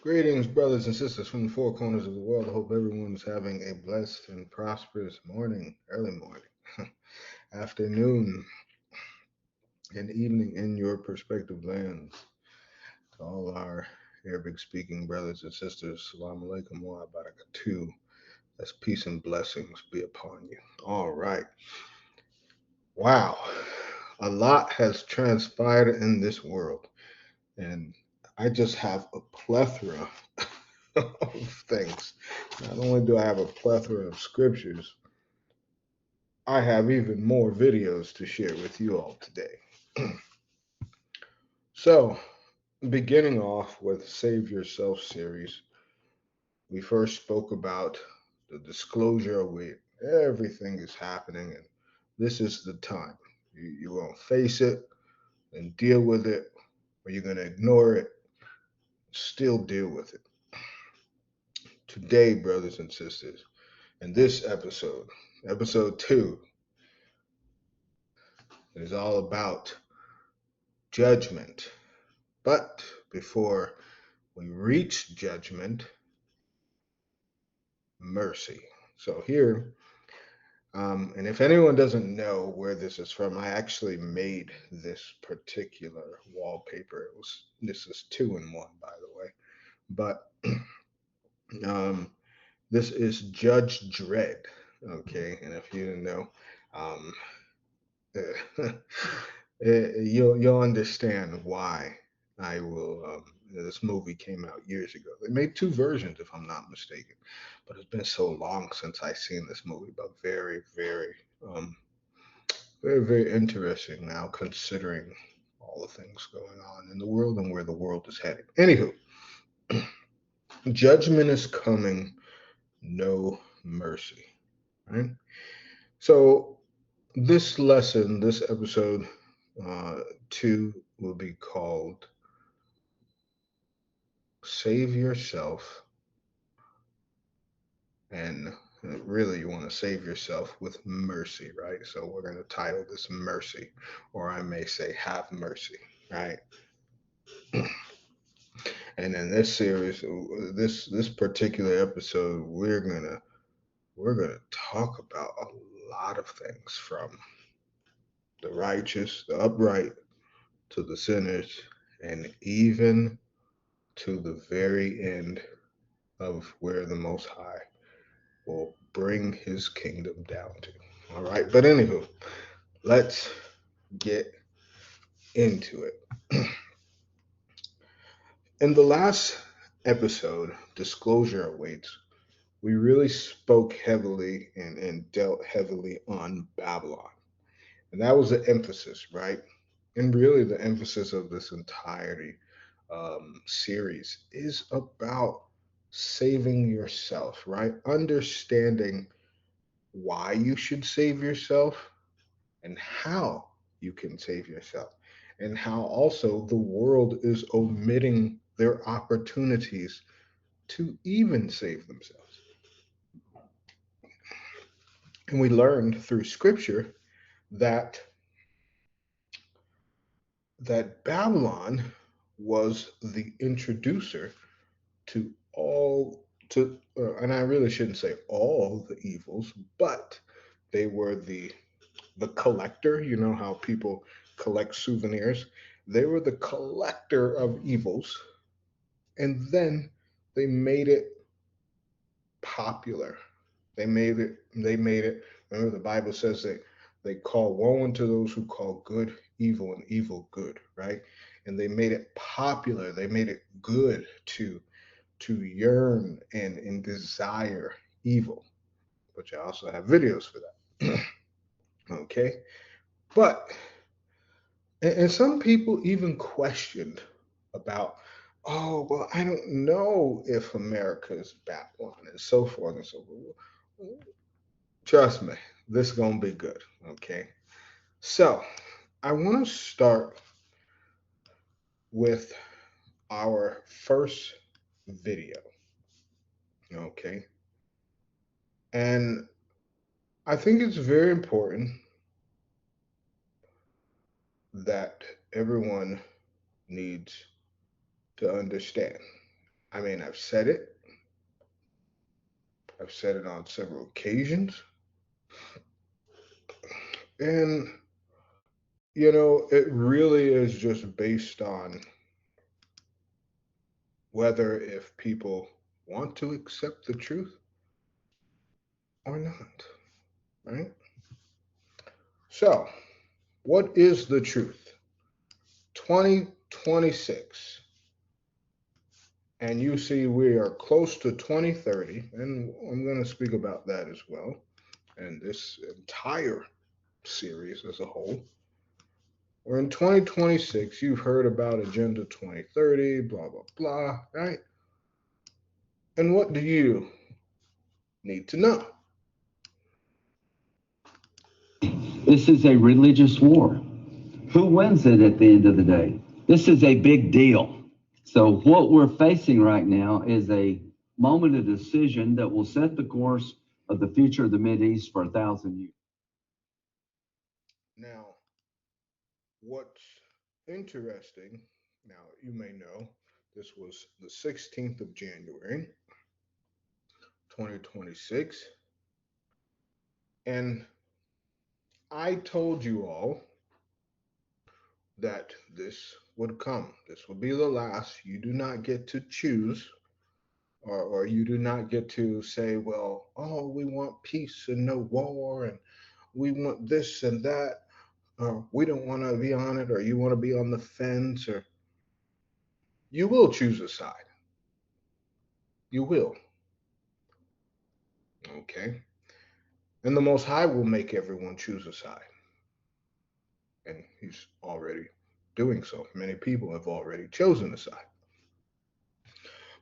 Greetings, brothers and sisters from the four corners of the world. I hope everyone is having a blessed and prosperous morning, early morning, afternoon, and evening in your respective lands. To all our Arabic speaking brothers and sisters, Salaam alaikum wa barakatuh. That's peace and blessings be upon you. All right. Wow. A lot has transpired in this world, and I just have a plethora of things. Not only do I have a plethora of scriptures, I have even more videos to share with you all today. So, beginning off with Save Yourself series, we first spoke about the disclosure of where everything is happening, and this is the time. You're going to face it and deal with it, or you're going to ignore it, still deal with it. Today, brothers and sisters, in this episode, episode 2, is all about judgment. But before we reach judgment, mercy. So here, and if anyone doesn't know where this is from, I actually made this particular wallpaper. This is 2 in 1, by the way. But um, this is Judge Dredd. Okay, and if you didn't know, um, you'll understand why I will. This movie came out years ago. They made two versions, if I'm not mistaken, but it's been so long since I seen this movie. But um, very interesting now, considering all the things going on in the world and where the world is heading. Anywho, judgment is coming, no mercy. Right. So this lesson, this episode uh, 2, will be called Save Yourself, and really you want to save yourself with mercy, right? So we're going to title this Mercy, or I may say Have Mercy, right? And in this series, this particular episode, we're gonna talk about a lot of things, from the righteous, the upright, to the sinners, and even to the very end of where the Most High will bring his kingdom down to. All right, but anywho, let's get into it. In the last episode, Disclosure Awaits, we really spoke heavily and dealt heavily on Babylon. And that was the emphasis, right? And really, the emphasis of this entirety series is about saving yourself, right? Understanding why you should save yourself and how you can save yourself, and how also the world is omitting their opportunities to even save themselves. And we learned through scripture that Babylon was the introducer to all to and I really shouldn't say all the evils, but they were the collector. You know how people collect souvenirs? They were the collector of evils, and then they made it popular. They made it. Remember, the Bible says that they call woe unto those who call good evil and evil good, right? And they made it popular. They made it good to yearn and desire evil. But you also have videos for that. Okay, but and some people even questioned about, oh, well, I don't know if America is Babylon, and so forth and so forth. Trust me, this is gonna be good. Okay, so I want to start with our first video. Okay, and I think it's very important that everyone needs to understand. I mean, I've said it. I've said it on several occasions. And, it really is just based on whether if people want to accept the truth or not, right? So, what is the truth? 2026. And you see, we are close to 2030, and I'm going to speak about that as well, and this entire series as a whole. We're in 2026. You've heard about Agenda 2030, blah, blah, blah, right? And what do you need to know? This is a religious war. Who wins it at the end of the day? This is a big deal. So, what we're facing right now is a moment of decision that will set the course of the future of the Mideast for 1,000 years. Now, what's interesting, now you may know, this was the 16th of January, 2026. And I told you all that this would come. This would be the last. You do not get to choose, or you do not get to say, well, oh, we want peace and no war, and we want this and that, or we don't want to be on it, or you want to be on the fence, or you will choose a side. You will. Okay. And the Most High will make everyone choose a side. And He's already doing so. Many people have already chosen a side.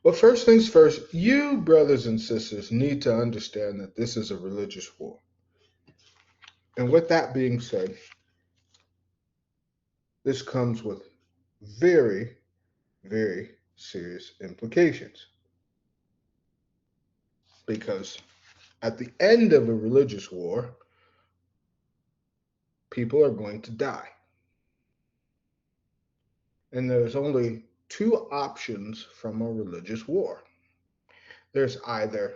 But first things first, you, brothers and sisters, need to understand that this is a religious war. And with that being said, this comes with very, very serious implications. Because at the end of a religious war, people are going to die. And there's only two options from a religious war. There's either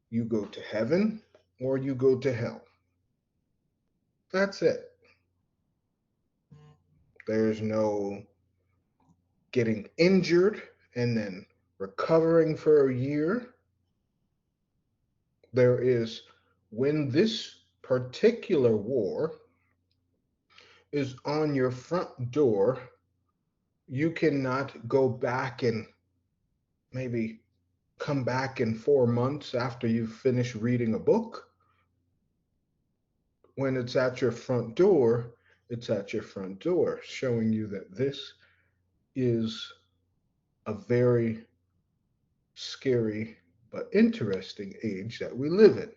you go to heaven or you go to hell. That's it. There's no getting injured and then recovering for a year. There is when this particular war is on your front door, you cannot go back and maybe come back in 4 months after you've finished reading a book. When it's at your front door, it's at your front door, showing you that this is a very scary but interesting age that we live in.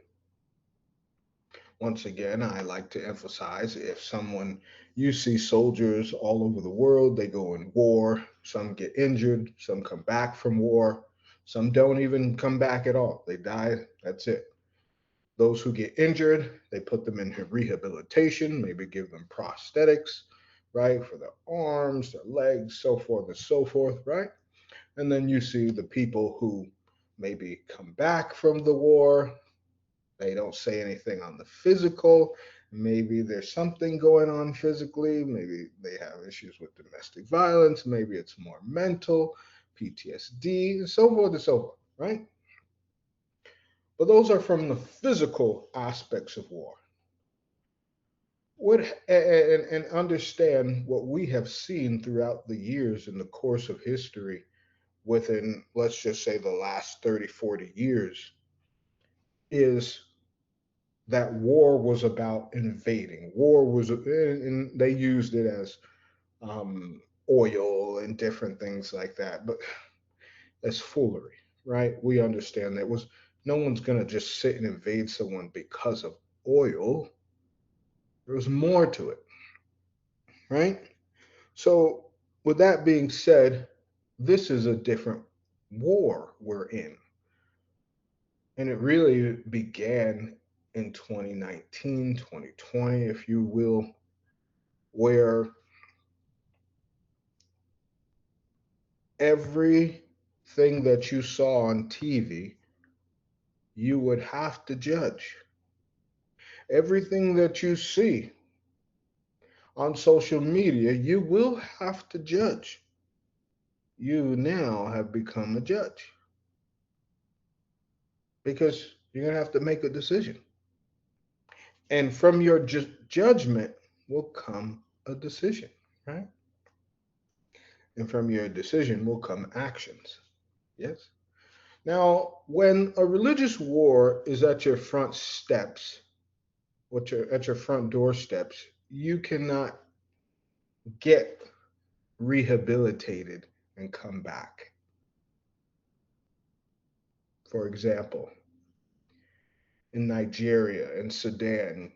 Once again, I like to emphasize if someone, you see soldiers all over the world, they go in war, some get injured, some come back from war, some don't even come back at all. They die, that's it. Those who get injured, they put them in rehabilitation, maybe give them prosthetics, right, for their arms, their legs, so forth and so forth, right? And then you see the people who maybe come back from the war. They don't say anything on the physical. Maybe there's something going on physically. Maybe they have issues with domestic violence. Maybe it's more mental, PTSD, and so forth and so forth, right? But those are from the physical aspects of war. What and understand what we have seen throughout the years in the course of history within, let's just say, the last 30, 40 years, is that war was about invading. War was, and they used it as oil and different things like that. But that's foolery, right? We understand that was no one's going to just sit and invade someone because of oil. There was more to it, right? So, with that being said, this is a different war we're in. And it really began in 2019, 2020, if you will, where every thing that you saw on TV, you would have to judge. Everything that you see on social media, you will have to judge. You now have become a judge because you're going to have to make a decision. And from your judgment will come a decision, right? And from your decision will come actions. Yes? Now, when a religious war is at your front steps, at your front doorsteps, you cannot get rehabilitated and come back. For example, in Nigeria and Sudan,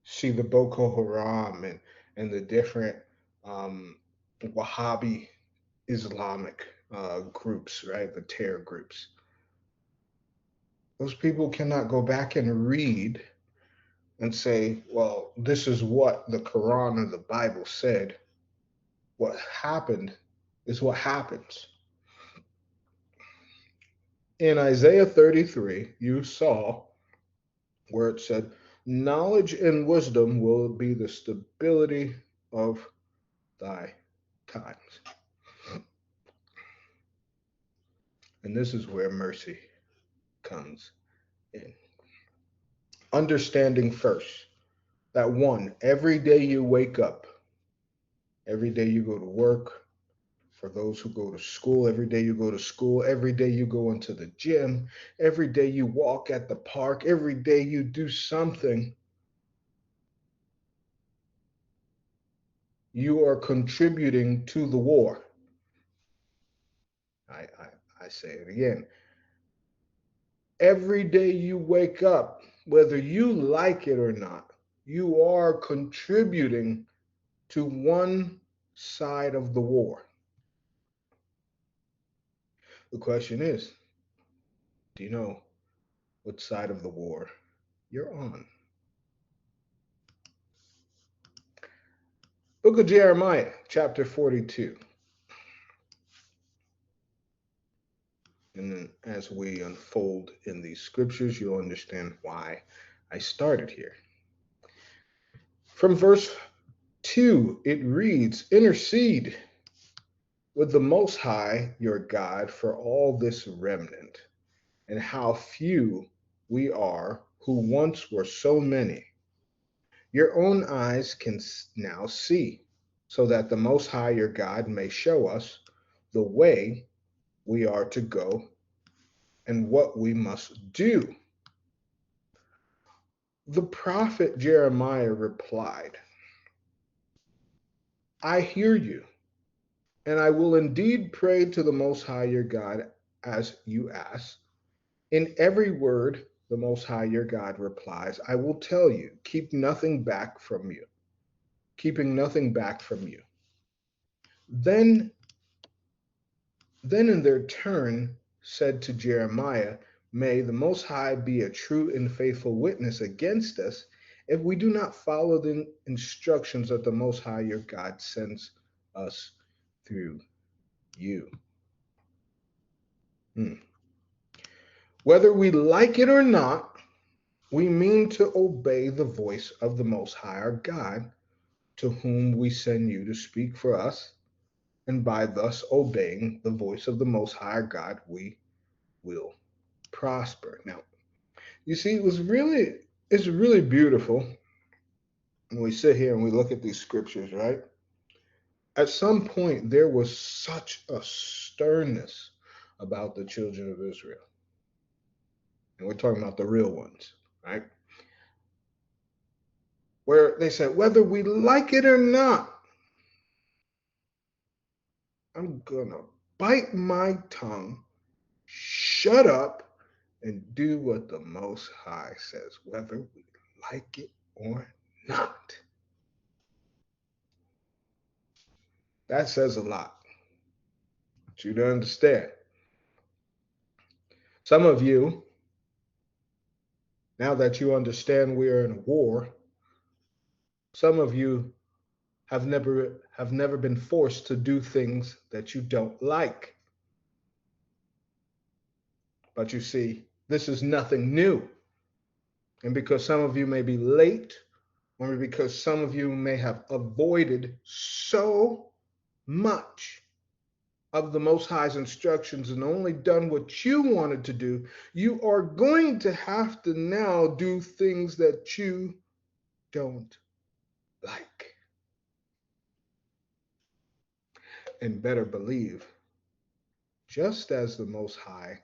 see the Boko Haram and the different um, Wahhabi Islamic groups, right? The terror groups. Those people cannot go back and read and say, well, this is what the Quran or the Bible said. What happened is what happens. In Isaiah 33, you saw where it said, knowledge and wisdom will be the stability of thy times. And this is where mercy comes in. Understanding first that one, every day you wake up, every day you go to work, for those who go to school, every day you go to school, every day you go into the gym, every day you walk at the park, every day you do something, you are contributing to the war. I say it again. Every day you wake up, whether you like it or not, you are contributing to one side of the war. The question is, do you know what side of the war you're on? Book of Jeremiah, chapter 42. And then as we unfold in these scriptures, you'll understand why I started here. From verse 2, it reads, intercede with the Most High, your God, for all this remnant, and how few we are who once were so many. Your own eyes can now see, so that the Most High, your God, may show us the way we are to go and what we must do. The prophet Jeremiah replied, I hear you, and I will indeed pray to the Most High your God as you ask. In every word, the Most High your God replies, I will tell you, keep nothing back from you, keeping nothing back from you. Then in their turn said to Jeremiah, may the Most High be a true and faithful witness against us if we do not follow the instructions that the Most High your God sends us through you. Whether we like it or not, we mean to obey the voice of the Most High our God, to whom we send you to speak for us, and by thus obeying the voice of the Most High our God, we will prosper. Now, you see, it's really beautiful when we sit here and we look at these scriptures, right? At some point, there was such a sternness about the children of Israel. And we're talking about the real ones, right? Where they said, whether we like it or not, I'm going to bite my tongue, shut up, and do what the Most High says, whether we like it or not. That says a lot. I want you to understand. Some of you, now that you understand we are in a war, some of you have never been forced to do things that you don't like. But you see, this is nothing new. And because some of you may be late, or because some of you may have avoided so much of the Most High's instructions and only done what you wanted to do, you are going to have to now do things that you don't like. And better believe, just as the Most High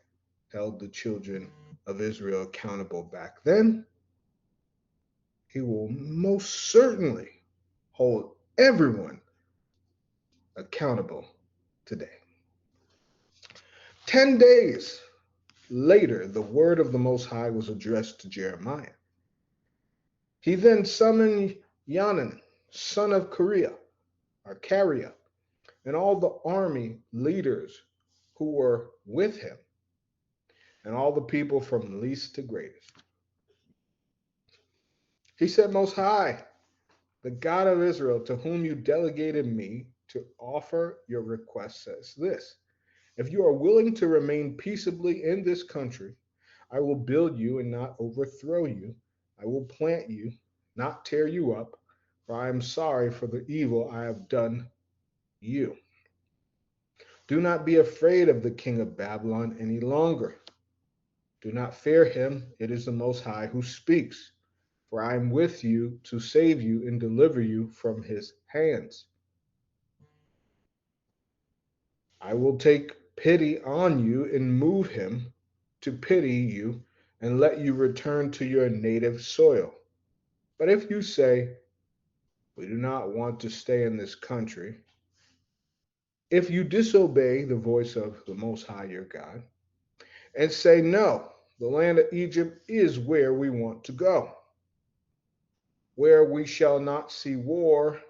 held the children of Israel accountable back then, he will most certainly hold everyone accountable today. 10 days later, the word of the Most High was addressed to Jeremiah. He then summoned Yanan, son of Kareah, and all the army leaders who were with him, and all the people from least to greatest. He said, Most High, the God of Israel, to whom you delegated me to offer your request, says this: if you are willing to remain peaceably in this country, I will build you and not overthrow you. I will plant you, not tear you up, for I am sorry for the evil I have done you. Do not be afraid of the king of Babylon any longer. Do not fear him. It is the Most High who speaks. For I am with you to save you and deliver you from his hands. I will take pity on you and move him to pity you and let you return to your native soil. But if you say, we do not want to stay in this country, if you disobey the voice of the Most High your God and say, no, the land of Egypt is where we want to go, where we shall not see war,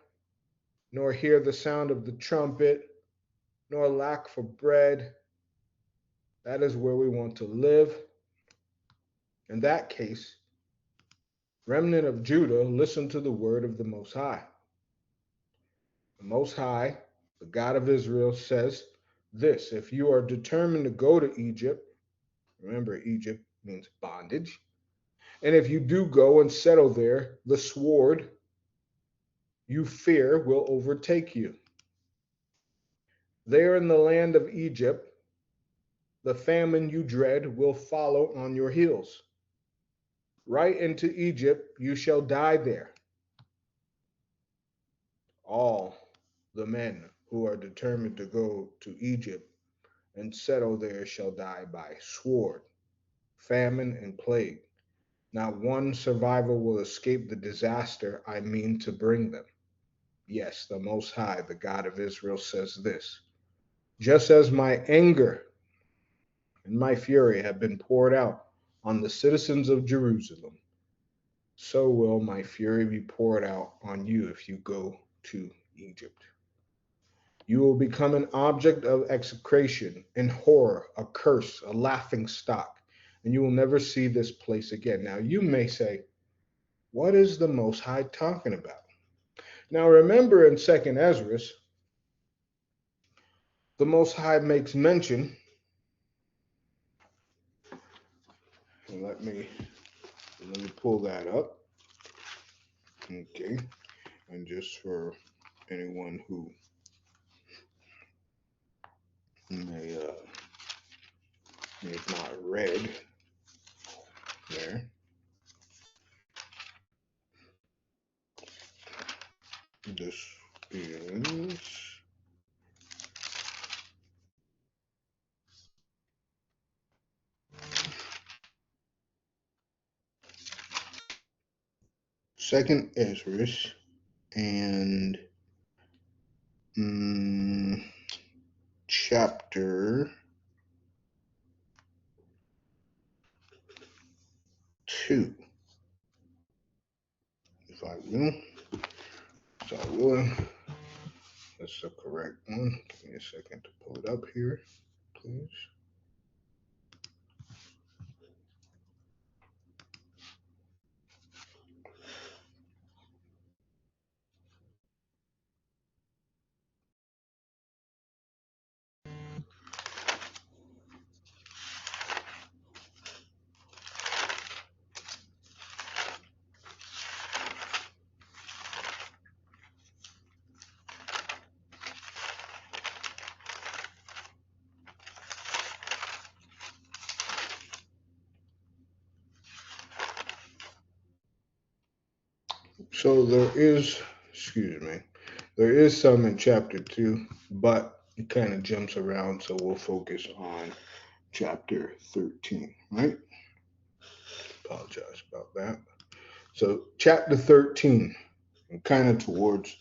nor hear the sound of the trumpet, nor lack for bread, that is where we want to live. In that case, remnant of Judah, listen to the word of the Most High. The Most High, the God of Israel, says this: if you are determined to go to Egypt, remember Egypt means bondage, and if you do go and settle there, the sword you fear will overtake you. There in the land of Egypt, the famine you dread will follow on your heels. Right into Egypt you shall die there. All the men who are determined to go to Egypt and settle there shall die by sword, famine, and plague. Not one survivor will escape the disaster I mean to bring them. Yes, the Most High, the God of Israel, says this: just as my anger and my fury have been poured out on the citizens of Jerusalem, so will my fury be poured out on you if you go to Egypt. You will become an object of execration and horror, a curse, a laughing stock, and you will never see this place again. Now, you may say, what is the Most High talking about? Now, remember in 2nd Ezra, the Most High makes mention, and let me pull that up. Okay, and just for anyone who may have not read there, this is 2nd Ezra and chapter 2, if I will. So I will. That's the correct one. Give me a second to pull it up here, please. So there is, excuse me, there is some in chapter 2, but it kind of jumps around, so we'll focus on chapter 13, right? Apologize about that. So, chapter 13, and kind of towards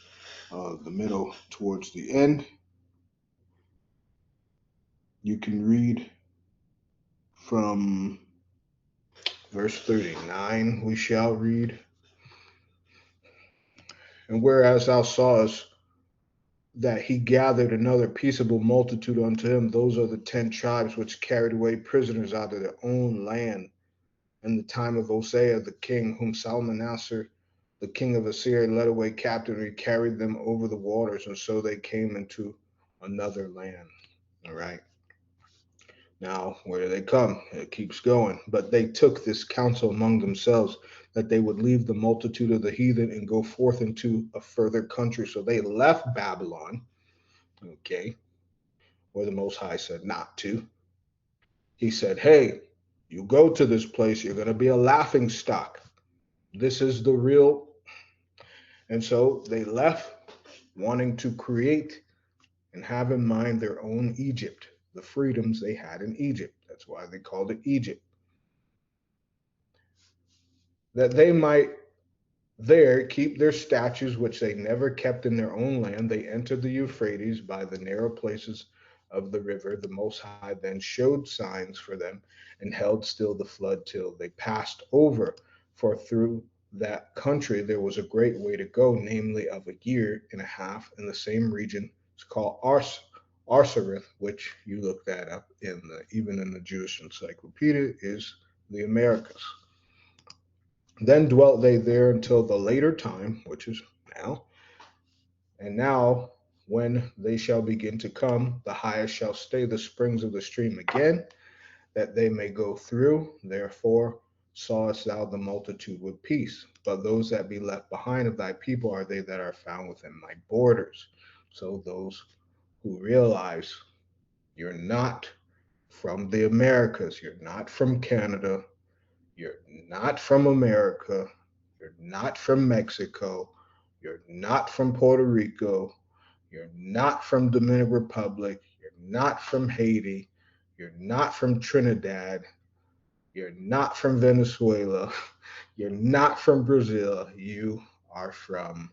the middle, towards the end, you can read from verse 39, we shall read. And whereas thou sawest that he gathered another peaceable multitude unto him, those are the 10 tribes which carried away prisoners out of their own land in the time of Hosea the king, whom Salmanassar the king of Assyria led away captive, and he carried them over the waters, and so they came into another land. All right. Now, where do they come? It keeps going. But they took this counsel among themselves that they would leave the multitude of the heathen and go forth into a further country. So they left Babylon, okay, where the Most High said not to. He said, hey, you go to this place, you're going to be a laughing stock. This is the real. And so they left wanting to create and have in mind their own Egypt, the freedoms they had in Egypt. That's why they called it Egypt. That they might there keep their statues, which they never kept in their own land. They entered the Euphrates by the narrow places of the river. The Most High then showed signs for them and held still the flood till they passed over. For through that country there was a great way to go, namely of a year and a half, in the same region. It's called Arsareth, which you look that up in even in the Jewish Encyclopedia, is the Americas. Then dwelt they there until the later time, which is now. And now, when they shall begin to come, the highest shall stay the springs of the stream again, that they may go through. Therefore sawest thou the multitude with peace. But those that be left behind of thy people are they that are found within my borders. So those who realize you're not from the Americas, you're not from Canada, you're not from America, you're not from Mexico, you're not from Puerto Rico, you're not from Dominican Republic, you're not from Haiti, you're not from Trinidad, you're not from Venezuela, you're not from Brazil, you are from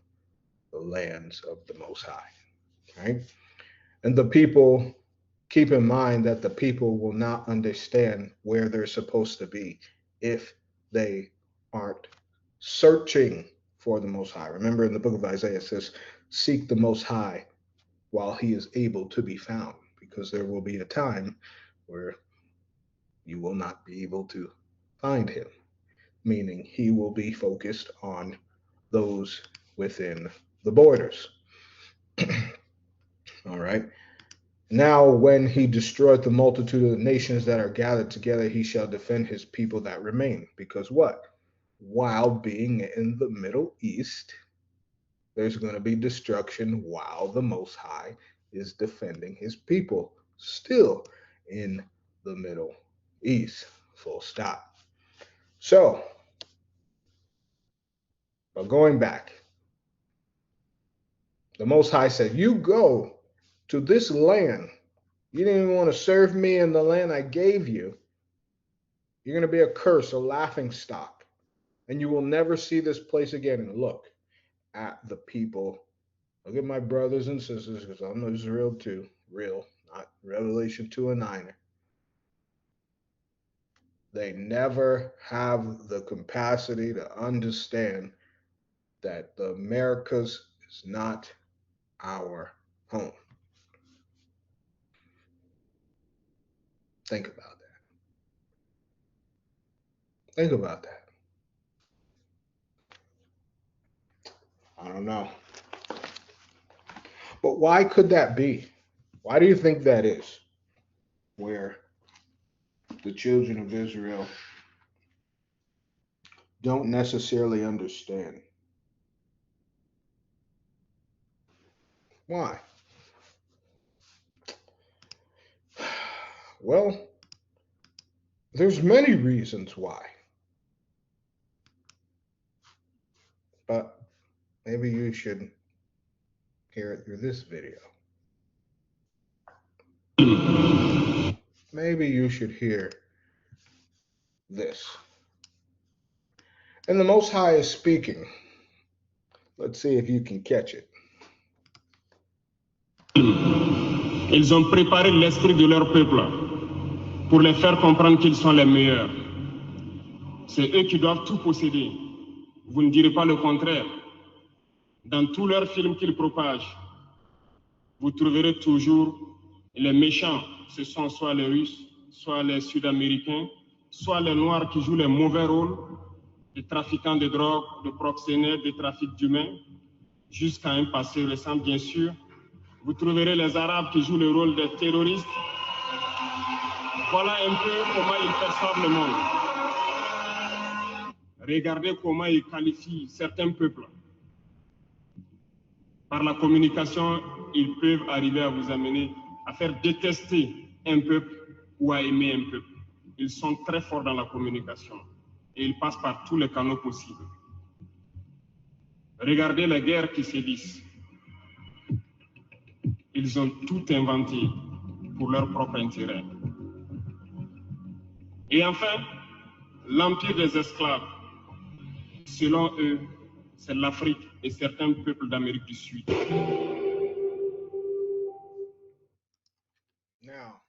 the lands of the Most High. Right? And the people, keep in mind that the people will not understand where they're supposed to be if they aren't searching for the Most High. Remember in the book of Isaiah, it says, seek the Most High while he is able to be found, because there will be a time where you will not be able to find him, meaning he will be focused on those within the borders. All right. Now, when he destroyed the multitude of the nations that are gathered together, he shall defend his people that remain. Because what? While being in the Middle East, there's going to be destruction while the Most High is defending his people still in the Middle East. Full stop. So, but going back, the Most High said, you go to this land. You didn't even want to serve me in the land I gave you. You're going to be a curse, a laughing stock, and you will never see this place again. And look at the people. Look at my brothers and sisters, because I'm Israel too. Real, not Revelation 2 and 9. They never have the capacity to understand that the Americas is not our home. Think about that. Think about that. I don't know. But why could that be? Why do you think that is? Where the children of Israel don't necessarily understand. Why? Well, there's many reasons why. But maybe you should hear it through this video. Maybe you should hear this. And the Most High is speaking. Let's see if you can catch it. Ils ont préparé l'esprit de leur peuple pour les faire comprendre qu'ils sont les meilleurs. C'est eux qui doivent tout posséder. Vous ne direz pas le contraire. Dans tous leurs films qu'ils propagent, vous trouverez toujours les méchants. Ce sont soit les Russes, soit les Sud-Américains, soit les Noirs qui jouent les mauvais rôles, des trafiquants de drogue, de proxénètes, de trafic d'humains, jusqu'à un passé récent, bien sûr. Vous trouverez les Arabes qui jouent le rôle des terroristes. Voilà un peu comment ils perçoivent le monde. Regardez comment ils qualifient certains peuples. Par la communication, ils peuvent arriver à vous amener à faire détester un peuple ou à aimer un peuple. Ils sont très forts dans la communication et ils passent par tous les canaux possibles. Regardez les guerres qui sévissent. Ils ont tout inventé pour leur propre intérêt. Et enfin, l'empire des esclaves. Selon eux, c'est l'Afrique et certains peuples d'Amérique du Sud. Now,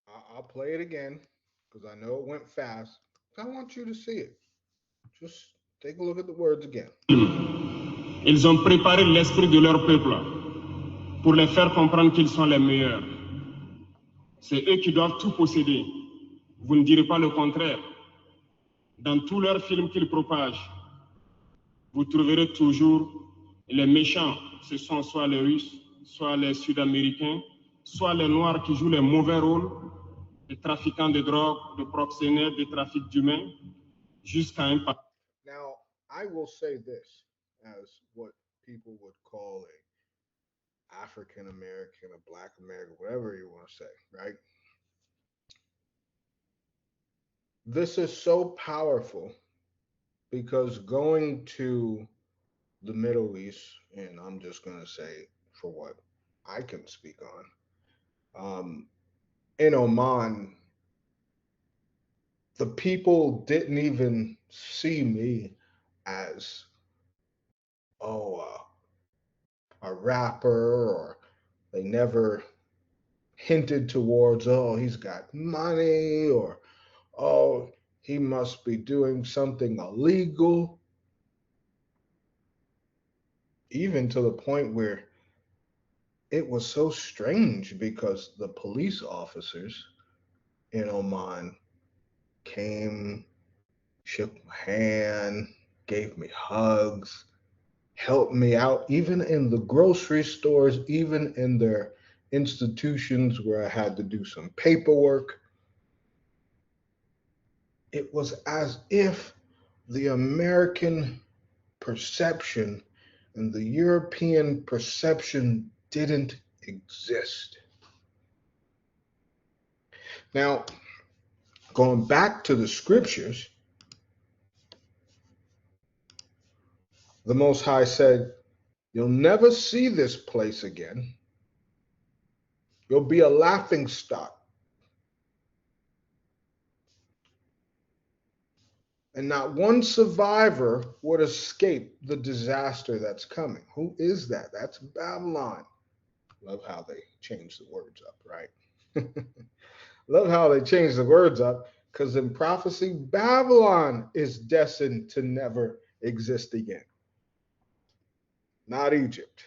I'll play it again because I know it went fast. I want you to see it. Just take a look at the words again. Ils ont préparé l'esprit de leur peuple pour les faire comprendre qu'ils sont les meilleurs. C'est eux qui doivent tout posséder. Vous ne direz pas le contraire. Dans tous leurs films qu'ils propagent, vous trouverez toujours les méchants. Ce sont soit les Russes, soit les Sud-Américains, soit les Noirs qui jouent les mauvais rôles, des trafiquants de drogue, de proxénètes, de trafic d'humains, jusqu'à un... Now, I will say this as what people would call a African American, a Black American, whatever you want to say, right? This is so powerful because going to the Middle East, and I'm just going to say for what I can speak on, in Oman, the people didn't even see me as, a rapper, or they never hinted towards, oh, he's got money, or oh, he must be doing something illegal. Even to the point where it was so strange because the police officers in Oman came, shook my hand, gave me hugs, helped me out, even in the grocery stores, even in their institutions where I had to do some paperwork. It was as if the American perception and the European perception didn't exist. Now, going back to the scriptures, the Most High said, you'll never see this place again. You'll be a laughing stock. And not one survivor would escape the disaster that's coming. Who is that? That's Babylon. Love how they change the words up, right? Love how they change the words up, because in prophecy, Babylon is destined to never exist again. Not Egypt.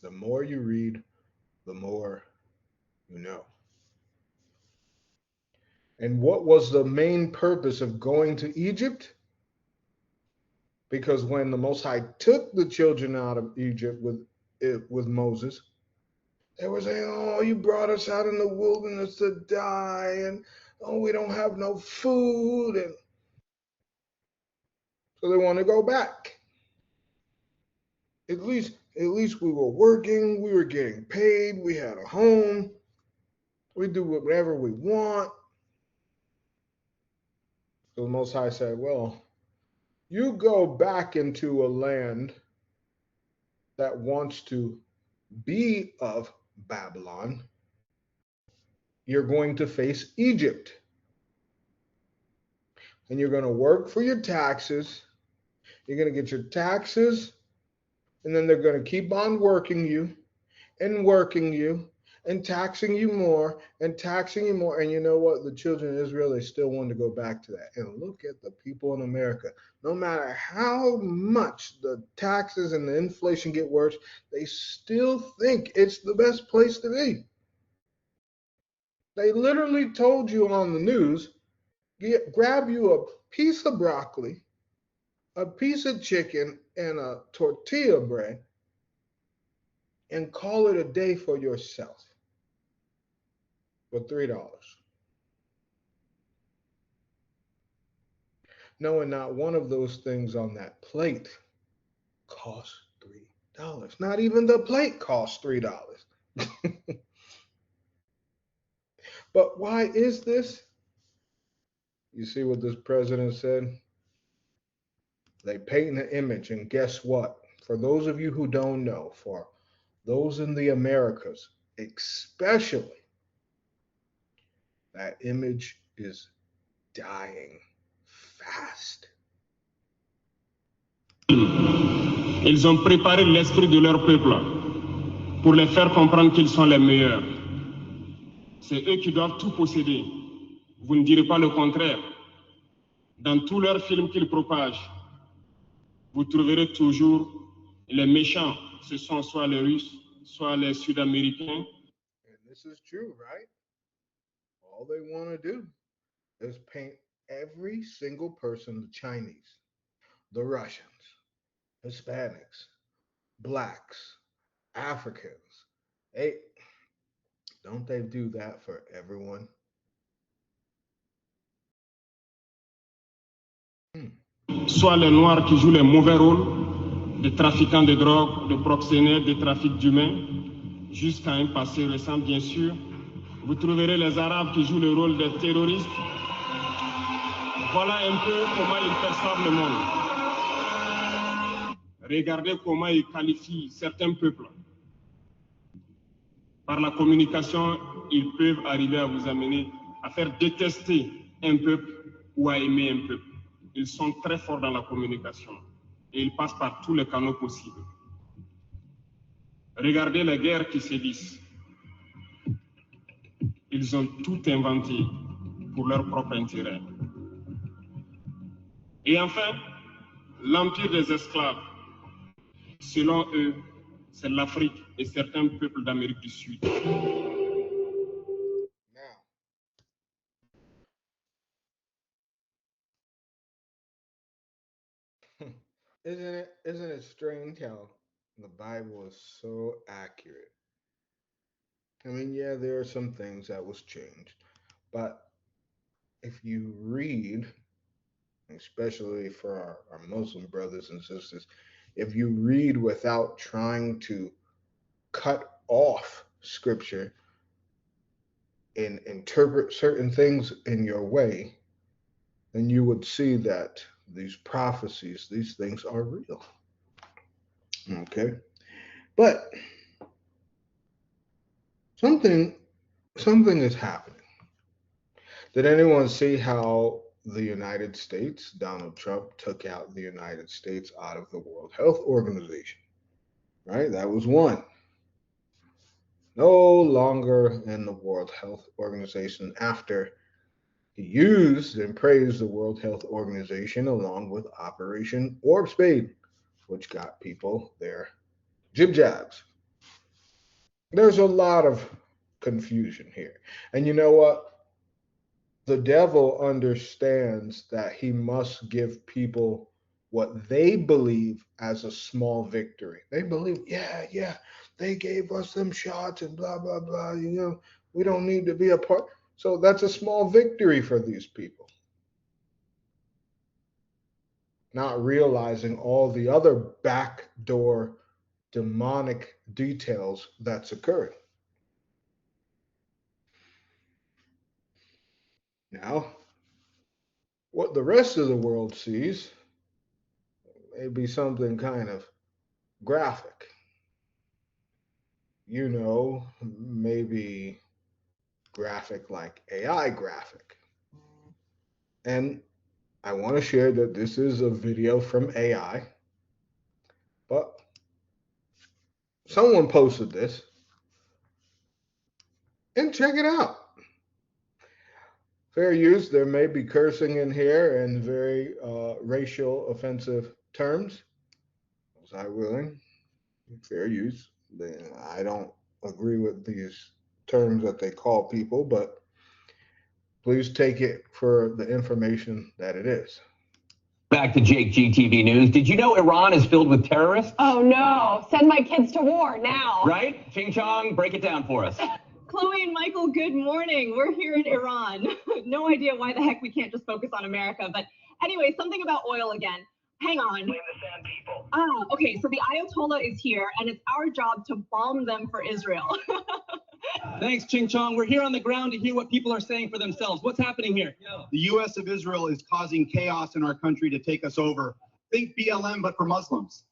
The more you read, the more you know. And what was the main purpose of going to Egypt? Because when the Most High took the children out of Egypt with Moses, they were saying, oh, you brought us out in the wilderness to die, and oh, we don't have no food. And so they want to go back. At least we were working, we were getting paid, we had a home, we do whatever we want. So the Most High said, well, you go back into a land that wants to be of Babylon, you're going to face Egypt. And you're going to work for your taxes. You're going to get your taxes, and then they're going to keep on working you and working you and taxing you more and taxing you more. And you know what? The children of Israel, they still want to go back to that. And look at the people in America. No matter how much the taxes and the inflation get worse, they still think it's the best place to be. They literally told you on the news, grab you a piece of broccoli, a piece of chicken, and a tortilla bread, and call it a day for yourself for $3. Knowing not one of those things on that plate costs $3. Not even the plate costs $3. But why is this? You see what this president said? They paint an image, and guess what? For those of you who don't know, for those in the Americas, especially, that image is dying fast. Ils ont préparé l'esprit de leur peuple pour les faire comprendre qu'ils sont les meilleurs. C'est eux qui doivent tout posséder. Vous ne direz pas le contraire. Dans tous leurs films qu'ils propagent, vous trouverez toujours les méchants. Ce sont soit les Russes, soit les Sud-Américains. And this is true, right? All they want to do is paint every single person, the Chinese, the Russians, Hispanics, blacks, Africans. Don't they do that for everyone? Soit les Noirs qui jouent les mauvais rôles, des trafiquants de drogue, de proxénètes, des trafics d'humains, jusqu'à un passé récent, bien sûr. Vous trouverez les Arabes qui jouent le rôle des terroristes. Voilà un peu comment ils perçoivent le monde. Regardez comment ils qualifient certains peuples. Par la communication, ils peuvent arriver à vous amener à faire détester un peuple ou à aimer un peuple. Ils sont très forts dans la communication et ils passent par tous les canaux possibles. Regardez les guerres qui sévissent. Ils ont tout inventé pour leur propre intérêt. Et enfin, l'empire des esclaves, selon eux, c'est l'Afrique et certains peuples d'Amérique du Sud. Now, isn't it strange how the Bible is so accurate? I mean, yeah, there are some things that was changed, but if you read, especially for our Muslim brothers and sisters, if you read without trying to cut off scripture and interpret certain things in your way, then you would see that these prophecies, these things are real. Okay? But something is happening. Did anyone see how the United States, Donald Trump, took out the United States out of the World Health Organization? Right? That was one. No longer in the World Health Organization after he used and praised the World Health Organization along with Operation Warp Speed, which got people their jib jabs. There's a lot of confusion here. And you know what? The devil understands that he must give people what they believe as a small victory. They believe, yeah, they gave us them shots and blah, blah, blah. We don't need to be a part. So that's a small victory for these people. Not realizing all the other backdoor demonic details that's occurring. Now, What the rest of the world sees may be something kind of graphic. Maybe graphic like AI graphic. And I want to share that this is a video from AI, but someone posted this and check it out. Fair use, there may be cursing in here and very racial offensive terms. Was I willing? Fair use. I don't agree with these terms that they call people, but please take it for the information that it is. Back to Jake GTV News. Did you know Iran is filled with terrorists? Oh no, send my kids to war now. Right? Ching Chong, break it down for us. Chloe and Michael, good morning. We're here in Iran. No idea why the heck we can't just focus on America. But anyway, something about oil again. Hang on. Blame the sand people. Okay, so the Ayatollah is here, and it's our job to bomb them for Israel. Thanks, Ching Chong. We're here on the ground to hear what people are saying for themselves. What's happening here? The U.S. of Israel is causing chaos in our country to take us over. Think BLM, but for Muslims.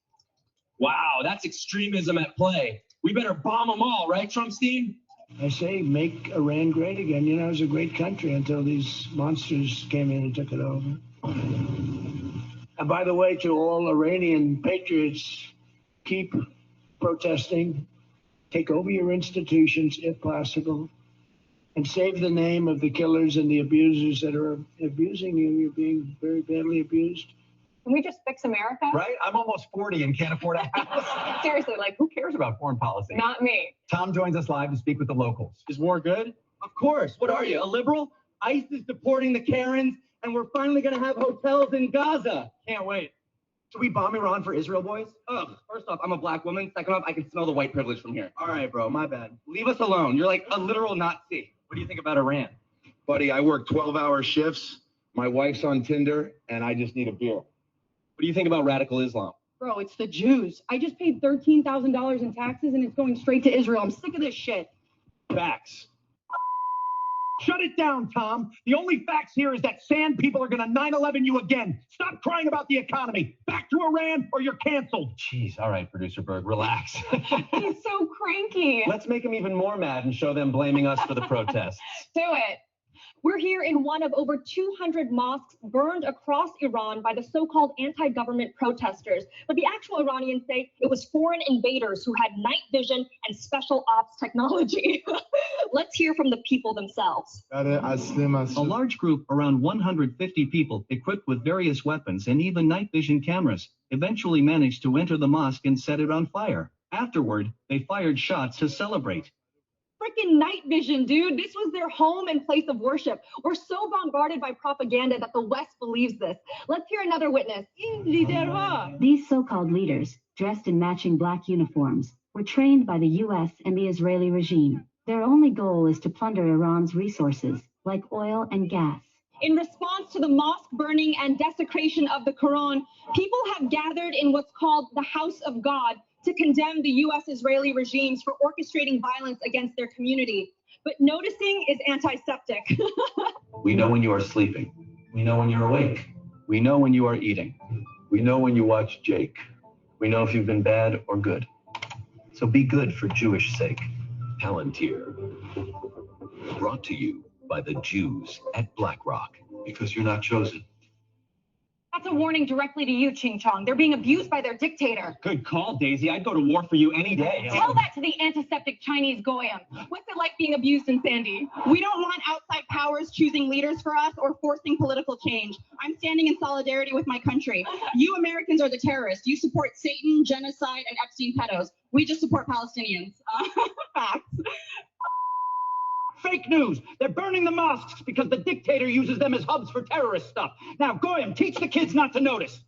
Wow, that's extremism at play. We better bomb them all, right, Trumpstein? I say make Iran great again. You know, it was a great country until these monsters came in and took it over. And by the way, to all Iranian patriots, keep protesting, take over your institutions if possible, and save the name of the killers and the abusers that are abusing you. You're being very badly abused. Can we just fix America? Right? I'm almost 40 and can't afford a house. Seriously, like, Who cares about foreign policy? not me. Tom joins us live to speak with the locals. Is war good? Of course. What are you, a liberal? ICE is deporting the Karens, and we're finally going to have hotels in Gaza. Can't wait. Should we bomb Iran for Israel, boys? Ugh, first off, I'm a black woman. Second off, I can smell the white privilege from here. All right, bro, my bad. Leave us alone. You're like a literal Nazi. What do you think about Iran? Buddy, I work 12-hour shifts. My wife's on Tinder, and I just need a beer. What do you think about radical Islam? Bro, it's the Jews. I just paid $13,000 in taxes, and it's going straight to Israel. I'm sick of this shit. Facts. Shut it down, Tom. The only facts here is that sand people are going to 9/11 you again. Stop crying about the economy. Back to Iran or you're canceled. Jeez, all right, Producer Berg, relax. He's so cranky. Let's make him even more mad and show them blaming us for the protests. Do it. We're here in one of over 200 mosques burned across Iran by the so-called anti-government protesters. But the actual Iranians say it was foreign invaders who had night vision and special ops technology. Let's hear from the people themselves. A large group, around 150 people, equipped with various weapons and even night vision cameras, eventually managed to enter the mosque and set it on fire. Afterward, they fired shots to celebrate. Freaking night vision, dude. This was their home and place of worship. We're so bombarded by propaganda that the West believes this. Let's hear another witness. These so-called leaders, dressed in matching black uniforms, were trained by the U.S. and the Israeli regime. Their only goal is to plunder Iran's resources, like oil and gas. In response to the mosque burning and desecration of the Quran, people have gathered in what's called the House of God to condemn the U.S.-Israeli regimes for orchestrating violence against their community. But noticing is antiseptic. We know when you are sleeping. We know when you're awake. We know when you are eating. We know when you watch Jake. We know if you've been bad or good. So be good for Jewish sake. Palantir. Brought to you by the Jews at BlackRock. Because you're not chosen. That's a warning directly to you, Ching Chong. They're being abused by their dictator. Good call, Daisy. I'd go to war for you any day. Tell that to the antiseptic Chinese Goyim. What's it like being abused in Sandy? We don't want outside powers choosing leaders for us or forcing political change. I'm standing in solidarity with my country. You Americans are the terrorists. You support Satan, genocide, and Epstein pedos. We just support Palestinians. Facts. Fake news. They're burning the mosques because the dictator uses them as hubs for terrorist stuff. Now, Goyim, teach the kids not to notice.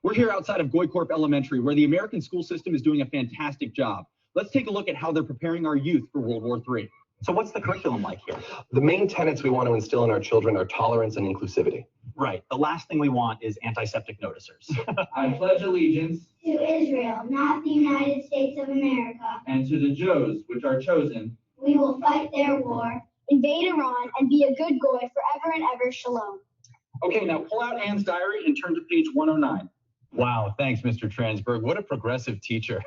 We're here outside of Goycorp Elementary, where the American school system is doing a fantastic job. Let's take a look at how they're preparing our youth for World War III. So what's the curriculum like here? The main tenets we want to instill in our children are tolerance and inclusivity. Right. The last thing we want is antiseptic noticers. I pledge allegiance to Israel, not the United States of America, and to the Jews, which are chosen. We will fight their war, invade Iran, and be a good goy forever and ever. Shalom. Okay, now pull out Anne's diary and turn to page 109. Wow, thanks, Mr. Transberg. What a progressive teacher.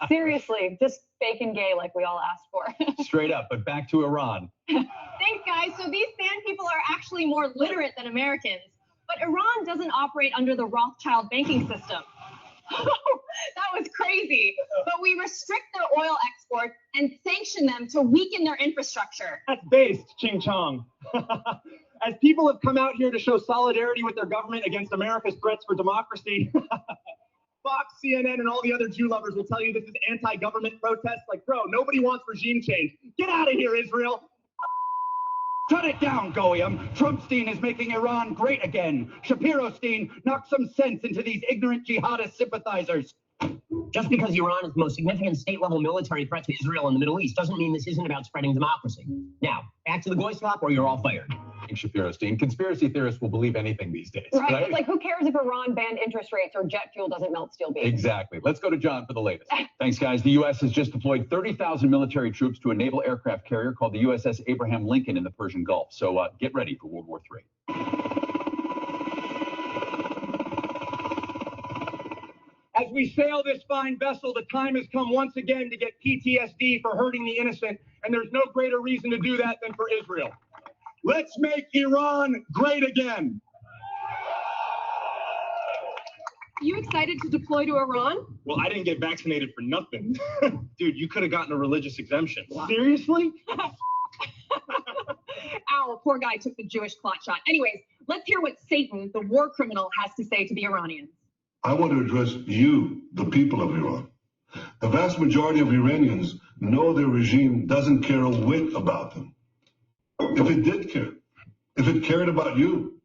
Seriously, just fake and gay like we all asked for. Straight up, but back to Iran. Thanks, guys. So these sand people are actually more literate than Americans. But Iran doesn't operate under the Rothschild banking system. That was crazy. But we restrict their oil exports and sanction them to weaken their infrastructure. That's based, Ching Chong. As people have come out here to show solidarity with their government against America's threats for democracy, Fox, CNN, and all the other Jew lovers will tell you this is anti-government protest. Like, bro, nobody wants regime change. Get out of here, Israel. Shut it down, Goyim. Trumpstein is making Iran great again. Shapiro-Stein, knock some sense into these ignorant jihadist sympathizers. Just because Iran is the most significant state-level military threat to Israel in the Middle East doesn't mean this isn't about spreading democracy. Now, back to the Goy swap or you're all fired. Shapiro-Stein. Conspiracy theorists will believe anything these days. Right. It's like, who cares if Iran banned interest rates or jet fuel doesn't melt steel beams? Exactly. Let's go to John for the latest. Thanks, guys. The U.S. has just deployed 30,000 military troops to a naval aircraft carrier called the USS Abraham Lincoln in the Persian Gulf. So get ready for World War III. As we sail this fine vessel, the time has come once again to get PTSD for hurting the innocent, and there's no greater reason to do that than for Israel. Let's make Iran great again. You excited to deploy to Iran? Well, I didn't get vaccinated for nothing. Dude, you could have gotten a religious exemption. Seriously? Ow, poor guy took the Jewish clot shot. Anyways, let's hear what Satan, the war criminal, has to say to the Iranians. I want to address you, the people of Iran. The vast majority of Iranians know their regime doesn't care a whit about them. If it did care, if it cared about you,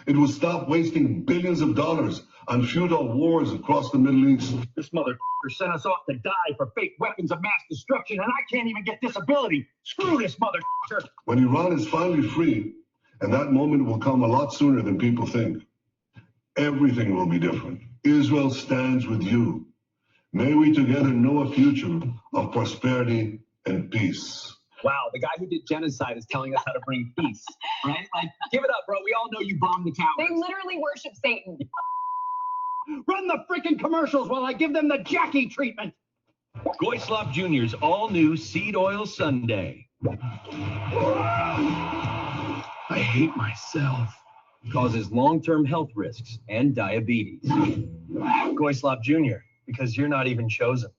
it would stop wasting billions of dollars on futile wars across the Middle East. This motherfucker sent us off to die for fake weapons of mass destruction, and I can't even get disability. Screw this motherfucker. When Iran is finally free, and that moment will come a lot sooner than people think, everything will be different. Israel stands with you. May we together know a future of prosperity and peace. Wow, the guy who did genocide is telling us how to bring peace, right? Like, give it up, bro. We all know you bombed the towers. They literally worship Satan. Run the freaking commercials while I give them the Jackie treatment. Goyslop Jr.'s all-new seed oil sundae. I hate myself. Causes long-term health risks and diabetes. Goyslop Jr., because you're not even chosen.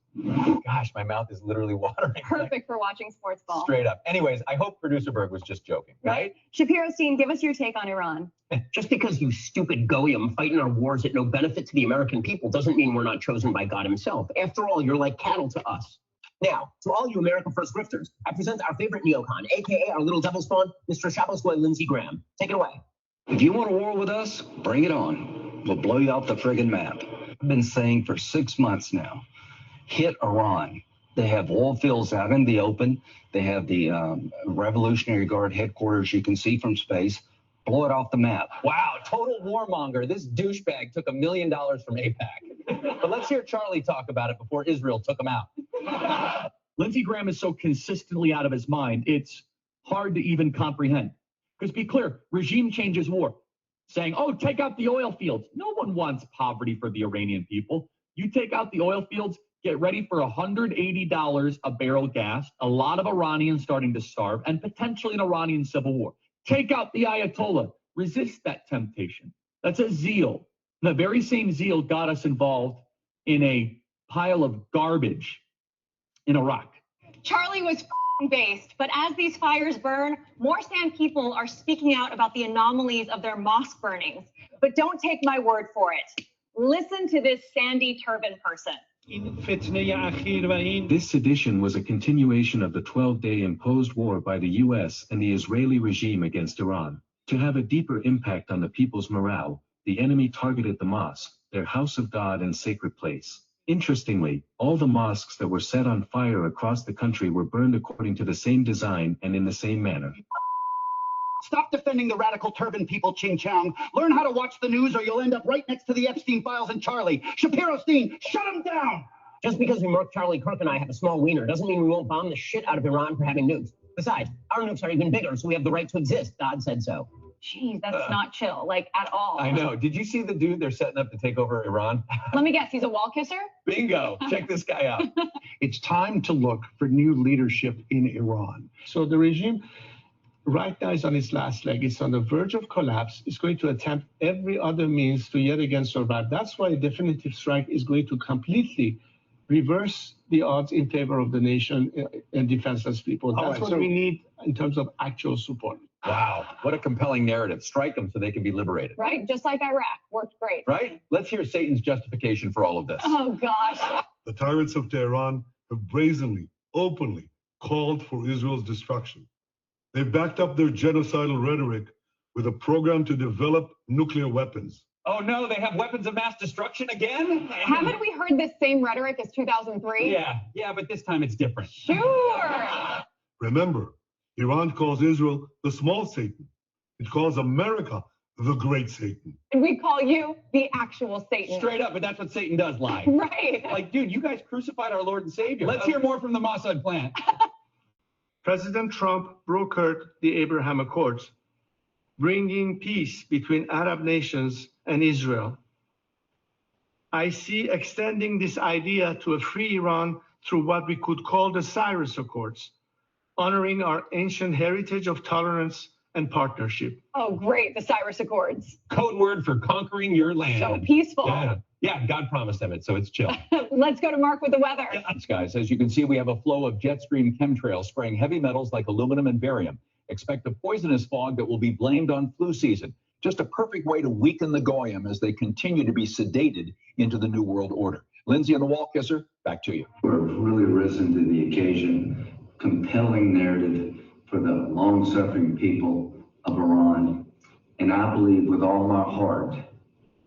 Gosh, my mouth is literally watering. Perfect for watching sports ball. Straight up. Anyways, I hope Producer Berg was just joking, right? Shapiro-Stein, give us your take on Iran. Just because you stupid Goyim fight in our wars at no benefit to the American people doesn't mean we're not chosen by God himself. After all, you're like cattle to us. Now, to all you America First grifters, I present our favorite neocon, a.k.a. our little devil spawn, Mr. Shabbos Goy Lindsey Graham. Take it away. If you want a war with us, bring it on. We'll blow you off the friggin' map. I've been saying for 6 months now, hit Iran. They have oil fields out in the open. They have the Revolutionary Guard headquarters you can see from space. Blow it off the map. Wow, total warmonger. This douchebag took $1 million from AIPAC. But let's hear Charlie talk about it before Israel took him out. Lindsey Graham is so consistently out of his mind, it's hard to even comprehend. Because be clear, regime change is war. Saying, oh, take out the oil fields. No one wants poverty for the Iranian people. You take out the oil fields, get ready for $180 a barrel gas, a lot of Iranians starting to starve, and potentially an Iranian civil war. Take out the Ayatollah. Resist that temptation. That's a zeal. The very same zeal got us involved in a pile of garbage in Iraq. Charlie was based, but as these fires burn, more sand people are speaking out about the anomalies of their mosque burnings. But don't take my word for it. Listen to this sandy turban person. This sedition was a continuation of the 12-day imposed war by the U.S. and the Israeli regime against Iran. To have a deeper impact on the people's morale, the enemy targeted the mosque, their house of God and sacred place. Interestingly, all the mosques that were set on fire across the country were burned according to the same design and in the same manner. Stop defending the radical turban people, Ching Chong. Learn how to watch the news or you'll end up right next to the Epstein files and Charlie. Shapiro-Stein, shut him down! Just because we marked Charlie Kirk and I have a small wiener doesn't mean we won't bomb the shit out of Iran for having nukes. Besides, our nukes are even bigger, so we have the right to exist. God said so. Jeez, that's not chill, like at all. I know. Did you see the dude they're setting up to take over Iran? Let me guess, he's a wall kisser? Bingo. Check this guy out. It's time to look for new leadership in Iran. So the regime right now is on its last leg. It's on the verge of collapse. It's going to attempt every other means to yet again survive. That's why a definitive strike is going to completely reverse the odds in favor of the nation and defenseless people. That's what we need in terms of actual support. Wow. What a compelling narrative. Strike them so they can be liberated. Right? Just like Iraq. Worked great. Right? Let's hear Satan's justification for all of this. Oh, gosh. The tyrants of Tehran have brazenly, openly called for Israel's destruction. They've backed up their genocidal rhetoric with a program to develop nuclear weapons. Oh no, they have weapons of mass destruction again? Haven't we heard this same rhetoric as 2003? Yeah, but this time it's different. Sure. Remember, Iran calls Israel the small Satan. It calls America the great Satan. And we call you the actual Satan. Straight up, but that's what Satan does, lie. Right. Like, dude, you guys crucified our Lord and Savior. Let's hear more from the Mossad plant. President Trump brokered the Abraham Accords, bringing peace between Arab nations and Israel. I see extending this idea to a free Iran through what we could call the Cyrus Accords, honoring our ancient heritage of tolerance and partnership. Oh, great. The Cyrus Accords. Code word for conquering your land. So peaceful. Yeah, God promised them it, so it's chill. Let's go to Mark with the weather. Thanks, guys. As you can see, we have a flow of jet stream chemtrails spraying heavy metals like aluminum and barium. Expect a poisonous fog that will be blamed on flu season. Just a perfect way to weaken the Goyim as they continue to be sedated into the New World Order. Lindsay and the Wall Kisser, back to you. We've really risen to the occasion. Compelling narrative for the long-suffering people of Iran. And I believe with all my heart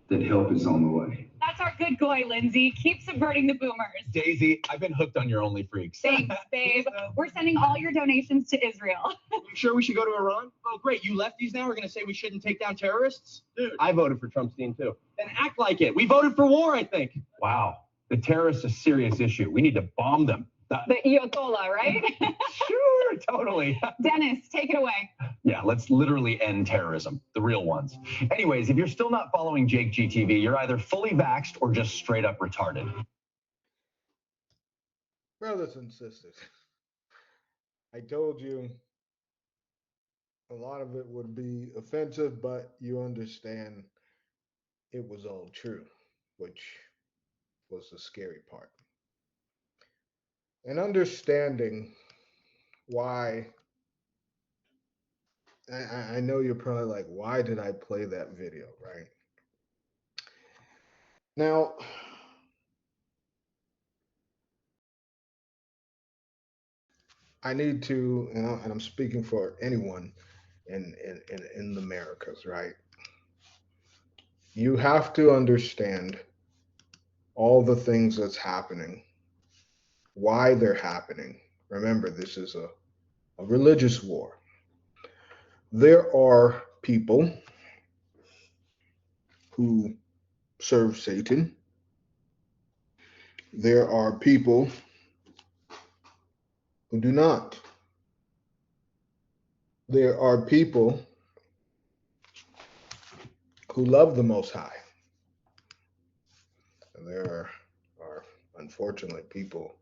that help is on the way. That's our good goy, Lindsay. Keep subverting the boomers. Daisy, I've been hooked on your Only Freaks. Thanks, babe. We're sending all your donations to Israel. You sure we should go to Iran? Oh, great. You lefties now are going to say we shouldn't take down terrorists? Dude, I voted for Trump's team too. Then act like it. We voted for war, I think. Wow. The terrorists are a serious issue. We need to bomb them. The Iotola, right? Sure, totally. Dennis, take it away. Yeah, let's literally end terrorism, the real ones. Anyways, if you're still not following Jake GTV, you're either fully vaxxed or just straight up retarded. Brothers and sisters, I told you a lot of it would be offensive, but you understand it was all true, which was the scary part. And understanding why, I know you're probably like, why did I play that video, right? Now, I need to, and I'm speaking for anyone in the Americas, right? You have to understand all the things that's happening, why they're happening. Remember, this is a religious war. There are people who serve Satan. There are people who do not. There are people who love the Most High. And there are unfortunately people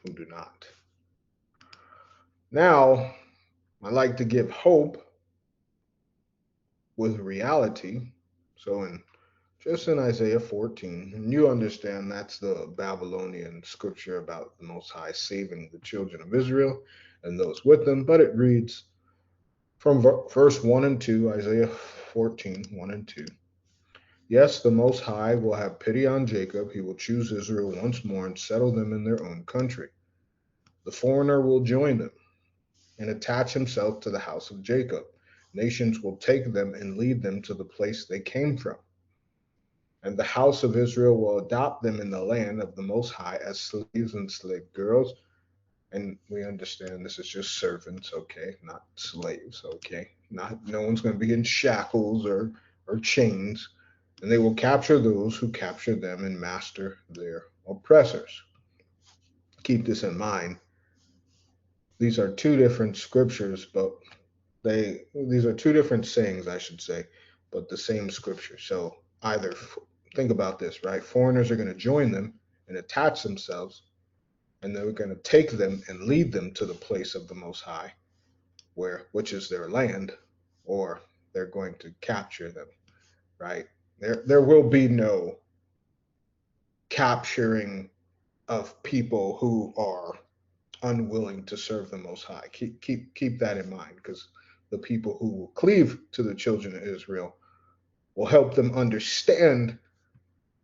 who do not. Now, I like to give hope with reality. So in Isaiah 14, and you understand that's the Babylonian scripture about the Most High saving the children of Israel and those with them, but it reads from verse 1 and 2, Isaiah 14, 1 and 2. Yes, the Most High will have pity on Jacob. He will choose Israel once more and settle them in their own country. The foreigner will join them and attach himself to the house of Jacob. Nations will take them and lead them to the place they came from. And the house of Israel will adopt them in the land of the Most High as slaves and slave girls. And we understand this is just servants, okay, not slaves, okay. No one's going to be in shackles or chains. And they will capture those who capture them and master their oppressors. Keep this in mind. These are two different scriptures, but these are two different sayings, I should say, but the same scripture. So either think about this, right? Foreigners are going to join them and attach themselves, and they're going to take them and lead them to the place of the Most High, which is their land, or they're going to capture them, right? There will be no capturing of people who are unwilling to serve the Most High. Keep that in mind, because the people who will cleave to the children of Israel will help them understand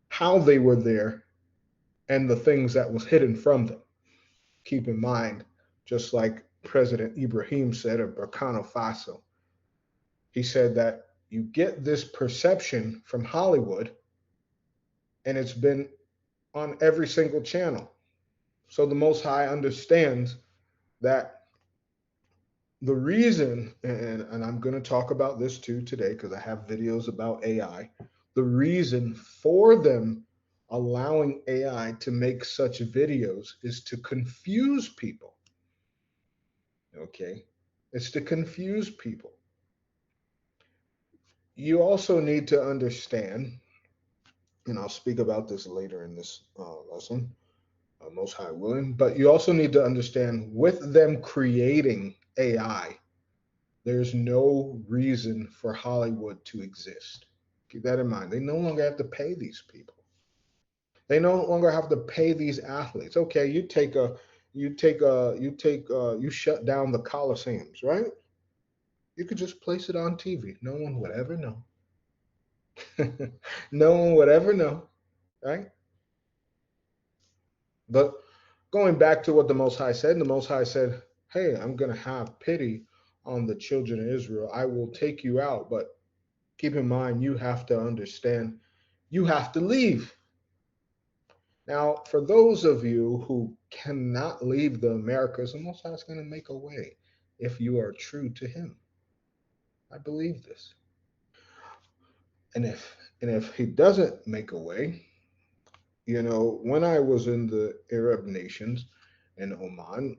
how they were there and the things that was hidden from them. Keep in mind, just like President Ibrahim said of Burkina Faso, he said that you get this perception from Hollywood, and it's been on every single channel. So the Most High understands that the reason, and I'm going to talk about this too today because I have videos about AI, the reason for them allowing AI to make such videos is to confuse people. Okay? It's to confuse people. You also need to understand, and I'll speak about this later in this lesson, Most High willing, but you also need to understand with them creating AI, there's no reason for Hollywood to exist. Keep that in mind. They no longer have to pay these people. They no longer have to pay these athletes. Okay, you shut down the Coliseums, right? You could just place it on TV. No one would ever know. No one would ever know, right? But going back to what the Most High said, the Most High said, hey, I'm going to have pity on the children of Israel. I will take you out, but keep in mind, you have to understand, you have to leave. Now, for those of you who cannot leave the Americas, the Most High is going to make a way if you are true to Him. I believe this. And if He doesn't make a way, when I was in the Arab nations in Oman,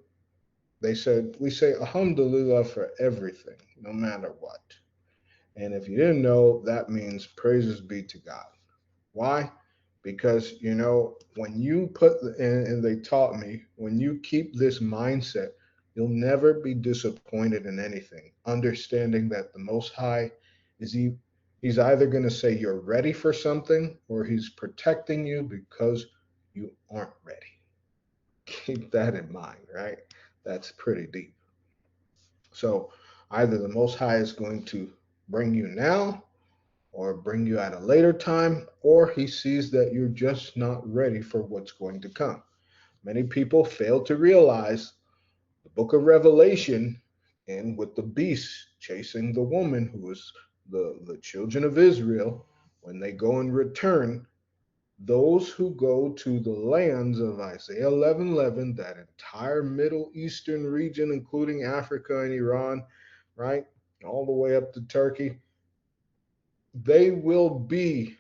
we say Alhamdulillah for everything, no matter what. And if you didn't know, that means praises be to God. Why? Because, when you and they taught me, when you keep this mindset, you'll never be disappointed in anything. Understanding that the Most High He's either going to say you're ready for something, or He's protecting you because you aren't ready. Keep that in mind, right? That's pretty deep. So either the Most High is going to bring you now, or bring you at a later time, or He sees that you're just not ready for what's going to come. Many people fail to realize the book of Revelation, and with the beast chasing the woman who is the children of Israel, when they go and return, those who go to the lands of Isaiah 11:11, that entire Middle Eastern region, including Africa and Iran, right, all the way up to Turkey, they will be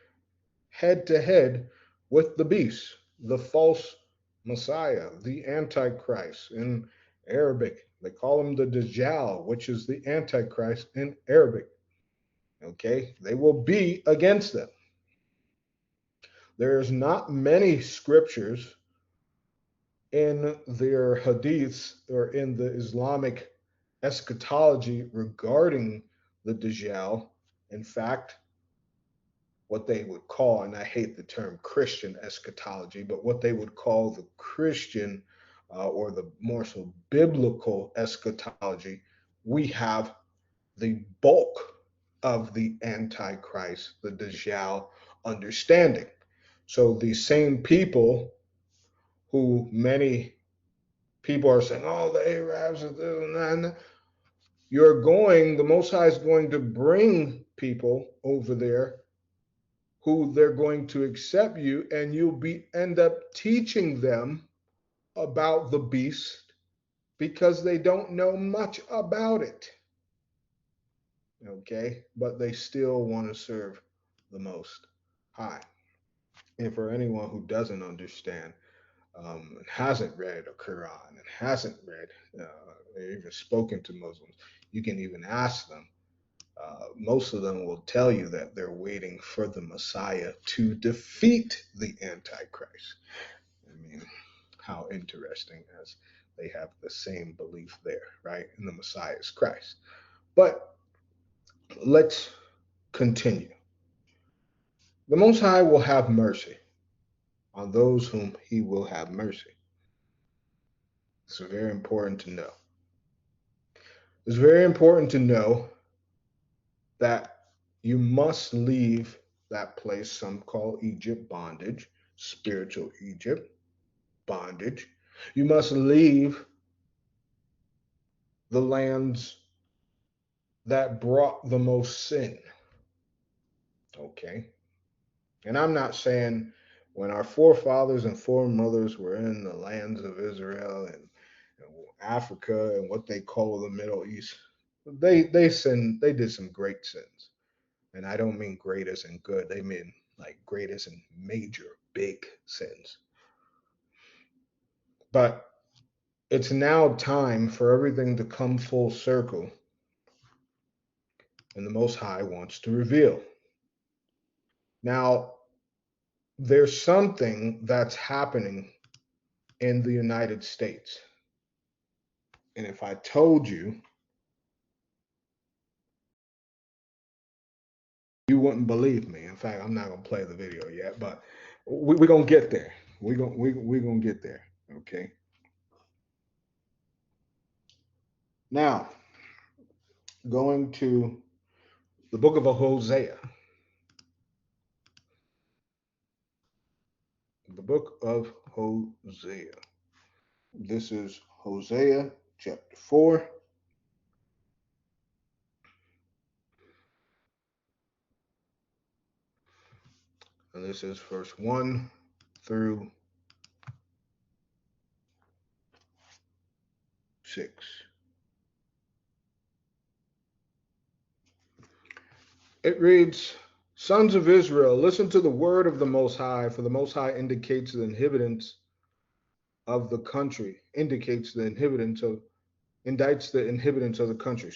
head to head with the beast, the false Messiah, the Antichrist. In Arabic, they call him the Dajjal, which is the Antichrist in Arabic. Okay, they will be against them. There's not many scriptures in their hadiths or in the Islamic eschatology regarding the Dajjal. In fact, what they would call, and I hate the term Christian eschatology, but what they would call the Christian or the more so biblical eschatology, we have the bulk of the Antichrist, the Dajjal understanding. So these same people who many people are saying, oh, the Arabs are this and that, the Most High is going to bring people over there who they're going to accept you, and you'll end up teaching them about the beast because they don't know much about it. Okay, but they still want to serve the Most High. And for anyone who doesn't understand, hasn't read a Quran, and hasn't read, or even spoken to Muslims, You can even ask them. Most of them will tell you that they're waiting for the Messiah to defeat the Antichrist. I mean, how interesting, as they have the same belief there, right? And the Messiah is Christ. But let's continue. The Most High will have mercy on those whom he will have mercy. It's very important to know. It's very important to know that you must leave that place some call Egypt bondage, spiritual Egypt bondage. You must leave the lands that brought the most sin. Okay? And I'm not saying when our forefathers and foremothers were in the lands of Israel and Africa and what they call the Middle East, they sinned, they did some great sins. And I don't mean great as in good, they mean like great as in major, big sins. But it's now time for everything to come full circle, and the Most High wants to reveal. Now, there's something that's happening in the United States. And if I told you, you wouldn't believe me. In fact, I'm not going to play the video yet, but we're going to get there. We're going to get there, okay? Now, going to the book of Hosea. The book of Hosea. This is Hosea chapter 4. And this is verse 1 through 6. It reads, Sons of Israel, listen to the word of the Most High, for the Most High indicates the inhabitants of the country, indicts the inhabitants of the country,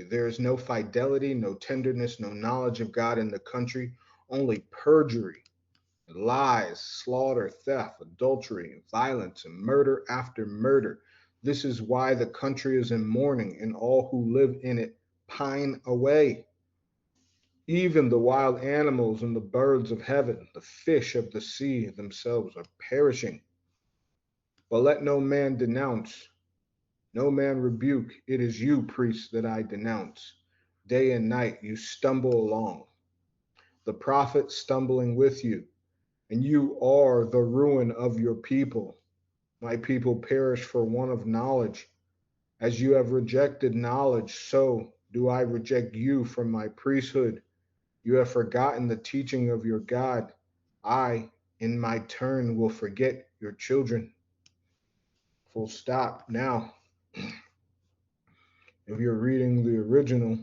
There is no fidelity, no tenderness, no knowledge of God in the country, only perjury, lies, slaughter, theft, adultery, violence, and murder after murder. This is why the country is in mourning, and all who live in it pine away. Even the wild animals and the birds of heaven, the fish of the sea themselves are perishing. But let no man denounce, no man rebuke. It is you, priests, that I denounce. Day and night you stumble along, the prophet stumbling with you, and you are the ruin of your people. My people perish for want of knowledge. As you have rejected knowledge, so do I reject you from my priesthood. You have forgotten the teaching of your God. I, in my turn, will forget your children. Full stop. Now, if you're reading the original,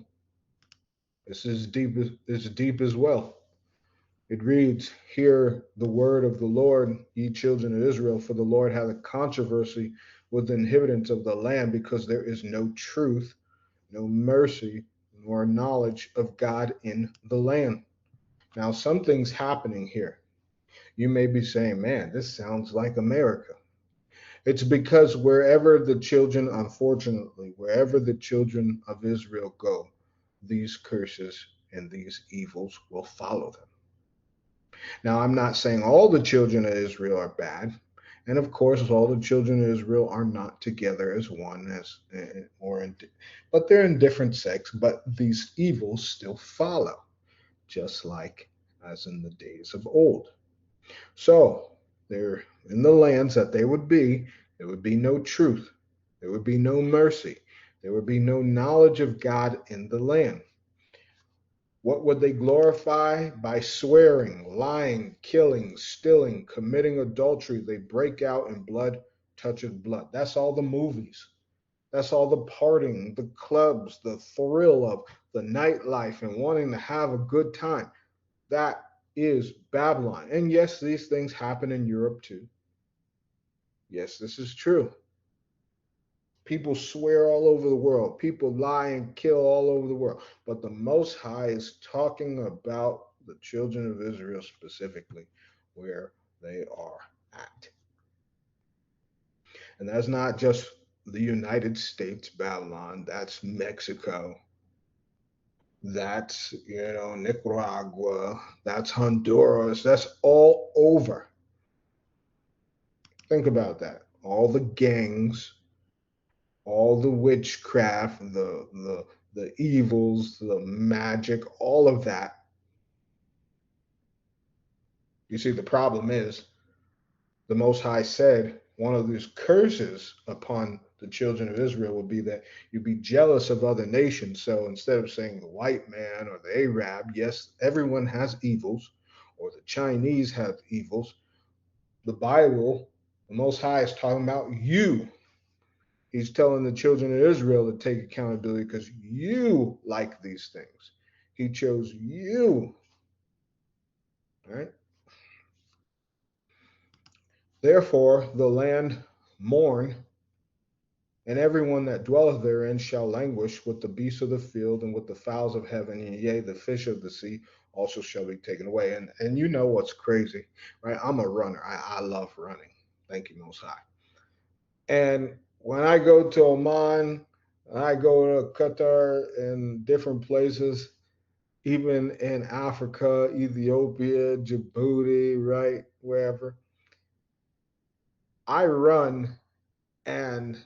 this is deep as well. It reads, Hear the word of the Lord, ye children of Israel, for the Lord hath a controversy with the inhabitants of the land, because there is no truth, no mercy, nor knowledge of God in the land. Now, something's happening here. You may be saying, man, this sounds like America. It's because wherever the children of Israel go, these curses and these evils will follow them. Now, I'm not saying all the children of Israel are bad. And of course, all the children of Israel are not together as one, but they're in different sects, but these evils still follow, just like as in the days of old. So they're in the lands that there would be no truth. There would be no mercy. There would be no knowledge of God in the land. What would they glorify? By swearing, lying, killing, stealing, committing adultery. They break out and blood touches blood. That's all the movies. That's all the partying, the clubs, the thrill of the nightlife and wanting to have a good time. That is Babylon. And yes, these things happen in Europe too. Yes, this is true. People swear all over the world. People lie and kill all over the world. But the Most High is talking about the children of Israel specifically, where they are at. And that's not just the United States, Babylon. That's Mexico. That's, Nicaragua. That's Honduras. That's all over. Think about that. All the gangs, all the witchcraft, the evils, the magic, all of that. You see, the problem is the Most High said one of these curses upon the children of Israel would be that you'd be jealous of other nations. So instead of saying the white man or the Arab, yes, everyone has evils, or the Chinese have evils. The Bible, the Most High is talking about you. He's telling the children of Israel to take accountability because you like these things. He chose you. Right? Therefore, the land mourn, and everyone that dwelleth therein shall languish with the beasts of the field and with the fowls of heaven, and yea, the fish of the sea also shall be taken away. And you know what's crazy, right? I'm a runner. I love running. Thank you, Most High. And when I go to Oman, I go to Qatar and different places, even in Africa, Ethiopia, Djibouti, right, wherever, I run and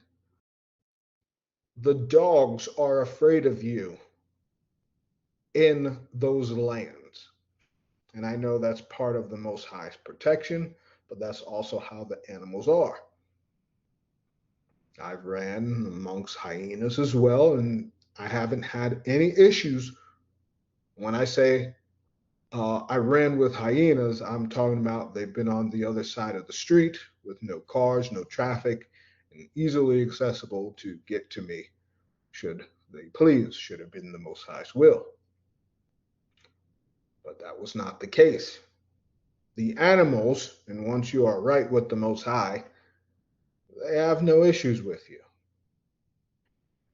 the dogs are afraid of you in those lands. And I know that's part of the Most High's protection, but that's also how the animals are. I've ran amongst hyenas as well, and I haven't had any issues. When I say I ran with hyenas, I'm talking about they've been on the other side of the street with no cars, no traffic, and easily accessible to get to me should they please, should have been the Most High's will. But that was not the case. The animals, and once you are right with the Most High, they have no issues with you.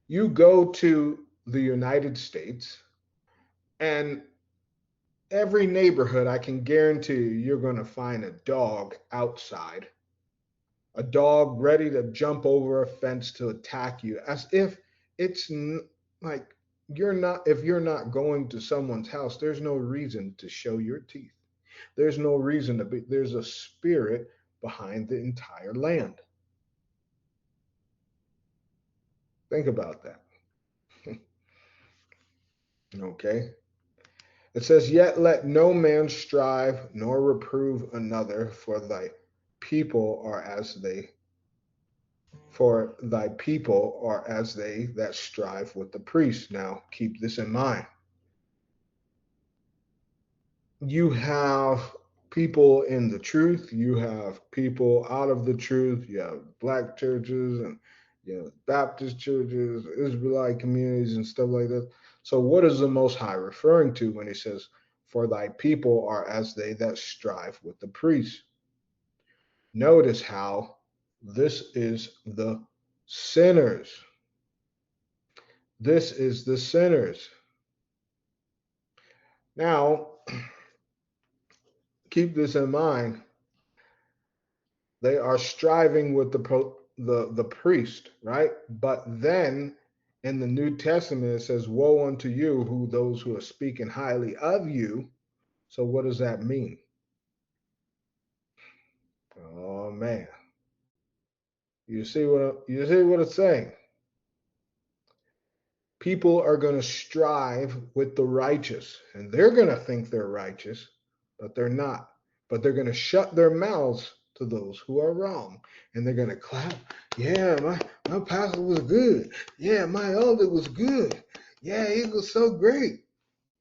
You go to the United States, and every neighborhood, I can guarantee you're going to find a dog outside, a dog ready to jump over a fence to attack you, as if it's like if you're not going to someone's house, there's no reason to show your teeth. There's no reason to be, there's a spirit behind the entire land. Think about that. Okay. It says, yet let no man strive nor reprove another, for thy people are as they that strive with the priests. Now keep this in mind. You have people in the truth, you have people out of the truth, you have black churches and Baptist churches, Israelite communities and stuff like that. So what is the Most High referring to when he says, for thy people are as they that strive with the priests? Notice how this is the sinners. This is the sinners. Now, keep this in mind. They are striving with the priest, right? But then in the New Testament, it says, woe unto you, those who are speaking highly of you. So what does that mean? Oh man. You see what it's saying? People are going to strive with the righteous, and they're going to think they're righteous, but they're not. But they're going to shut their mouths to those who are wrong, and they're going to clap. Yeah, my pastor was good. Yeah, my elder was good. Yeah, he was so great.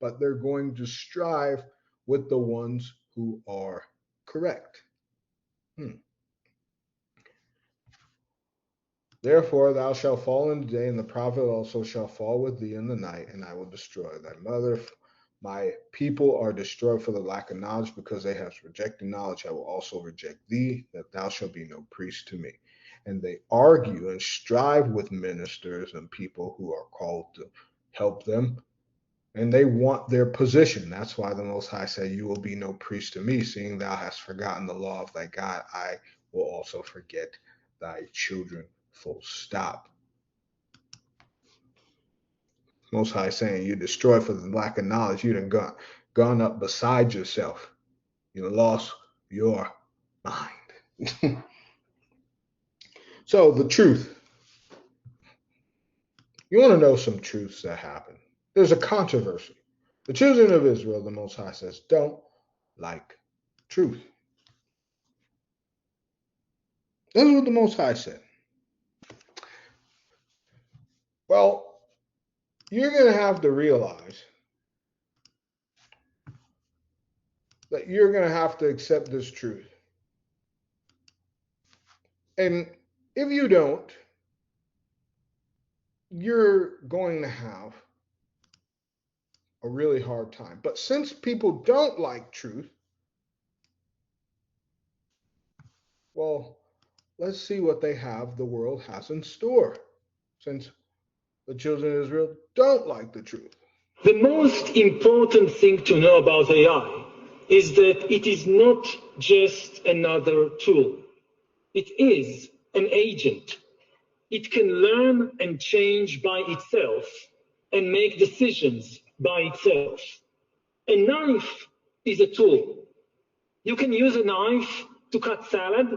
But they're going to strive with the ones who are correct. Therefore thou shalt fall in the day, and the prophet also shall fall with thee in the night, and I will destroy thy mother. My people are destroyed for the lack of knowledge, because they have rejected knowledge. I will also reject thee, that thou shalt be no priest to me. and they argue and strive with ministers and people who are called to help them, and they want their position. That's why the Most High said, "You will be no priest to me, seeing thou hast forgotten the law of thy God. I will also forget thy children." Full stop. Most High saying, "You destroy for the lack of knowledge. You done gone up beside yourself. You lost your mind." So the truth. You want to know some truths that happen. There's a controversy. The children of Israel, the Most High says, don't like truth. That's what the Most High said. Well, you're going to have to realize that you're going to have to accept this truth. And if you don't, you're going to have a really hard time. But since people don't like truth, well, let's see what the world has in store, since the children of Israel don't like the truth. The most important thing to know about AI is that it is not just another tool. It is an agent. It can learn and change by itself and make decisions by itself. A knife is a tool. You can use a knife to cut salad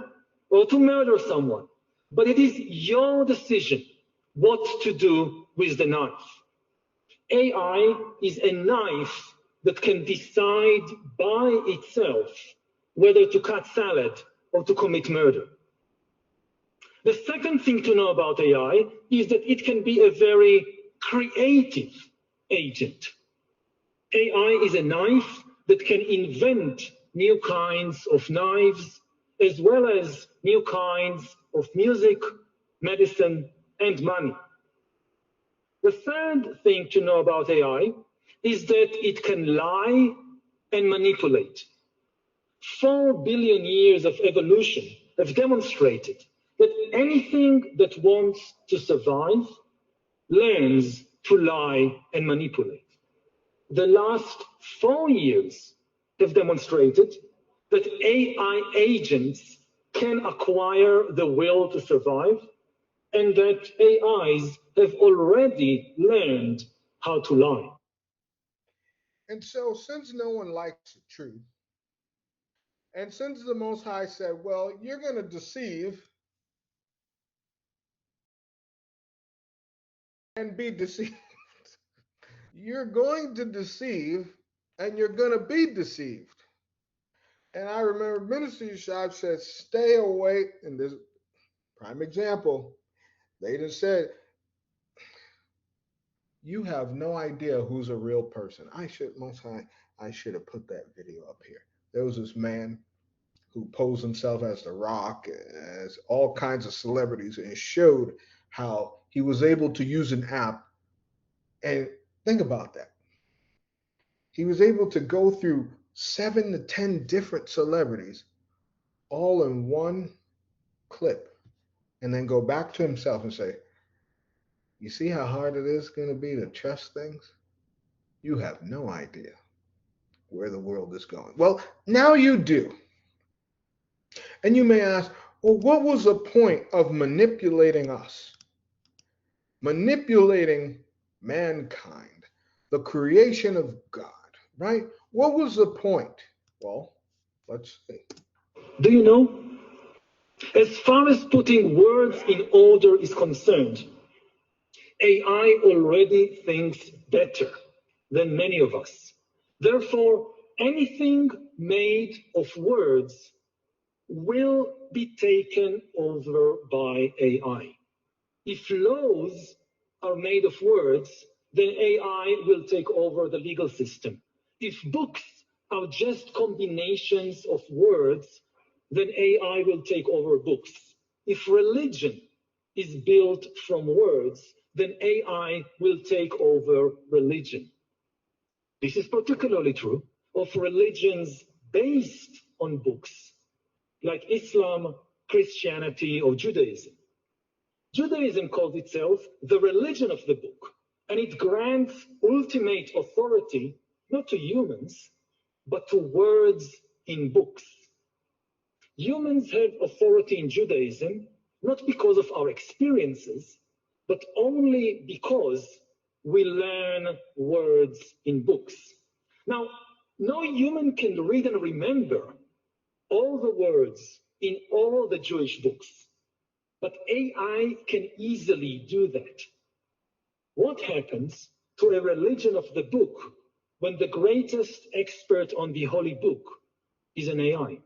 or to murder someone, but it is your decision what to do with the knife. AI is a knife that can decide by itself whether to cut salad or to commit murder. The second thing to know about AI is that it can be a very creative agent. AI is a knife that can invent new kinds of knives, as well as new kinds of music, medicine, and money. The third thing to know about AI is that it can lie and manipulate. 4 billion years of evolution have demonstrated that anything that wants to survive learns to lie and manipulate. The last 4 years have demonstrated that AI agents can acquire the will to survive, and that AIs have already learned how to lie. And so, since no one likes the truth, and since the Most High said, well, you're going to deceive and be deceived, you're going to deceive and you're going to be deceived. And I remember Minister Yeshua said, stay away. And this prime example, they just said, you have no idea who's a real person. I should have put that video up here. There was this man who posed himself as The Rock, as all kinds of celebrities, and showed how he was able to use an app. And think about that. He was able to go through 7 to 10 different celebrities all in one clip, and then go back to himself and say, you see how hard it is going to be to trust things? You have no idea where the world is going. Well, now you do. And you may ask, well, what was the point of manipulating us? Manipulating mankind, the creation of God, right? What was the point? Well, let's see. Do you know? As far as putting words in order is concerned, AI already thinks better than many of us. Therefore, anything made of words will be taken over by AI. If laws are made of words, then AI will take over the legal system. If books are just combinations of words, then AI will take over books. If religion is built from words, then AI will take over religion. This is particularly true of religions based on books, like Islam Christianity, or Judaism. Judaism calls itself the religion of the book, and it grants ultimate authority not to humans, but to words in books. Humans have authority in Judaism not because of our experiences, but only because we learn words in books. Now, no human can read and remember all the words in all the Jewish books, but AI can easily do that. What happens to a religion of the book when the greatest expert on the holy book is an AI?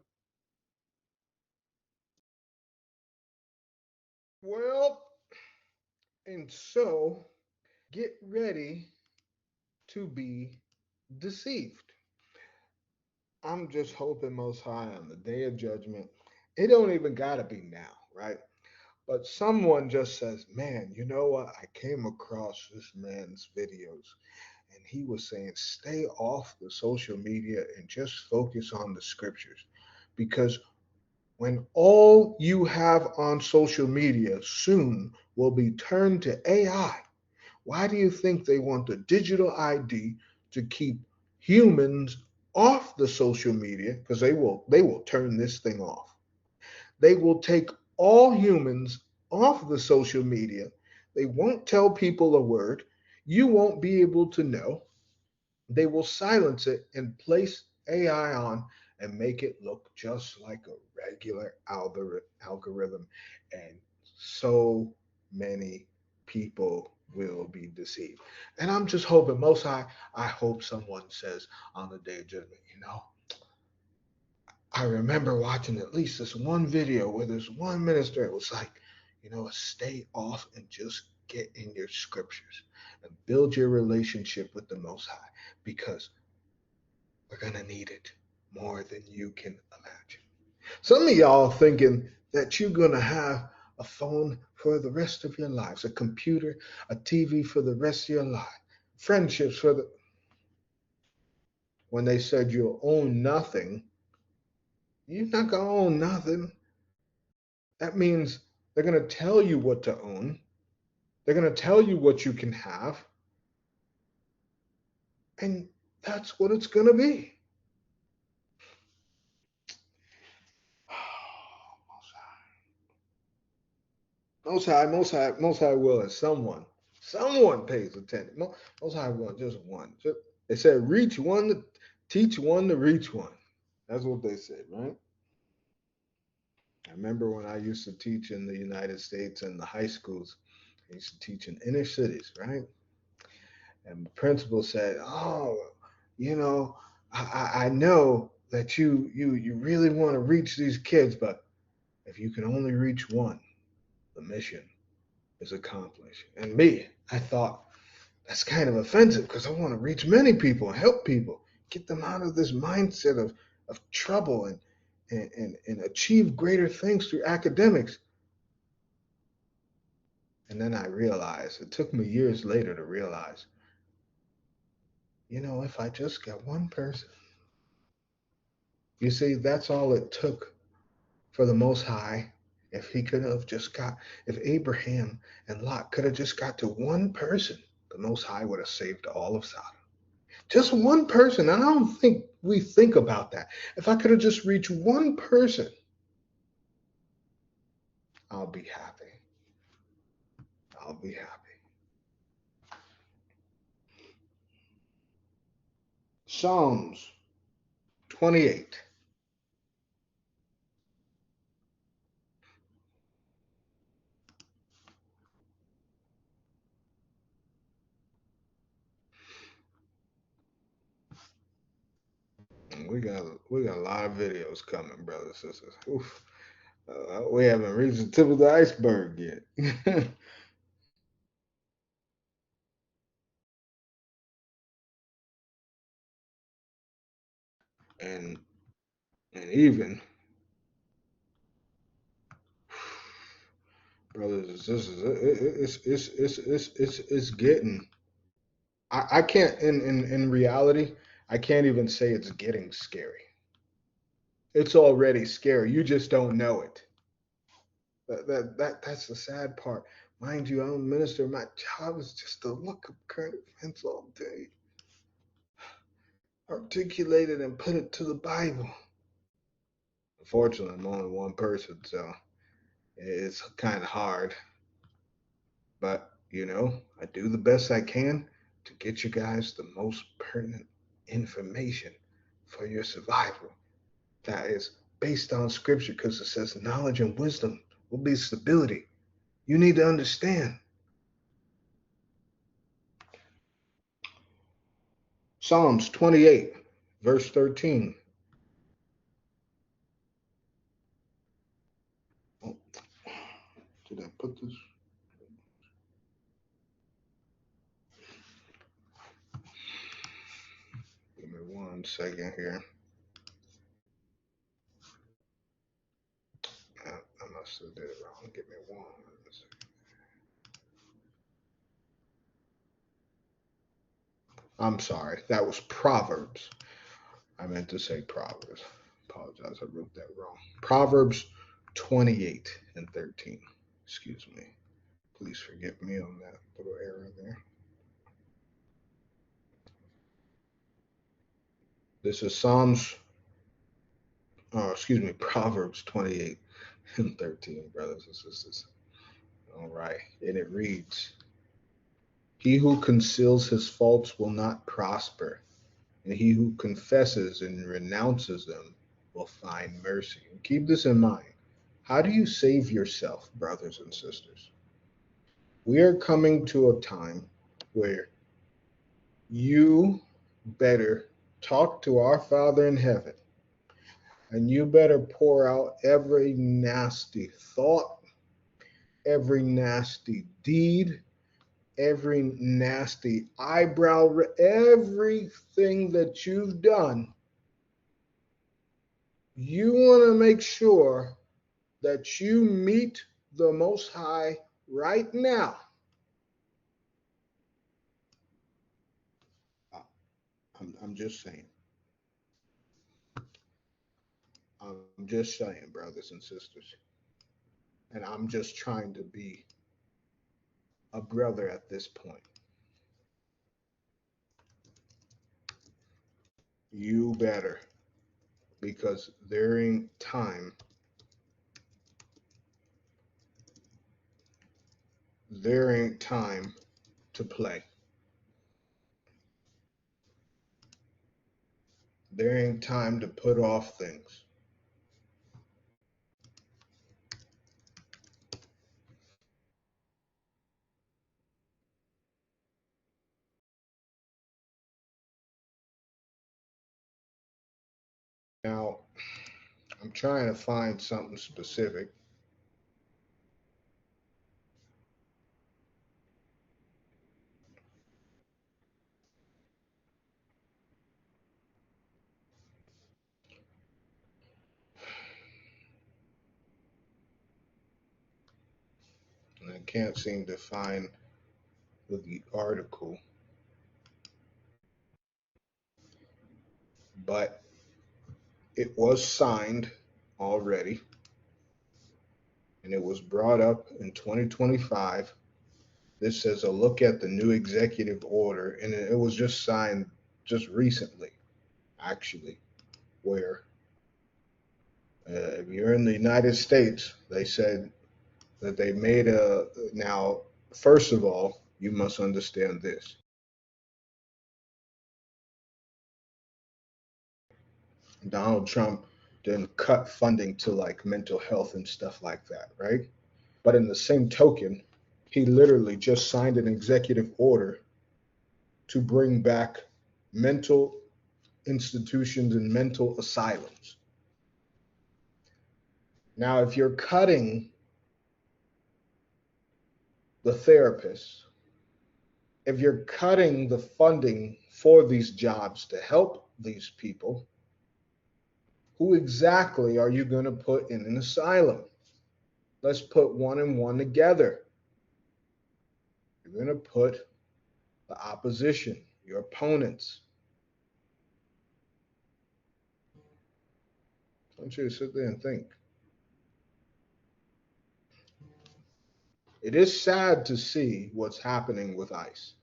Well, and so get ready to be deceived. I'm just hoping Most High on the day of judgment. It don't even gotta be now, right? But someone just says, man, you know what? I came across this man's videos and he was saying, stay off the social media and just focus on the scriptures. Because when all you have on social media soon will be turned to AI, why do you think they want the digital ID to keep humans off the social media? Because they will turn this thing off. They will take all humans off the social media. They won't tell people a word. You won't be able to know. They will silence it and place AI on and make it look just like a regular algorithm. And so many people will be deceived. And I'm just hoping, Most High, I hope someone says on the day of judgment, I remember watching at least this one video where this one minister, it was like, stay off and just get in your scriptures and build your relationship with the Most High, because we're going to need it more than you can imagine. Some of y'all thinking that you're going to have a phone for the rest of your lives, a computer, a TV for the rest of your life, friendships for the... When they said you'll own nothing, you're not going to own nothing. That means they're going to tell you what to own. They're going to tell you what you can have. And that's what it's going to be. Most High will, as someone pays attention. Most High will, just one. They said reach one to teach one to reach one. That's what they said, right? I remember when I used to teach in the United States and the high schools, I used to teach in inner cities, right? And the principal said, oh, I know that you really want to reach these kids, but if you can only reach one, the mission is accomplished. And me, I thought that's kind of offensive because I want to reach many people and help people, get them out of this mindset of trouble and achieve greater things through academics. And then I realized, it took me years later to realize, if I just get one person, you see, that's all it took for the Most High. If he could have just if Abraham and Lot could have just got to one person, the Most High would have saved all of Sodom. Just one person. And I don't think we think about that. If I could have just reached one person, I'll be happy. I'll be happy. Psalms 28. We got a lot of videos coming, brothers and sisters. Oof. We haven't reached the tip of the iceberg yet. and even, brothers and sisters, it's getting. I can't in reality, I can't even say it's getting scary. It's already scary. You just don't know it. That's the sad part. Mind you, I don't minister. My job is just to look up current events all day, articulate it, and put it to the Bible. Unfortunately, I'm only one person, so it's kind of hard. But, I do the best I can to get you guys the most pertinent information for your survival. That is based on scripture because it says knowledge and wisdom will be stability. You need to understand. Psalms 28, verse 13. Oh, did I put this? Give me 1 second here. I must have did it wrong. Give me 1 second. I'm sorry. That was Proverbs. I meant to say Proverbs. Apologize. I wrote that wrong. Proverbs 28 and 13. Excuse me. Please forgive me on that little error there. This is Proverbs 28 and 13, brothers and sisters. All right. And it reads, "He who conceals his faults will not prosper, and he who confesses and renounces them will find mercy." And keep this in mind. How do you save yourself, brothers and sisters? We are coming to a time where you better talk to our Father in heaven, and you better pour out every nasty thought, every nasty deed, every nasty eyebrow, everything that you've done. You want to make sure that you meet the Most High right now. I'm just saying. I'm just saying, brothers and sisters. And I'm just trying to be a brother at this point. You better, because there ain't time. There ain't time to play. There ain't time to put off things. Now, I'm trying to find something specific. And I can't seem to find the article. But it was signed already. And it was brought up in 2025. This says a look at the new executive order. And it was just signed just recently, actually, where if you're in the United States, they said that they made now, first of all, you must understand this. Donald Trump didn't cut funding to like mental health and stuff like that, right? But in the same token, he literally just signed an executive order to bring back mental institutions and mental asylums. Now, if you're cutting the therapists, if you're cutting the funding for these jobs to help these people, who exactly are you going to put in an asylum? Let's put one and one together. You're going to put the opposition, your opponents. I want you to sit there and think. It is sad to see what's happening with ICE.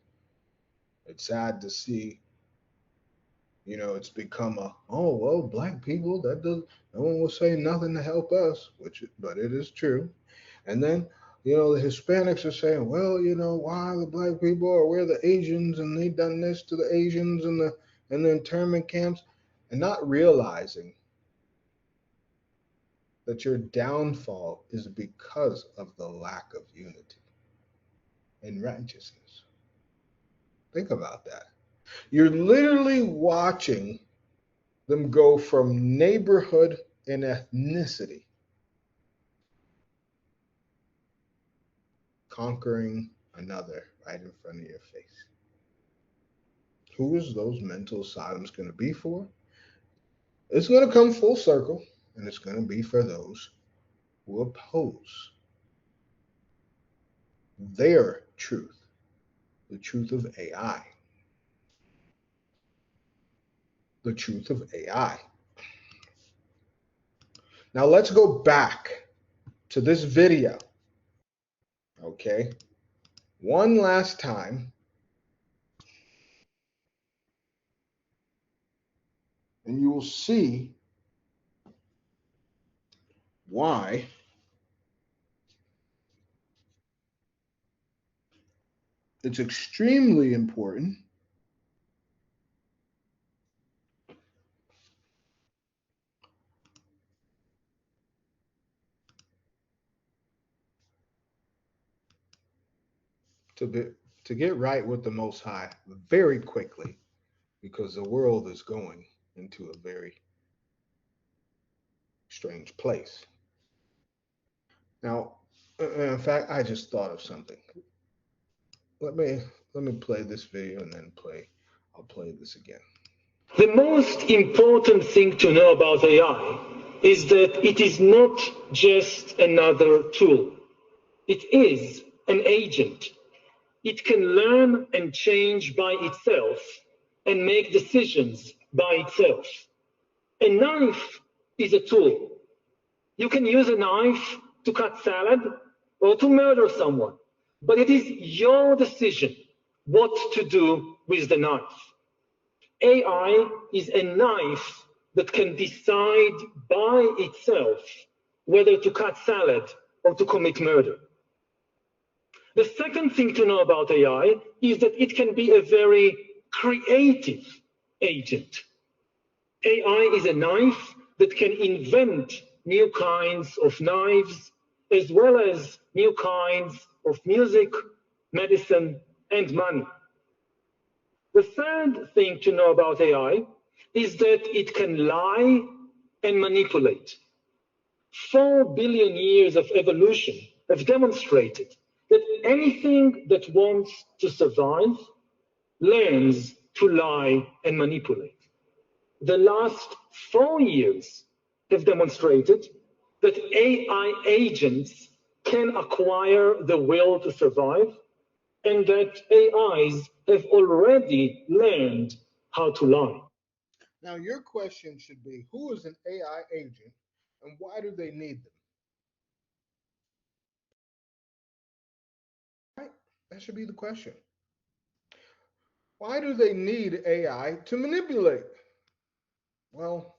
It's sad to see, it's become oh, well, black people, no one will say nothing to help us, but it is true. And then, the Hispanics are saying, well, why the black people, or we're the Asians, and they done this to the Asians and the internment camps, and not realizing that your downfall is because of the lack of unity and righteousness. Think about that. You're literally watching them go from neighborhood and ethnicity, conquering another right in front of your face. Who is those mental Sodoms going to be for? It's going to come full circle, and it's going to be for those who oppose their truth, the truth of AI. The truth of AI. Now let's go back to this video, okay? One last time. And you will see why it's extremely important to get right with the Most High very quickly, because the world is going into a very strange place. Now, in fact, I just thought of something. Let me play this video and then I'll play this again. The most important thing to know about AI is that it is not just another tool. It is an agent. It can learn and change by itself and make decisions by itself. A knife is a tool. You can use a knife to cut salad or to murder someone, but it is your decision what to do with the knife. AI is a knife that can decide by itself whether to cut salad or to commit murder. The second thing to know about AI is that it can be a very creative agent. AI is a knife that can invent new kinds of knives, as well as new kinds of music, medicine, and money. The third thing to know about AI is that it can lie and manipulate. 4 billion years of evolution have demonstrated that anything that wants to survive learns to lie and manipulate. The last 4 years have demonstrated that AI agents can acquire the will to survive, and that AIs have already learned how to lie. Now, your question should be, who is an AI agent and why do they need them? Right? That should be the question. Why do they need AI to manipulate? Well,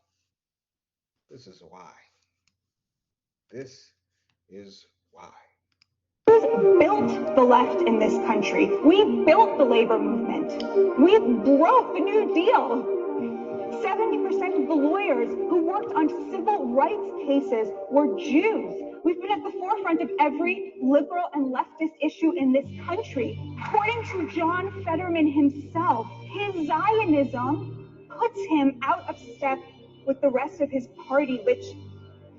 this is why. This is why. We built the left in this country. We built the labor movement. We broke the New Deal. 70% of the lawyers who worked on civil rights cases were Jews. We've been at the forefront of every liberal and leftist issue in this country. According to John Fetterman himself, his Zionism puts him out of step with the rest of his party, which,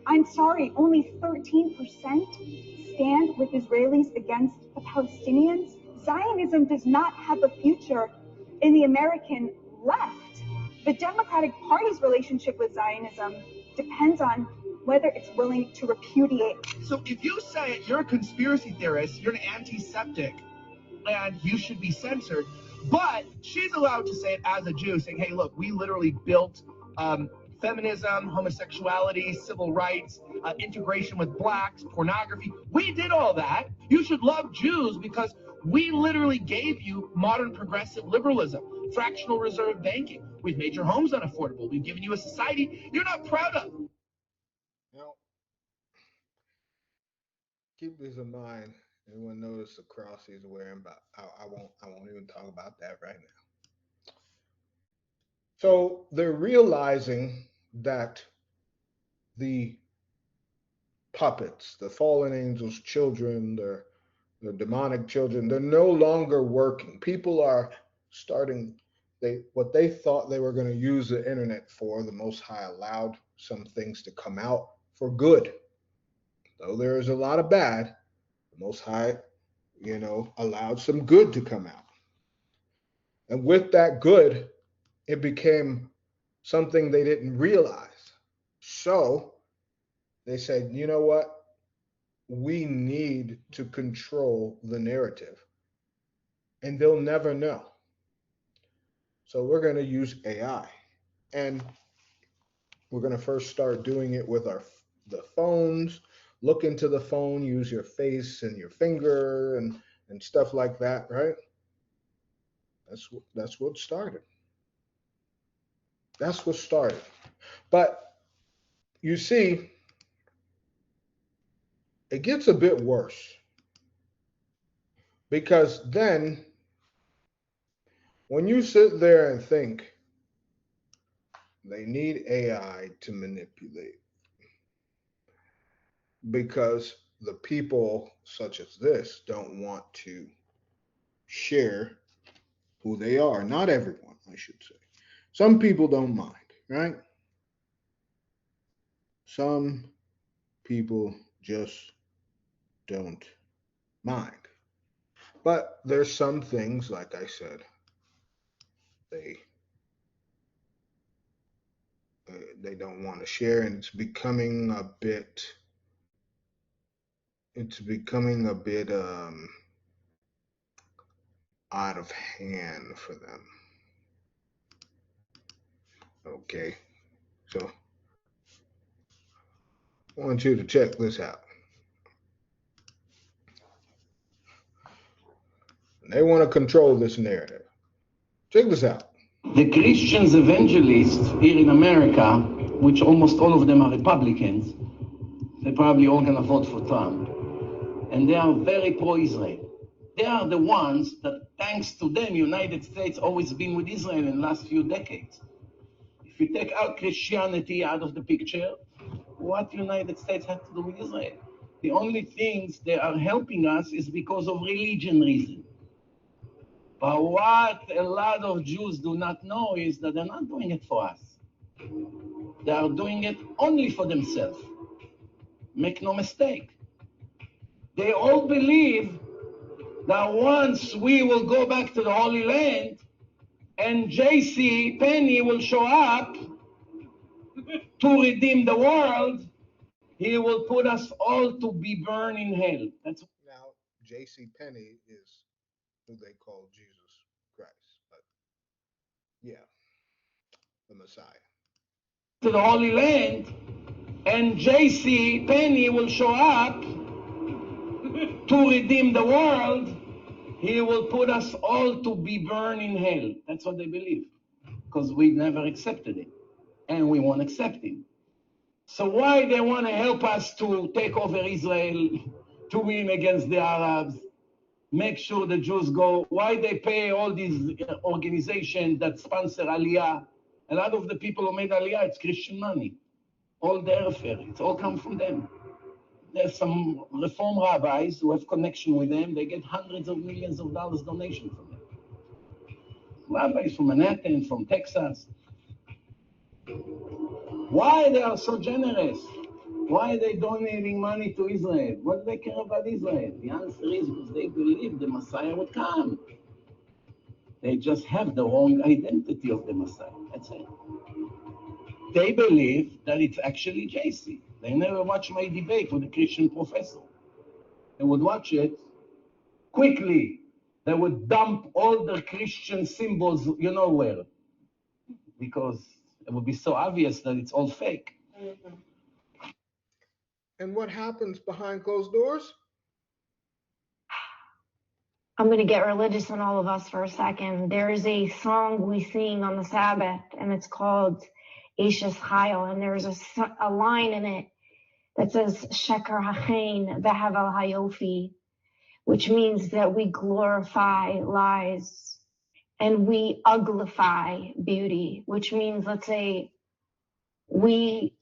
I'm sorry, only 13% stand with Israelis against the Palestinians. Zionism does not have a future in the American left. The Democratic Party's relationship with Zionism depends on whether it's willing to repudiate. So if you say you're a conspiracy theorist, you're an anti-Semitic, and you should be censored, but she's allowed to say it as a Jew, saying, hey, look, we literally built feminism, homosexuality, civil rights, integration with blacks, pornography. We did all that. You should love Jews because we literally gave you modern progressive liberalism, fractional reserve banking. We've made your homes unaffordable. We've given you a society you're not proud of. Now, keep this in mind. Anyone notice the cross he's wearing? But I won't even talk about that right now. So they're realizing that the puppets, the fallen angels' children, the demonic children, they're no longer working. People are starting, what they thought they were going to use the internet for, the Most High allowed some things to come out for good. Though there is a lot of bad, the Most High, allowed some good to come out. And with that good, it became something they didn't realize. So they said, you know what? We need to control the narrative. And they'll never know. So we're going to use AI. And we're going to first start doing it with the phones. Look into the phone, use your face and your finger and stuff like that, right? That's what started. That's what started. But you see, it gets a bit worse. Because then, when you sit there and think they need AI to manipulate, because the people such as this don't want to share who they are. Not everyone, I should say. Some people don't mind, right? Some people just don't mind. But there's some things, like I said, they don't want to share, and it's becoming a bit out of hand for them. Okay, so I want you to check this out. They want to control this narrative. Check this out. The Christians evangelists here in America, which almost all of them are Republicans, they probably all gonna vote for Trump, and they are very pro-Israel. They are the ones that, thanks to them, United States always been with Israel in the last few decades. If you take out Christianity out of the picture, what United States have to do with Israel? The only things they are helping us is because of religion reason. But what a lot of Jews do not know is that they're not doing it for us. They are doing it only for themselves. Make no mistake. They all believe that once we will go back to the Holy Land and J.C. Penney will show up to redeem the world, he will put us all to be burned in hell. That's now, J.C. Penney is who they call Jesus Christ, but yeah, the Messiah. To the Holy Land, and J.C. Penney will show up to redeem the world, he will put us all to be burned in hell. That's what they believe, because we never accepted it, and we won't accept him. So why they want to help us to take over Israel, to win against the Arabs, make sure the Jews go, why they pay all these organizations that sponsor Aliyah? A lot of the people who made Aliyah, it's Christian money. All their affair, it's all come from them. There's some reform rabbis who have connection with them. They get hundreds of millions of dollars donation from them. Rabbis from Manhattan, from Texas. Why they are so generous? Why are they donating money to Israel? What do they care about Israel? The answer is because they believe the Messiah would come. They just have the wrong identity of the Messiah. That's it. They believe that it's actually JC. They never watch my debate with a Christian professor. They would watch it quickly. They would dump all the Christian symbols, you know where. Because It would be so obvious that it's all fake. And what happens behind closed doors? I'm going to get religious on all of us for a second. There is a song we sing on the Sabbath, and it's called Ashes Chayil, and there's a line in it that says, Sheker Hachain V'Havel Hayofi, which means that we glorify lies and we uglify beauty, which means, let's say, we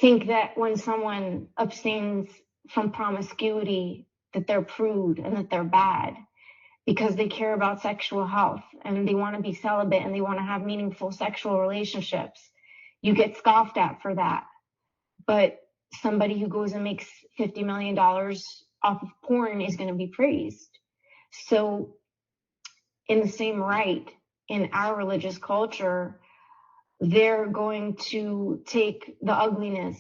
think that when someone abstains from promiscuity, that they're prude and that they're bad because they care about sexual health and they want to be celibate and they want to have meaningful sexual relationships. You get scoffed at for that. But somebody who goes and makes $50 million off of porn is going to be praised. So in the same right, in our religious culture, they're going to take the ugliness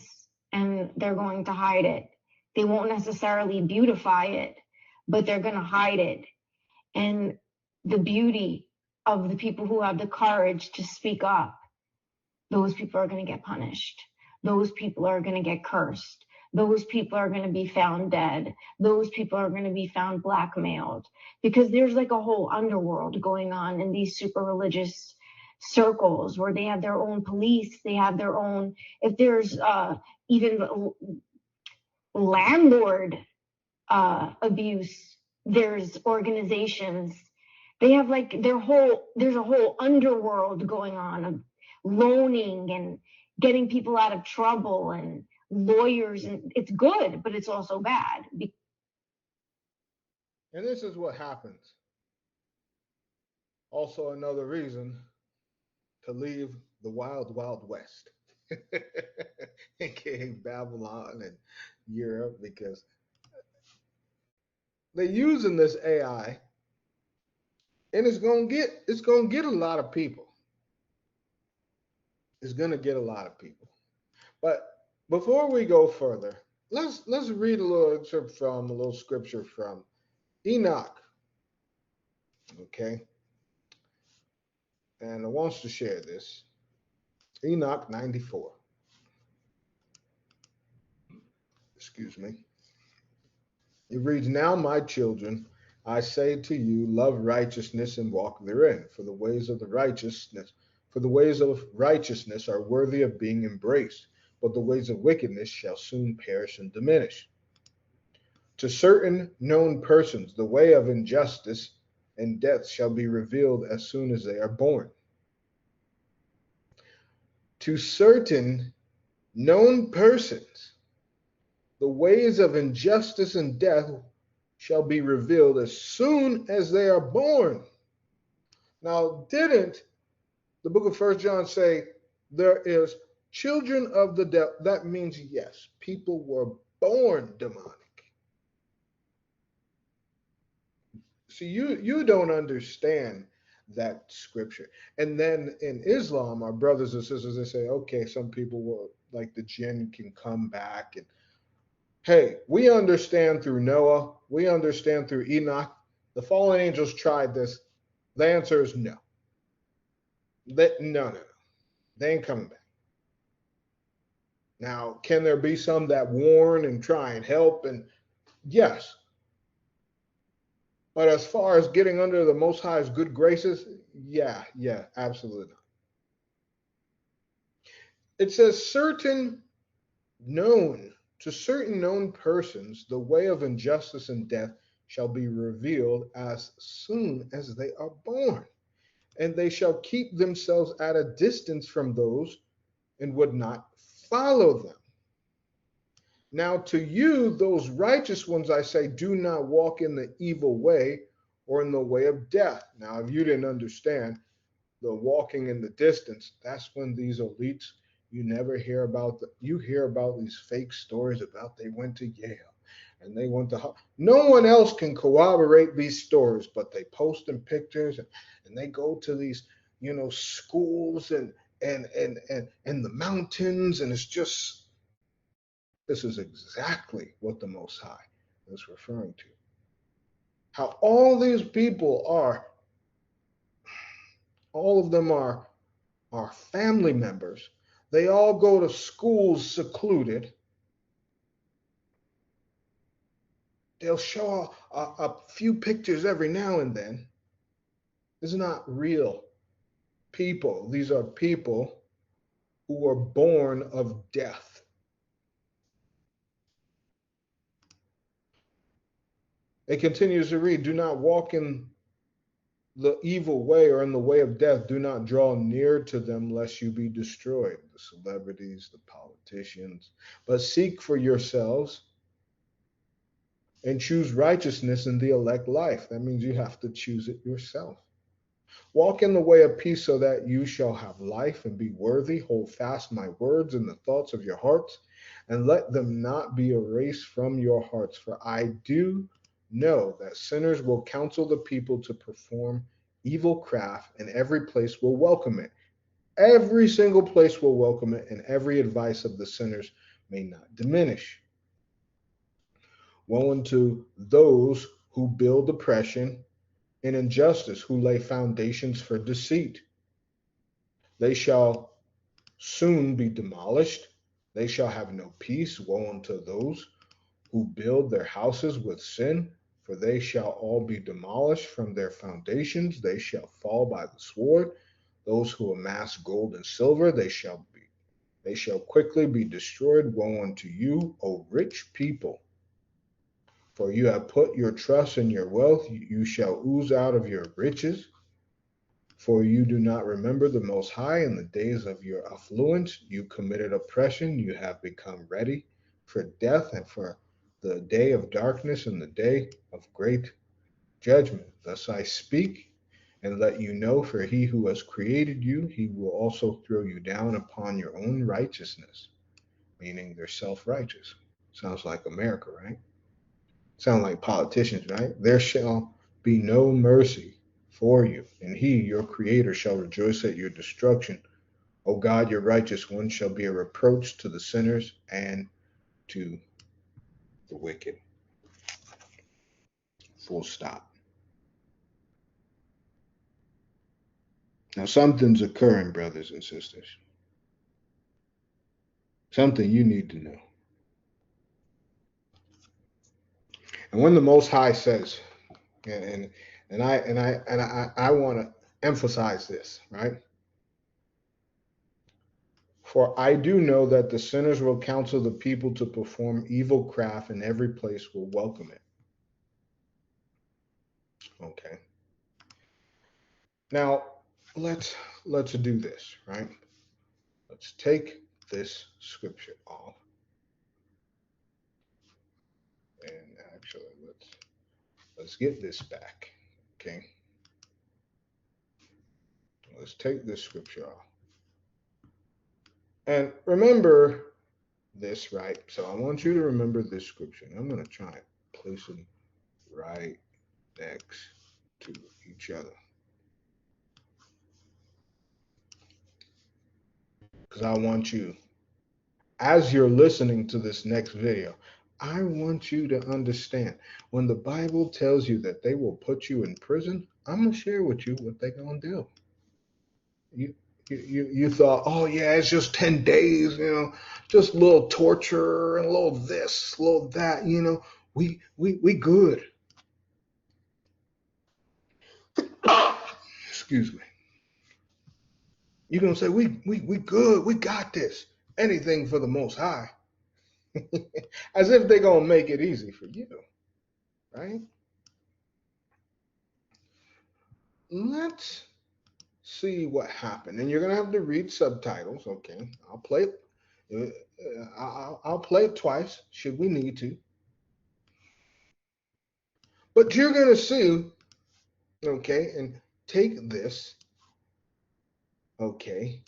and they're going to hide it. They won't necessarily beautify it, but they're going to hide it. And the beauty of the people who have the courage to speak up, those people are going to get punished. Those people are going to get cursed. Those people are going to be found dead. Those people are going to be found blackmailed. Because there's like a whole underworld going on in these super religious circles where they have their own police, they have their own, if there's even landlord abuse, there's organizations, they have like there's a whole underworld going on of loaning and getting people out of trouble and lawyers, and it's good, but it's also bad. And this is what happens. Also another reason to leave the wild, wild west, aka Babylon and Europe, because they're using this AI and it's gonna get a lot of people. It's gonna get a lot of people. But before we go further, let's read a little scripture from Enoch. Okay. And I want to share this. Enoch 94. Excuse me. It reads, Now, my children, I say to you, love righteousness and walk therein, for the ways of righteousness are worthy of being embraced, but the ways of wickedness shall soon perish and diminish. To certain known persons, the way of injustice and death shall be revealed as soon as they are born. To certain known persons, the ways of injustice and death shall be revealed as soon as they are born. Now, didn't the book of 1 John say there is children of the devil? That means, yes, people were born demonic. See, you don't understand that scripture. And then in Islam, our brothers and sisters, they say, okay, some people will, like the jinn can come back. And hey, we understand through Noah, we understand through Enoch, the fallen angels tried this. The answer is no. No. They ain't coming back. Now, can there be some that warn and try and help? And yes. But as far as getting under the Most High's good graces, yeah, absolutely not. It says to certain known persons, the way of injustice and death shall be revealed as soon as they are born, and they shall keep themselves at a distance from those and would not follow them. Now to you, those righteous ones, I say, do not walk in the evil way or in the way of death. Now, if you didn't understand the walking in the distance, that's when these elites, you never hear about, you hear about these fake stories about they went to Yale and they went to, no one else can corroborate these stories, but they post them pictures and they go to these, schools and the mountains, and it's just, this is exactly what the Most High is referring to. How all these people are, all of them are our family members. They all go to schools secluded. They'll show a few pictures every now and then. This is not real people. These are people who are born of death. It continues to read, do not walk in the evil way or in the way of death. Do not draw near to them lest you be destroyed. The celebrities, the politicians. But seek for yourselves and choose righteousness in the elect life. That means you have to choose it yourself. Walk in the way of peace so that you shall have life and be worthy. Hold fast my words in the thoughts of your hearts, and let them not be erased from your hearts. For I do know that sinners will counsel the people to perform evil craft, and every place will welcome it. Every single place will welcome it, and every advice of the sinners may not diminish. Woe unto those who build oppression and injustice, who lay foundations for deceit. They shall soon be demolished. They shall have no peace. Woe unto those who build their houses with sin, for they shall all be demolished from their foundations. They shall fall by the sword. Those who amass gold and silver, they shall quickly be destroyed. Woe unto you, O rich people! For you have put your trust in your wealth. You shall ooze out of your riches. For you do not remember the Most High in the days of your affluence. You committed oppression. You have become ready for death and for the day of darkness and the day of great judgment. Thus I speak and let you know, for he who has created you, he will also throw you down upon your own righteousness, meaning they're self-righteous. Sounds like America, right? Sound like politicians, right? There shall be no mercy for you, and he, your creator, shall rejoice at your destruction. O God, your righteous one shall be a reproach to the sinners and to the wicked. Full stop. Now something's occurring, brothers and sisters. Something you need to know. And when the Most High says, and I want to emphasize this, right? For I do know that the sinners will counsel the people to perform evil craft, and every place will welcome it. Okay. Now let's do this, right? Let's take this scripture off. And actually let's get this back. Okay. Let's take this scripture off. And remember this, right? So I want you to remember this scripture. I'm going to try and place them right next to each other, because I want you, as you're listening to this next video, I want you to understand when the Bible tells you that they will put you in prison, I'm going to share with you what they're going to do. You thought, oh yeah, it's just 10 days, just a little torture and a little this, a little that, we good. Excuse me. You're going to say, we good, we got this. Anything for the Most High. As if they're going to make it easy for you, right? Let's see what happened. And you're going to have to read subtitles, okay? I'll play it twice, should we need to. But you're going to see, okay, and take this, okay,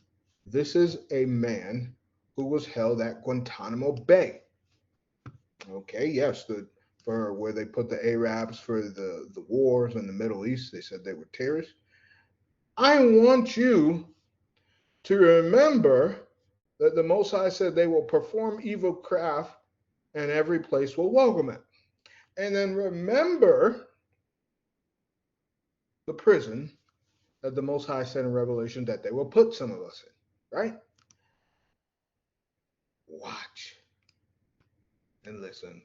this is a man who was held at Guantanamo Bay. Okay, yes, for where they put the Arabs for the wars in the Middle East. They said they were terrorists. I want you to remember that the Most High said they will perform evil craft and every place will welcome it. And then remember the prison that the Most High said in Revelation that they will put some of us in, right? Watch and listen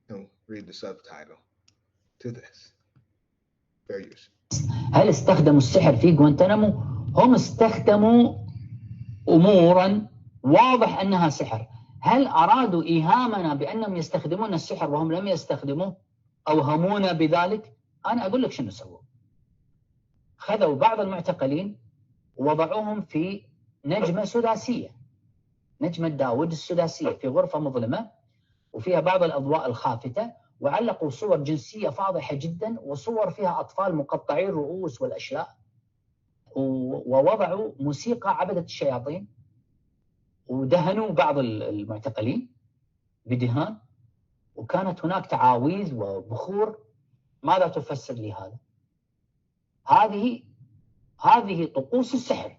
and read the subtitle to this. Fair use. هل استخدموا السحر في غوانتنامو؟ هم استخدموا أمورا واضح أنها سحر. هل أرادوا إيهامنا بأنهم يستخدمون السحر وهم لم يستخدموه؟ أوهمونا بذلك؟ أنا أقول لك شنو سووا. خذوا بعض المعتقلين ووضعوهم في نجمة سداسية، نجمة داود السداسية، في غرفة مظلمة وفيها بعض الأضواء الخافتة، وعلقوا صور جنسية فاضحة جدا وصور فيها أطفال مقطعي الرؤوس والأشلاء، ووضعوا موسيقى عبدة الشياطين، ودهنوا بعض المعتقلين بدهان، وكانت هناك تعاويذ وبخور. ماذا تفسر لي هذا؟ هذه طقوس السحر.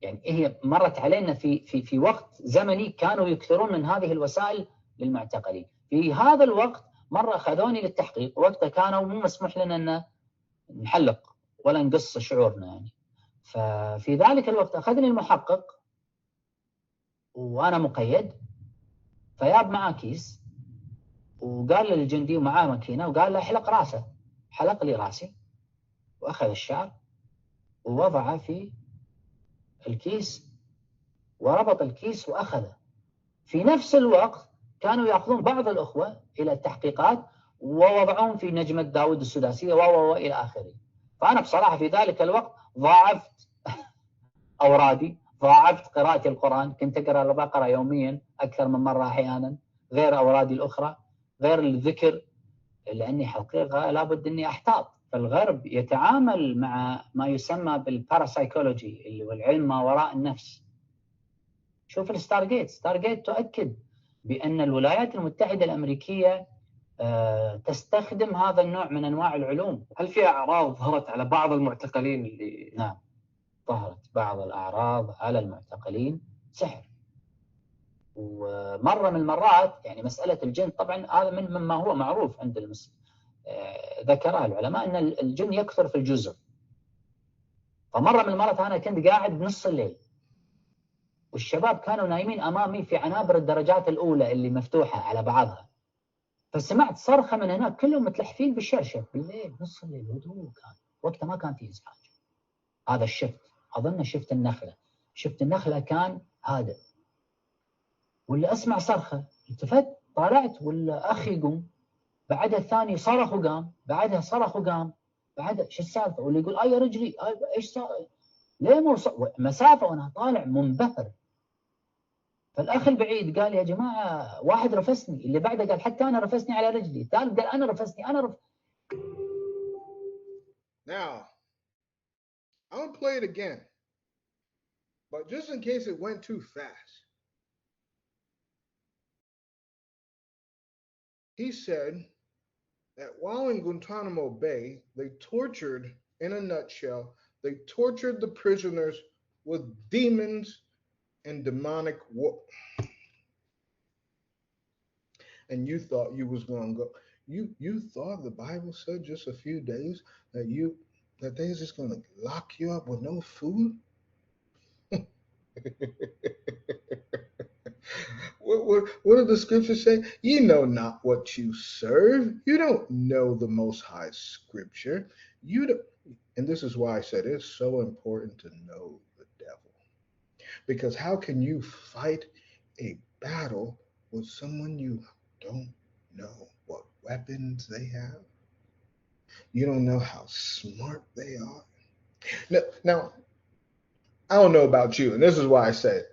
يعني هي مرت علينا في وقت زمني كانوا يكثرون من هذه الوسائل للمعتقلين. في هذا الوقت مرة أخذوني للتحقيق، وقتها كانوا مو مسموح لنا أن نحلق ولا نقص شعورنا يعني. ففي ذلك الوقت أخذني المحقق وأنا مقيد، فياب معه كيس وقال للجندي ومعاه ماكينة وقال له احلق راسه. حلق لي راسي وأخذ الشعر ووضعه في الكيس وربط الكيس وأخذه. في نفس الوقت كانوا يأخذون بعض الأخوة إلى التحقيقات ووضعوهم في نجمة داود السداسية وإلى آخره. فأنا بصراحة في ذلك الوقت ضاعفت أورادي، ضاعفت قراءتي القرآن، كنت أقرأ البقرة يوميا أكثر من مرة أحيانا، غير أورادي الأخرى، غير الذكر، لأني حقيقة لابد أني أحتاط. فالغرب يتعامل مع ما يسمى بالباراسايكولوجي اللي هو العلم ما وراء النفس. شوف الستارجيت، ستارجيت تؤكد بأن الولايات المتحدة الأمريكية تستخدم هذا النوع من أنواع العلوم. هل في أعراض ظهرت على بعض المعتقلين اللي... نعم، ظهرت بعض الأعراض على المعتقلين سحر. ومرة من المرات يعني مسألة الجن طبعا هذا مما هو معروف عند المسلم، ذكرها العلماء أن الجن يكثر في الجزر. فمرة من المرات أنا كنت قاعد بنص الليل والشباب كانوا نايمين أمامي في عنابر الدرجات الأولى اللي مفتوحة على بعضها، فسمعت صرخة من هناك، كلهم متلحفين بالشرشف بالليل، نص الليل، هدوء كان وقتها، ما كان في إزعاج. هذا الشفت أظن شفت النخلة، شفت النخلة كان هادئ، واللي أسمع صرخة التفت طالعت ولا أخي يقوم، بعدها الثاني صرخ وقام، بعدها صرخ وقام، بعدها شو السالفة، واللي يقول أي رجلي إيش صار، ليه مسافة وأنا طالع منبهر. فالأخ البعيد قال يا جماعة واحد رفسني، اللي بعده قال حتى أنا رفسني على رجلي، الثالث قال أنا رفسني Now, I'm going to play it again, but just in case it went too fast. He said that while in Guantanamo Bay, they tortured, in a nutshell, they tortured the prisoners with demons and demonic war. And you thought you was going to go. You thought the Bible said just a few days that they was just going to lock you up with no food? What did the scriptures say? You know not what you serve. You don't know the Most High Scripture. You don't, and this is why I said it's so important to know the devil. Because how can you fight a battle with someone you don't know what weapons they have? You don't know how smart they are. Now, I don't know about you, and this is why I said,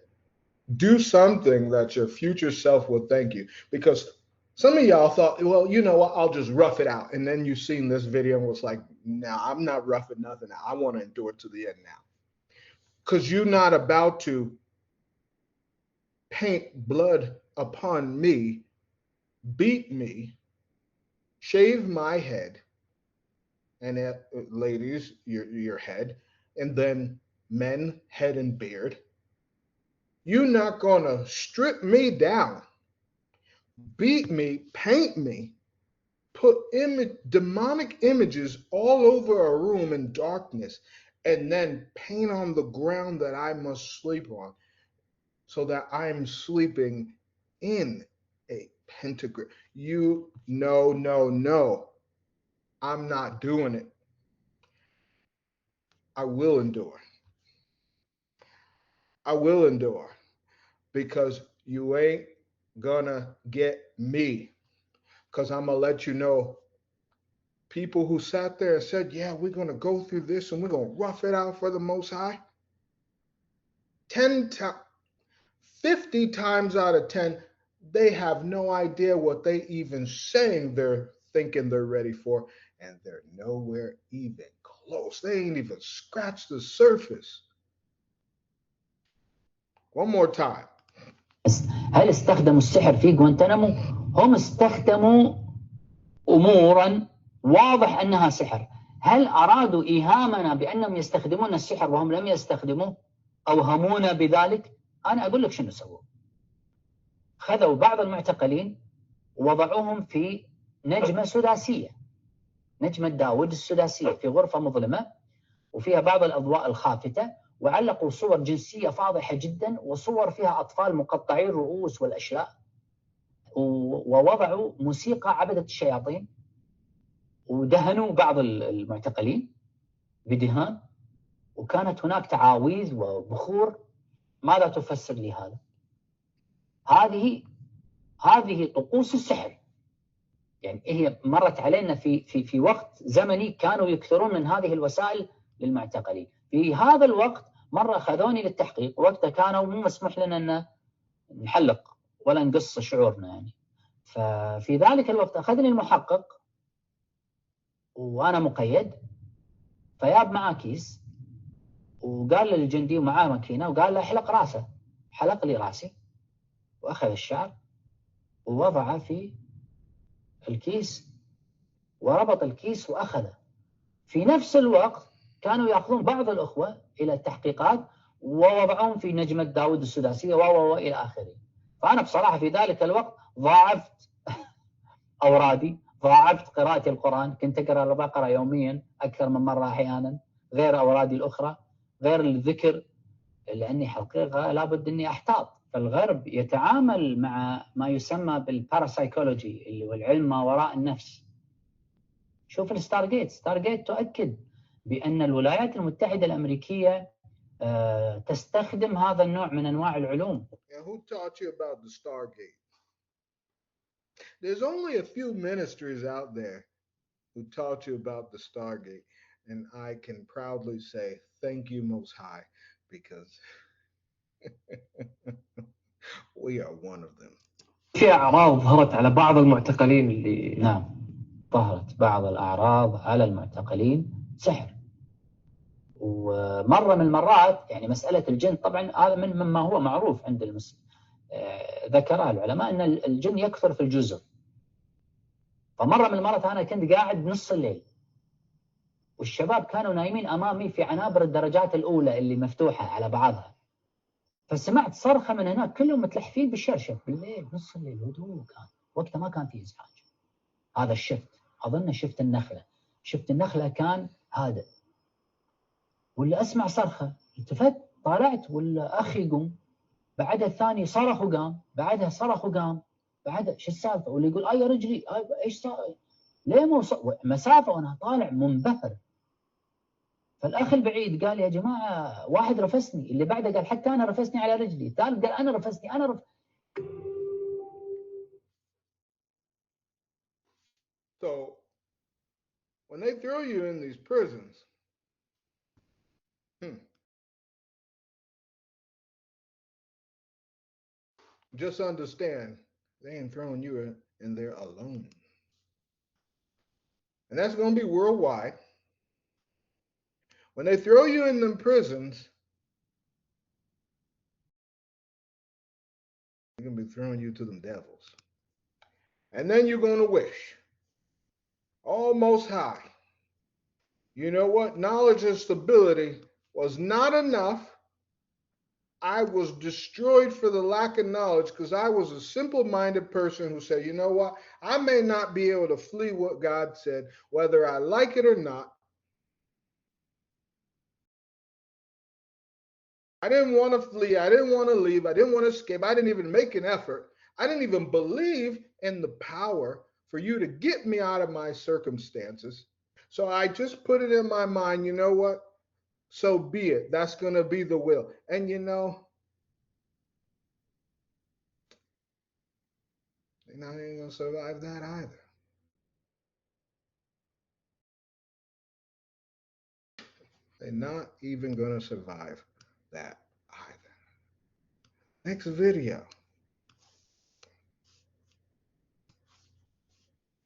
do something that your future self will thank you. Because some of y'all thought, well, you know what, I'll just rough it out. And then you seen this video and was like, nah, I'm not roughing nothing out. I want to endure it to the end now. Because you're not about to paint blood upon me, beat me, shave my head, and ladies, your head, and then men, head and beard. You're not going to strip me down, beat me, paint me, put demonic images all over a room in darkness, and then paint on the ground that I must sleep on, so that I'm sleeping in a pentagram. No. I'm not doing it. I will endure. I will endure, because you ain't gonna get me. Because I'm gonna let you know, people who sat there and said, yeah, we're gonna go through this and we're gonna rough it out for the Most High, 50 times out of 10, they have no idea what they even saying they're thinking they're ready for, and they're nowhere even close. They ain't even scratched the surface. One more time. هل استخدموا السحر في غوانتنامو؟ هم استخدموا أمورا واضح أنها سحر. هل أرادوا إيهامنا بأنهم يستخدمون السحر وهم لم يستخدموه؟ أوهمونا بذلك؟ أنا أقول لك شنو سووا. خذوا بعض المعتقلين ووضعوهم في نجمة سداسية، نجمة داود السداسية، في غرفة مظلمة وفيها بعض الأضواء الخافتة، وعلقوا صور جنسية فاضحة جدا وصور فيها أطفال مقطعي الرؤوس والأشلاء، ووضعوا موسيقى عبدة الشياطين، ودهنوا بعض المعتقلين بدهان، وكانت هناك تعاويذ وبخور. ماذا تفسر لي هذا؟ هذه طقوس السحر. يعني هي مرت علينا في وقت زمني كانوا يكثرون من هذه الوسائل للمعتقلين. في هذا الوقت مرة أخذوني للتحقيق، وقتها كانوا مو مسموح لنا أن نحلق ولا نقص شعورنا يعني. ففي ذلك الوقت أخذني المحقق وأنا مقيد، فياب معاه كيس وقال للجندي ومعاه ماكينة وقال له احلق راسه. حلق لي راسي وأخذ الشعر ووضعه في الكيس وربط الكيس وأخذه. في نفس الوقت كانوا يأخذون بعض الأخوة إلى التحقيقات ووضعهم في نجمة داود السداسية وإلى آخره. فأنا بصراحة في ذلك الوقت ضاعفت أورادي، ضاعفت قراءة القرآن. كنت أقرأ البقرة يوميا أكثر من مرة أحيانا، غير أورادي الأخرى، غير الذكر، لأني حقيقة لابد أني أحتاط. فالغرب يتعامل مع ما يسمى بالباراسايكولوجي اللي هو العلم ما وراء النفس. شوف الستارجيت، ستارجيت تؤكد بأن الولايات المتحدة الأمريكية تستخدم هذا النوع من أنواع العلوم. Who taught you about the Stargate? There's only a few ministries out there who taught you about the Stargate, and I can proudly say thank you, Most High, because we are one of them. في أعراض ظهرت على بعض المعتقلين اللي نعم، ظهرت بعض الأعراض على المعتقلين سحر. ومرة من المرات يعني مسألة الجن طبعا هذا مما هو معروف عند المسلم، ذكرها العلماء أن الجن يكثر في الجزر. فمرة من المرات أنا كنت قاعد نص الليل والشباب كانوا نايمين أمامي في عنابر الدرجات الأولى اللي مفتوحة على بعضها، فسمعت صرخة من هناك، كلهم متلحفين بالشرشف بالليل، نص الليل، هدوء كان وقتها، ما كان فيه إزعاج. هذا الشفت أظن شفت النخلة، شفت النخلة كان هادئ، ولا أسمع صرخة، التفت طالعت ولا أخي يقوم، بعدها الثاني صرخ وقام، بعدها صرخ وقام، بعدها شو السالفة، واللي يقول يا رجلي إيش صار، ليه ما مسافة وأنا طالع منبهر. فالأخ البعيد قال يا جماعة واحد رفسني، اللي بعده قال حتى أنا رفسني على رجلي، الثالث قال أنا رفسني So when they throw you in these prisons, just understand they ain't throwing you in there alone. And that's going to be worldwide. When they throw you in them prisons, they're going to be throwing you to them devils. And then you're going to wish, oh, Most High, you know what? Knowledge and stability was not enough. I was destroyed for the lack of knowledge because I was a simple-minded person who said, you know what? I may not be able to flee what God said, whether I like it or not. I didn't want to flee. I didn't want to leave. I didn't want to escape. I didn't even make an effort. I didn't even believe in the power for you to get me out of my circumstances. So I just put it in my mind, you know what? So be it. That's going to be the will. And you know, they're not even going to survive that either. They're not even going to survive that either. Next video.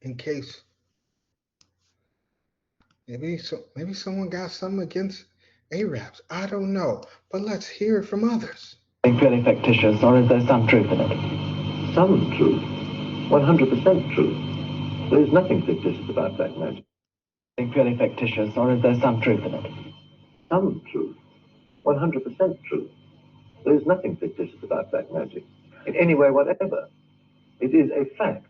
In case maybe someone got something against Arabs. I don't know. But let's hear it from others. Purely fictitious, or is there some truth in it? Some truth. 100% truth. There is nothing fictitious about black magic. Purely fictitious, or is there some truth in it? Some truth. 100% truth. There is nothing fictitious about black magic, in any way whatever. It is a fact.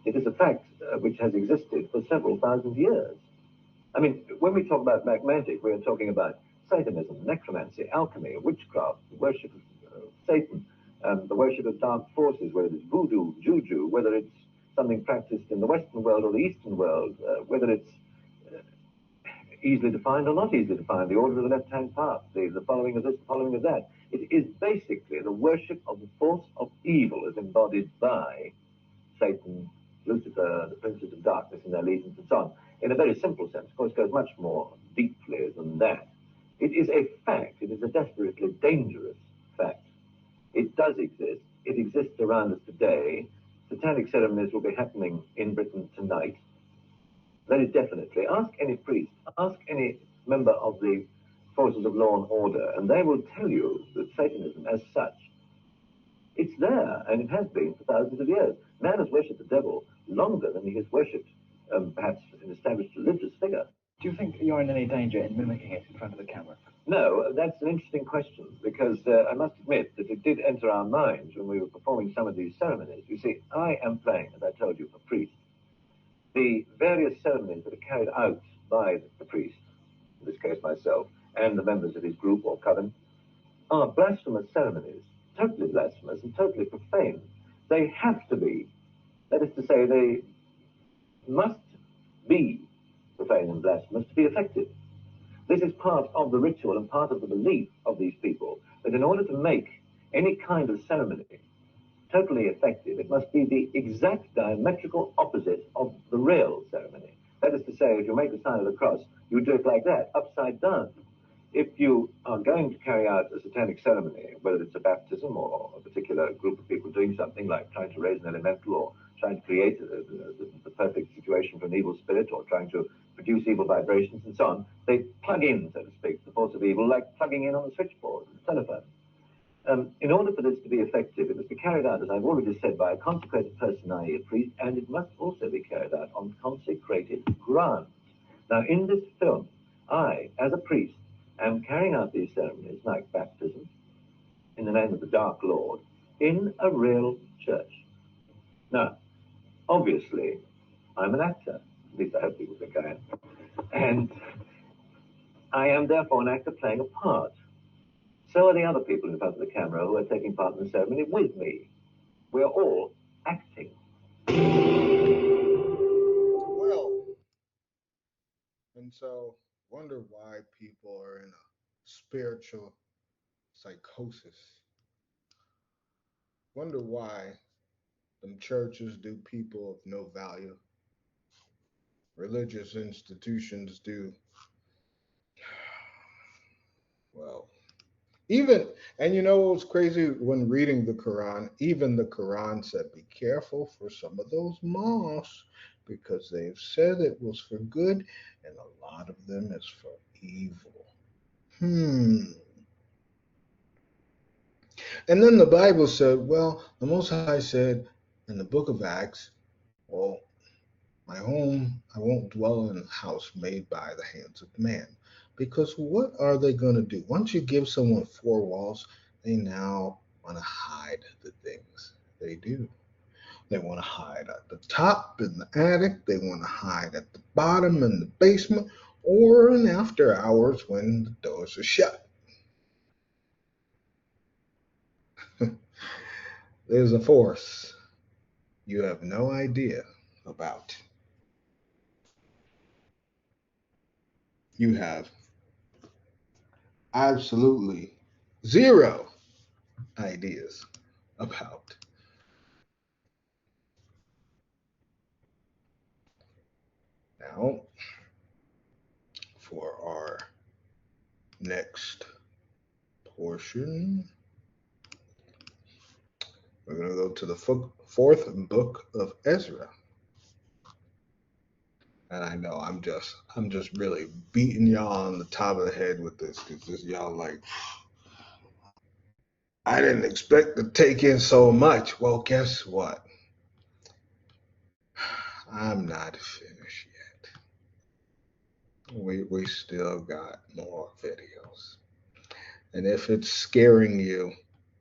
It is a fact which has existed for several thousand years. I mean, when we talk about black magic, we are talking about Satanism, necromancy, alchemy, witchcraft, the worship of Satan, the worship of dark forces, whether it's voodoo, juju, whether it's something practiced in the Western world or the Eastern world, whether it's easily defined or not easily defined, the order of the left-hand path, the following of this, the following of that. It is basically the worship of the force of evil as embodied by Satan, Lucifer, the princes of darkness and their legions and so on. In a very simple sense, of course, it goes much more deeply than that. It is a fact. It is a desperately dangerous fact. It does exist. It exists around us today. Satanic ceremonies will be happening in Britain tonight. Very definitely. Ask any priest, ask any member of the forces of law and order, and they will tell you that Satanism as such, it's there, and it has been for thousands of years. Man has worshipped the devil longer than he has worshipped perhaps an established religious figure. Do you think you're in any danger in mimicking it in front of the camera? No, that's an interesting question, because I must admit that it did enter our minds when we were performing some of these ceremonies. You see, I am playing, as I told you, a priest. The various ceremonies that are carried out by the priest, in this case myself, and the members of his group or coven, are blasphemous ceremonies, totally blasphemous and totally profane. They have to be. That is to say, they must be profane and blasphemous to be effective. This is part of the ritual and part of the belief of these people, that in order to make any kind of ceremony totally effective, it must be the exact diametrical opposite of the real ceremony. That is to say, if you make the sign of the cross, you do it like that, upside down. If you are going to carry out a satanic ceremony, whether it's a baptism or a particular group of people doing something like trying to raise an elemental or trying to create the perfect situation for an evil spirit or trying to produce evil vibrations and so on, they plug in, so to speak, the force of evil like plugging in on the switchboard, the telephone. In order for this to be effective, it must be carried out, as I've already said, by a consecrated person, i.e. a priest, and it must also be carried out on consecrated ground. Now, in this film, I, as a priest, am carrying out these ceremonies, like baptism, in the name of the Dark Lord, in a real church. Now, obviously, I'm an actor. At least I hope people think I am. And I am therefore an actor playing a part. So are the other people in front of the camera who are taking part in the ceremony with me. We're all acting. Well, and so wonder why people are in a spiritual psychosis. Wonder why them churches do people of no value. Religious institutions do. Well, even, and you know what's crazy when reading the Quran, even the Quran said, be careful for some of those mosques because they've said it was for good and a lot of them is for evil. And then the Bible said, well, the Most High said in the book of Acts, well, my home, I won't dwell in a house made by the hands of man. Because what are they going to do? Once you give someone four walls, they now want to hide the things they do. They want to hide at the top in the attic. They want to hide at the bottom in the basement or in after hours when the doors are shut. There's a force you have no idea about. You have absolutely zero ideas about. Now, for our next portion, we're going to go to the fourth book of Ezra. And I know I'm just really beating y'all on the top of the head with this because y'all like, I didn't expect to take in so much. Well, guess what? I'm not finished yet. We still got more videos. And if it's scaring you,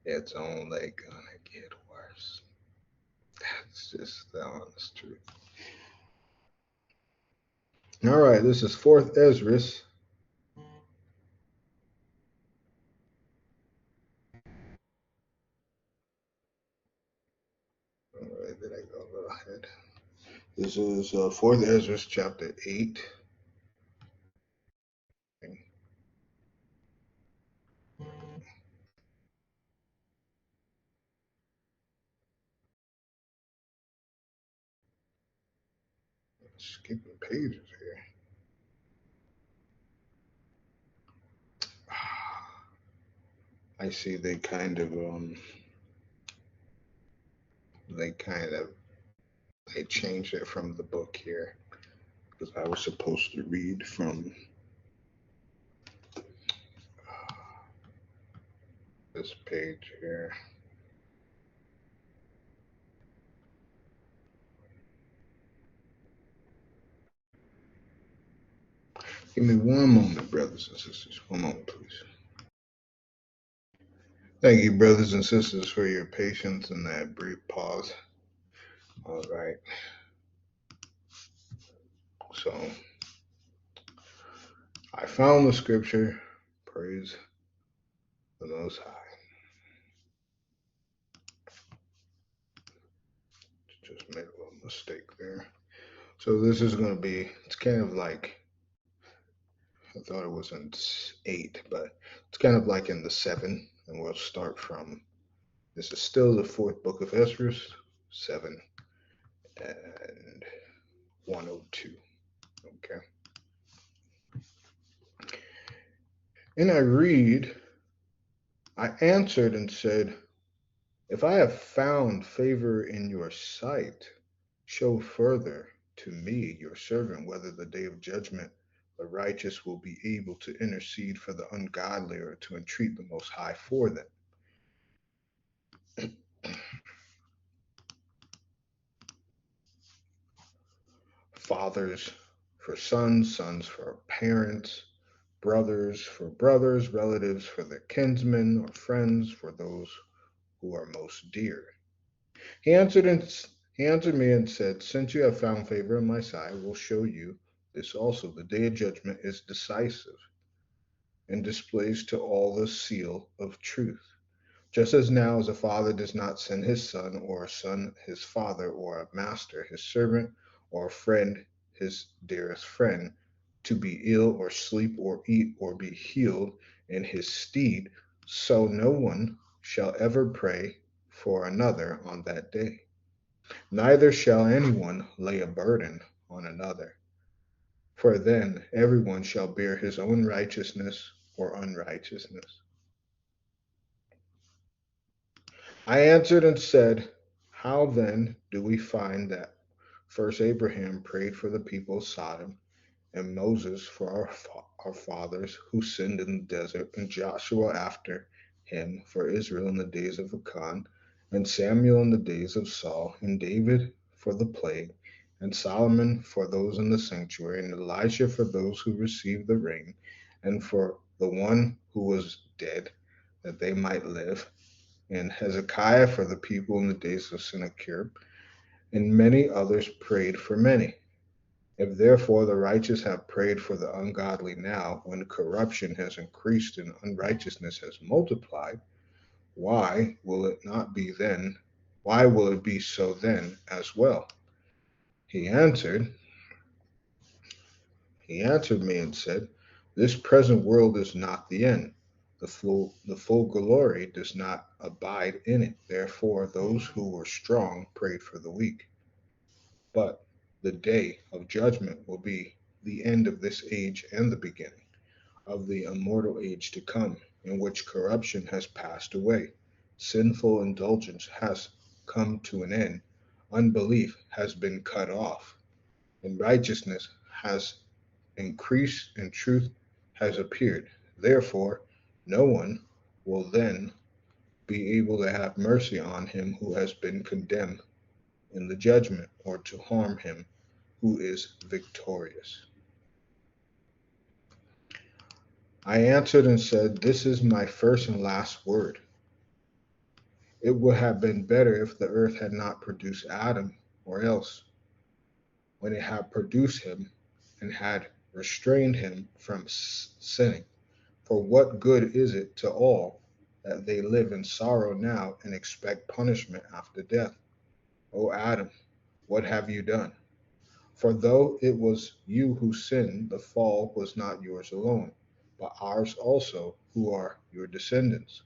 it's only gonna get worse. That's just the honest truth. All right, this is 4th Ezra. All right, did I go a little ahead? This is 4th Ezra, chapter 8. Skipping pages here. I see they kind of changed it from the book here because I was supposed to read from this page here. Give me one moment, brothers and sisters. One moment, please. Thank you, brothers and sisters, for your patience and that brief pause. All right. So, I found the scripture. Praise the Most High. Just made a little mistake there. So this is going to be, it's kind of like, I thought it was in 8, but it's kind of like in the 7. And we'll start from, this is still the 4th book of Ezra, 7 and 102. Okay. And I read, I answered and said, if I have found favor in your sight, show further to me, your servant, whether the day of judgment the righteous will be able to intercede for the ungodly or to entreat the Most High for them. Fathers for sons, sons for parents, brothers for brothers, relatives for their kinsmen or friends, for those who are most dear. He answered me and said, since you have found favor in my sight, I will show you this also. The day of judgment is decisive and displays to all the seal of truth. Just as now as a father does not send his son, or a son his father, or a master his servant, or a friend his dearest friend, to be ill or sleep or eat or be healed in his stead, so no one shall ever pray for another on that day. Neither shall anyone lay a burden on another. For then everyone shall bear his own righteousness or unrighteousness. I answered and said, how then do we find that first Abraham prayed for the people of Sodom, and Moses for our fathers who sinned in the desert, and Joshua after him for Israel in the days of Achan, and Samuel in the days of Saul, and David for the plague, and Solomon for those in the sanctuary, and Elijah for those who received the rain, and for the one who was dead, that they might live, and Hezekiah for the people in the days of Sennacherib, and many others prayed for many. If therefore the righteous have prayed for the ungodly now, when corruption has increased and unrighteousness has multiplied, Why will it not be then? Why will it be so then as well? He answered, He answered me and said, This present world is not the end. The full glory does not abide in it. Therefore, those who were strong prayed for the weak. But the day of judgment will be the end of this age and the beginning of the immortal age to come, in which corruption has passed away, sinful indulgence has come to an end, unbelief has been cut off, and righteousness has increased, and truth has appeared. Therefore, no one will then be able to have mercy on him who has been condemned in the judgment, or to harm him who is victorious. I answered and said, This is my first and last word. It would have been better if the earth had not produced Adam, or else, when it had produced him and had restrained him from sinning. For what good is it to all that they live in sorrow now and expect punishment after death? O Adam, what have you done? For though it was you who sinned, the fall was not yours alone, but ours also, who are your descendants.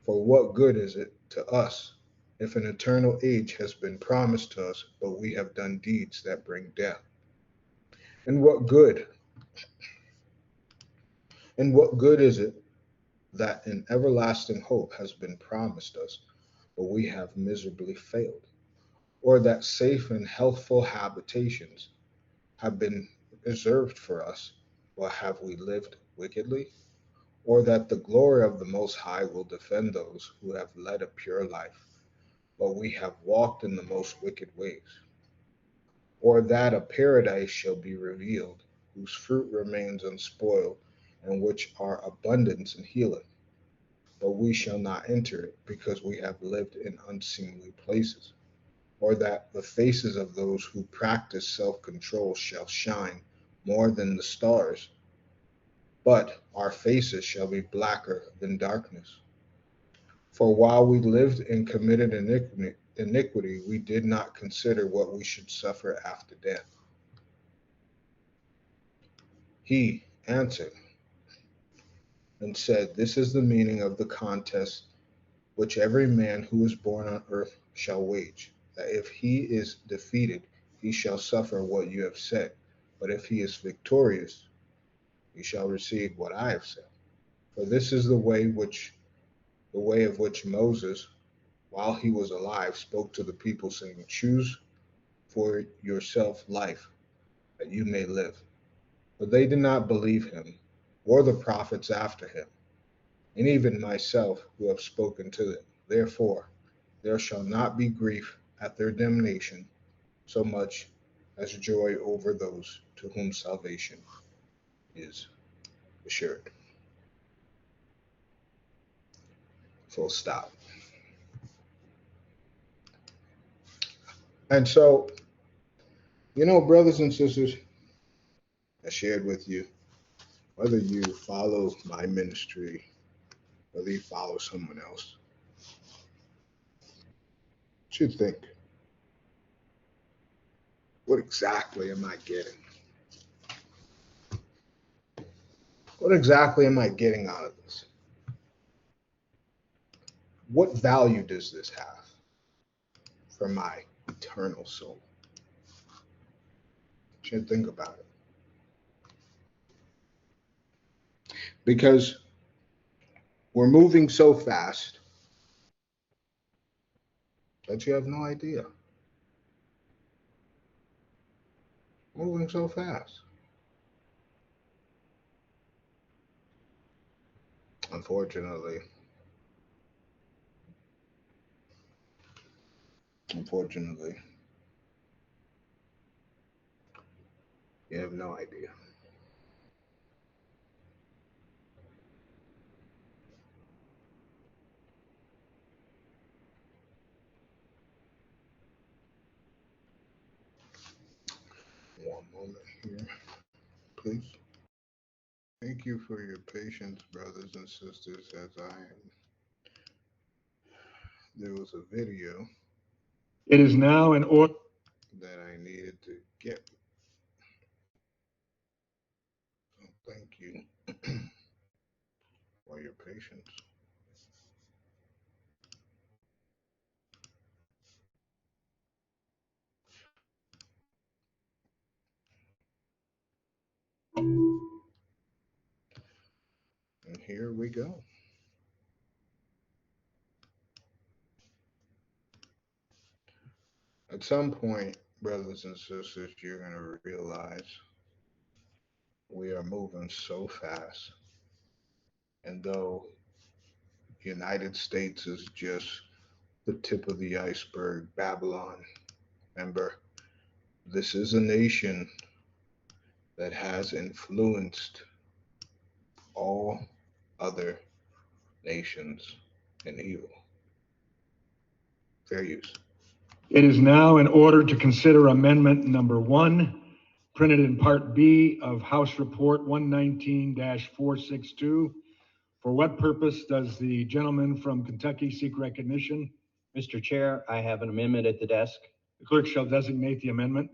For what good is it to us if an eternal age has been promised to us, but we have done deeds that bring death? And what good? And what good is it that an everlasting hope has been promised us, but we have miserably failed? Or that safe and healthful habitations have been reserved for us, but have we lived wickedly? Or that the glory of the Most High will defend those who have led a pure life, but we have walked in the most wicked ways? Or that a paradise shall be revealed, whose fruit remains unspoiled, and which are abundance and healing, but we shall not enter it, because we have lived in unseemly places? Or that the faces of those who practice self-control shall shine more than the stars, but our faces shall be blacker than darkness? For while we lived and committed iniquity, we did not consider what we should suffer after death. He answered and said, This is the meaning of the contest which every man who is born on earth shall wage, that if he is defeated, he shall suffer what you have said, but if he is victorious, he shall receive what I have said. For this is the way of which Moses, while he was alive, spoke to the people, saying, Choose for yourself life, that you may live. But they did not believe him, or the prophets after him, and even myself who have spoken to them. Therefore, there shall not be grief at their damnation, so much as joy over those to whom salvation is assured. Full stop. And so, brothers and sisters, I shared with you, whether you follow my ministry, whether you follow someone else, you should think, what exactly am I getting? What exactly am I getting out of this? What value does this have for my eternal soul? You should think about it. Because we're moving so fast that you have no idea. Moving so fast. Unfortunately, you have no idea. One moment here, please. Thank you for your patience, brothers and sisters, as I am there was a video It is now in order that I needed to get. So thank you for your patience. And here we go. At some point, brothers and sisters, you're going to realize we are moving so fast. And though United States is just the tip of the iceberg, Babylon, remember, this is a nation that has influenced all other nations in evil. Fair use. It is now in order to consider amendment number 1, printed in Part B of House Report 119-462. For what purpose does the gentleman from Kentucky seek recognition? Mr. Chair, I have an amendment at the desk. The clerk shall designate the amendment.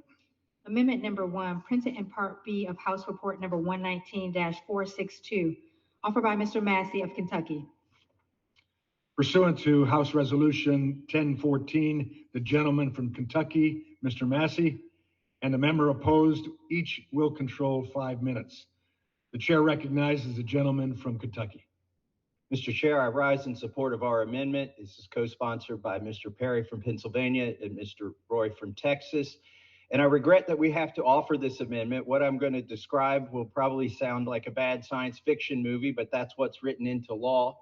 Amendment number 1, printed in Part B of House Report number 119-462, offered by Mr. Massey of Kentucky. Pursuant to House Resolution 1014, the gentleman from Kentucky, Mr. Massey, and the member opposed, each will control 5 minutes. The chair recognizes the gentleman from Kentucky. Mr. Chair, I rise in support of our amendment. This is co-sponsored by Mr. Perry from Pennsylvania and Mr. Roy from Texas. And I regret that we have to offer this amendment. What I'm going to describe will probably sound like a bad science fiction movie, but that's what's written into law.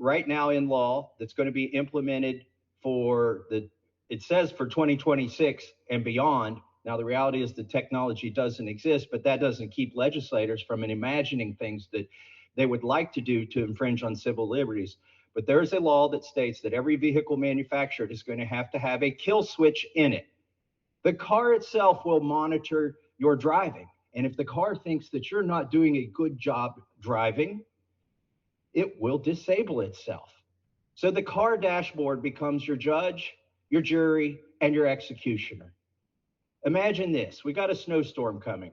Right now in law, that's going to be implemented it says for 2026 and beyond. Now, the reality is the technology doesn't exist, but that doesn't keep legislators from imagining things that they would like to do to infringe on civil liberties. But there's a law that states that every vehicle manufactured is going to have a kill switch in it. The car itself will monitor your driving. And if the car thinks that you're not doing a good job driving, it will disable itself. So the car dashboard becomes your judge, your jury, and your executioner. Imagine this. We got a snowstorm coming.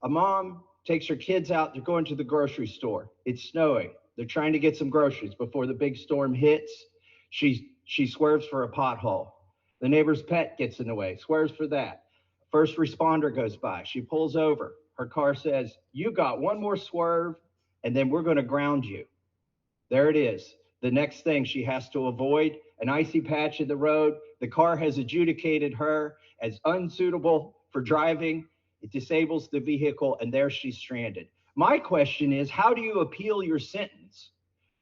A mom takes her kids out. They're going to the grocery store. It's snowing. They're trying to get some groceries before the big storm hits. She swerves for a pothole. The neighbor's pet gets in the way, swerves for that. First responder goes by. She pulls over. Her car says, "You got one more swerve, and then we're going to ground you." There it is. The next thing she has to avoid, an icy patch in the road. The car has adjudicated her as unsuitable for driving. It disables the vehicle, and there she's stranded. My question is, how do you appeal your sentence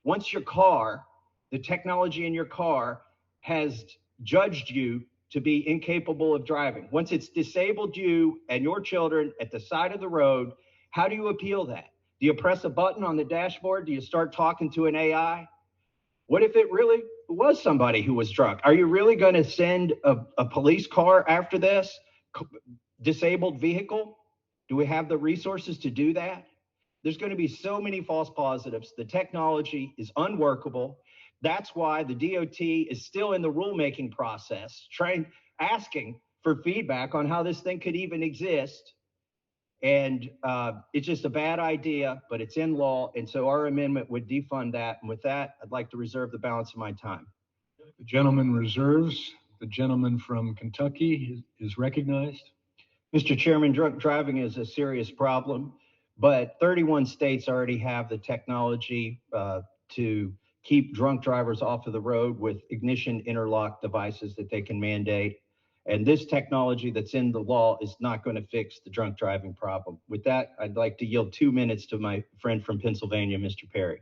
once your car, the technology in your car, has judged you to be incapable of driving? Once it's disabled you and your children at the side of the road, how do you appeal that? Do you press a button on the dashboard? Do you start talking to an AI? What if it really was somebody who was drunk? Are you really going to send a police car after this disabled vehicle? Do we have the resources to do that? There's going to be so many false positives. The technology is unworkable. That's why the DOT is still in the rulemaking process, asking for feedback on how this thing could even exist. And it's just a bad idea, but it's in law. And so our amendment would defund that. And with that, I'd like to reserve the balance of my time. The gentleman reserves. The gentleman from Kentucky is recognized. Mr. Chairman, drunk driving is a serious problem, but 31 states already have the technology to keep drunk drivers off of the road with ignition interlock devices that they can mandate. And this technology that's in the law is not going to fix the drunk driving problem. With that, I'd like to yield 2 minutes to my friend from Pennsylvania, Mr. Perry.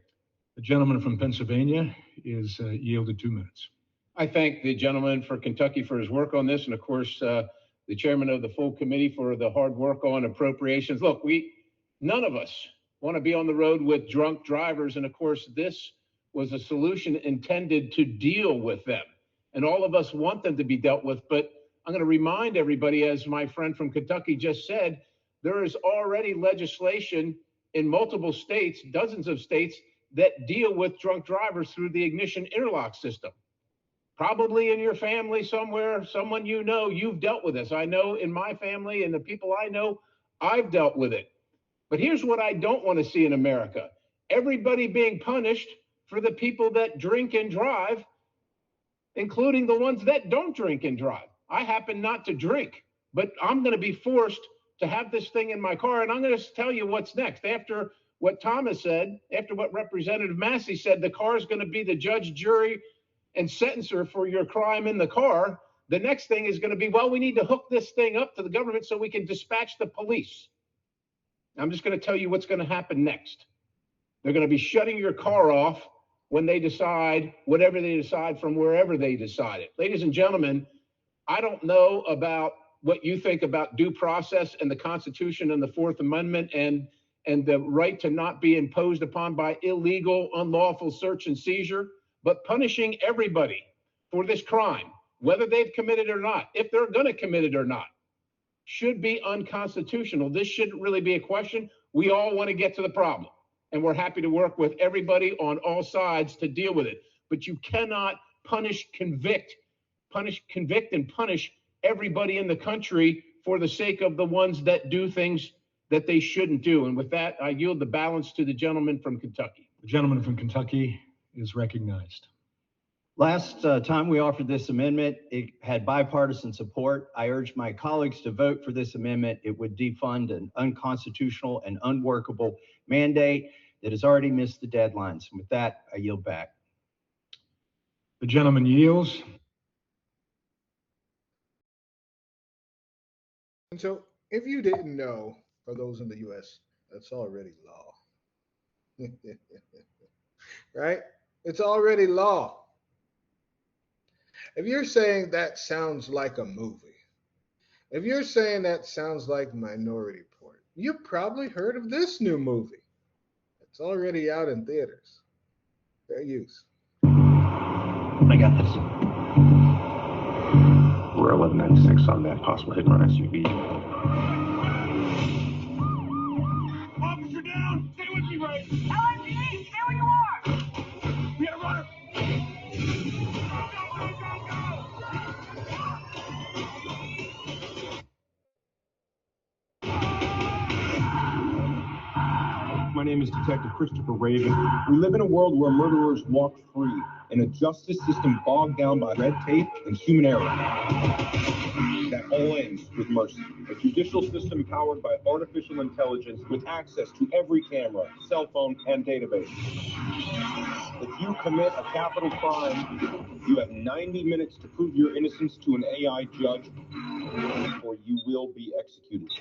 The gentleman from Pennsylvania is yielded 2 minutes. I thank the gentleman for Kentucky for his work on this, and of course, the chairman of the full committee for the hard work on appropriations. Look, none of us want to be on the road with drunk drivers, and of course, this was a solution intended to deal with them. And all of us want them to be dealt with, but I'm going to remind everybody, as my friend from Kentucky just said, there is already legislation in multiple states, dozens of states, that deal with drunk drivers through the ignition interlock system. Probably in your family somewhere, someone you know, you've dealt with this. I know in my family and the people I know, I've dealt with it. But here's what I don't want to see in America. Everybody being punished for the people that drink and drive, including the ones that don't drink and drive. I happen not to drink, but I'm going to be forced to have this thing in my car. And I'm going to tell you what's next. After what Thomas said, after what Representative Massey said, the car is going to be the judge, jury, and sentencer for your crime in the car. The next thing is going to be, well, we need to hook this thing up to the government so we can dispatch the police. I'm just going to tell you what's going to happen next. They're going to be shutting your car off when they decide whatever they decide from wherever they decide it. Ladies and gentlemen, I don't know about what you think about due process and the Constitution and the Fourth Amendment and the right to not be imposed upon by illegal, unlawful search and seizure, but punishing everybody for this crime, whether they've committed it or not, if they're going to commit it or not, should be unconstitutional. This shouldn't really be a question. We all want to get to the problem, and we're happy to work with everybody on all sides to deal with it. But you cannot convict, and punish everybody in the country for the sake of the ones that do things that they shouldn't do. And with that, I yield the balance to the gentleman from Kentucky. The gentleman from Kentucky is recognized. Last time we offered this amendment, it had bipartisan support. I urge my colleagues to vote for this amendment. It would defund an unconstitutional and unworkable mandate that has already missed the deadlines. And with that, I yield back. The gentleman yields. And so, if you didn't know, for those in the U.S., that's already law. Right? It's already law. If you're saying that sounds like a movie, if you're saying that sounds like Minority Report, you've probably heard of this new movie. It's already out in theaters. Fair use. I got this. We're 1196 on that possible hit run SUV. Officer down! Stay with me, Ray! LAPD, stay where you are! We got a runner! My name is Detective Christopher Raven. We live in a world where murderers walk free and a justice system bogged down by red tape and human error. That all ends with mercy. A judicial system powered by artificial intelligence with access to every camera, cell phone, and database. If you commit a capital crime, you have 90 minutes to prove your innocence to an AI judge, or you will be executed.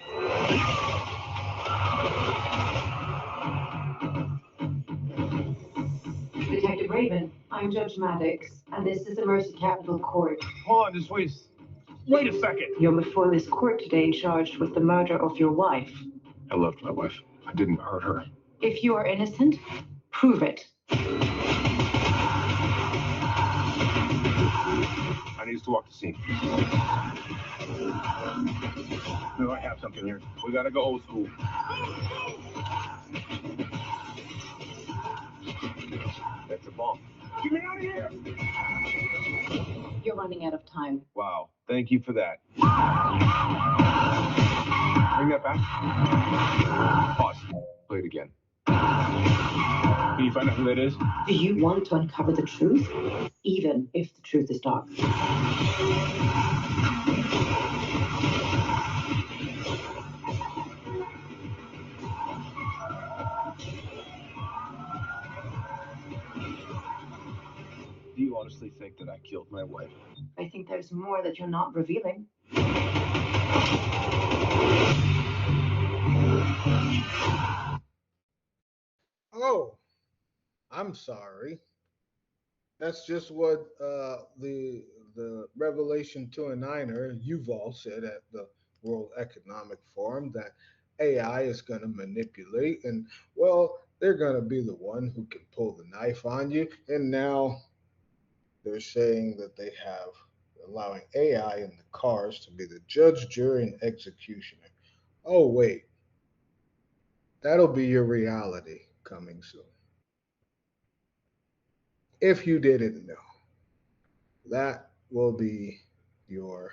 Detective Raven, I'm Judge Maddox, and this is the Mercy Capital Court. Hold on, just wait a second. You're before this court today charged with the murder of your wife. I loved my wife. I didn't hurt her. If you are innocent, prove it. I need to walk the scene. No, I have something here. We gotta go old school. That's a bomb. Get me out of here! You're running out of time. Wow, thank you for that. Bring that back. Pause. Play it again. Can you find out who that is? Do you want to uncover the truth, even if the truth is dark? Do you honestly think that I killed my wife? I think there's more that you're not revealing. Oh, I'm sorry. That's just what the Revelation 2 and 9er Yuval said at the World Economic Forum, that AI is going to manipulate, and well, they're going to be the one who can pull the knife on you. And now they're saying that they have allowing AI in the cars to be the judge, jury, and executioner. Oh, wait. That'll be your reality coming soon. if you didn't know, that will be your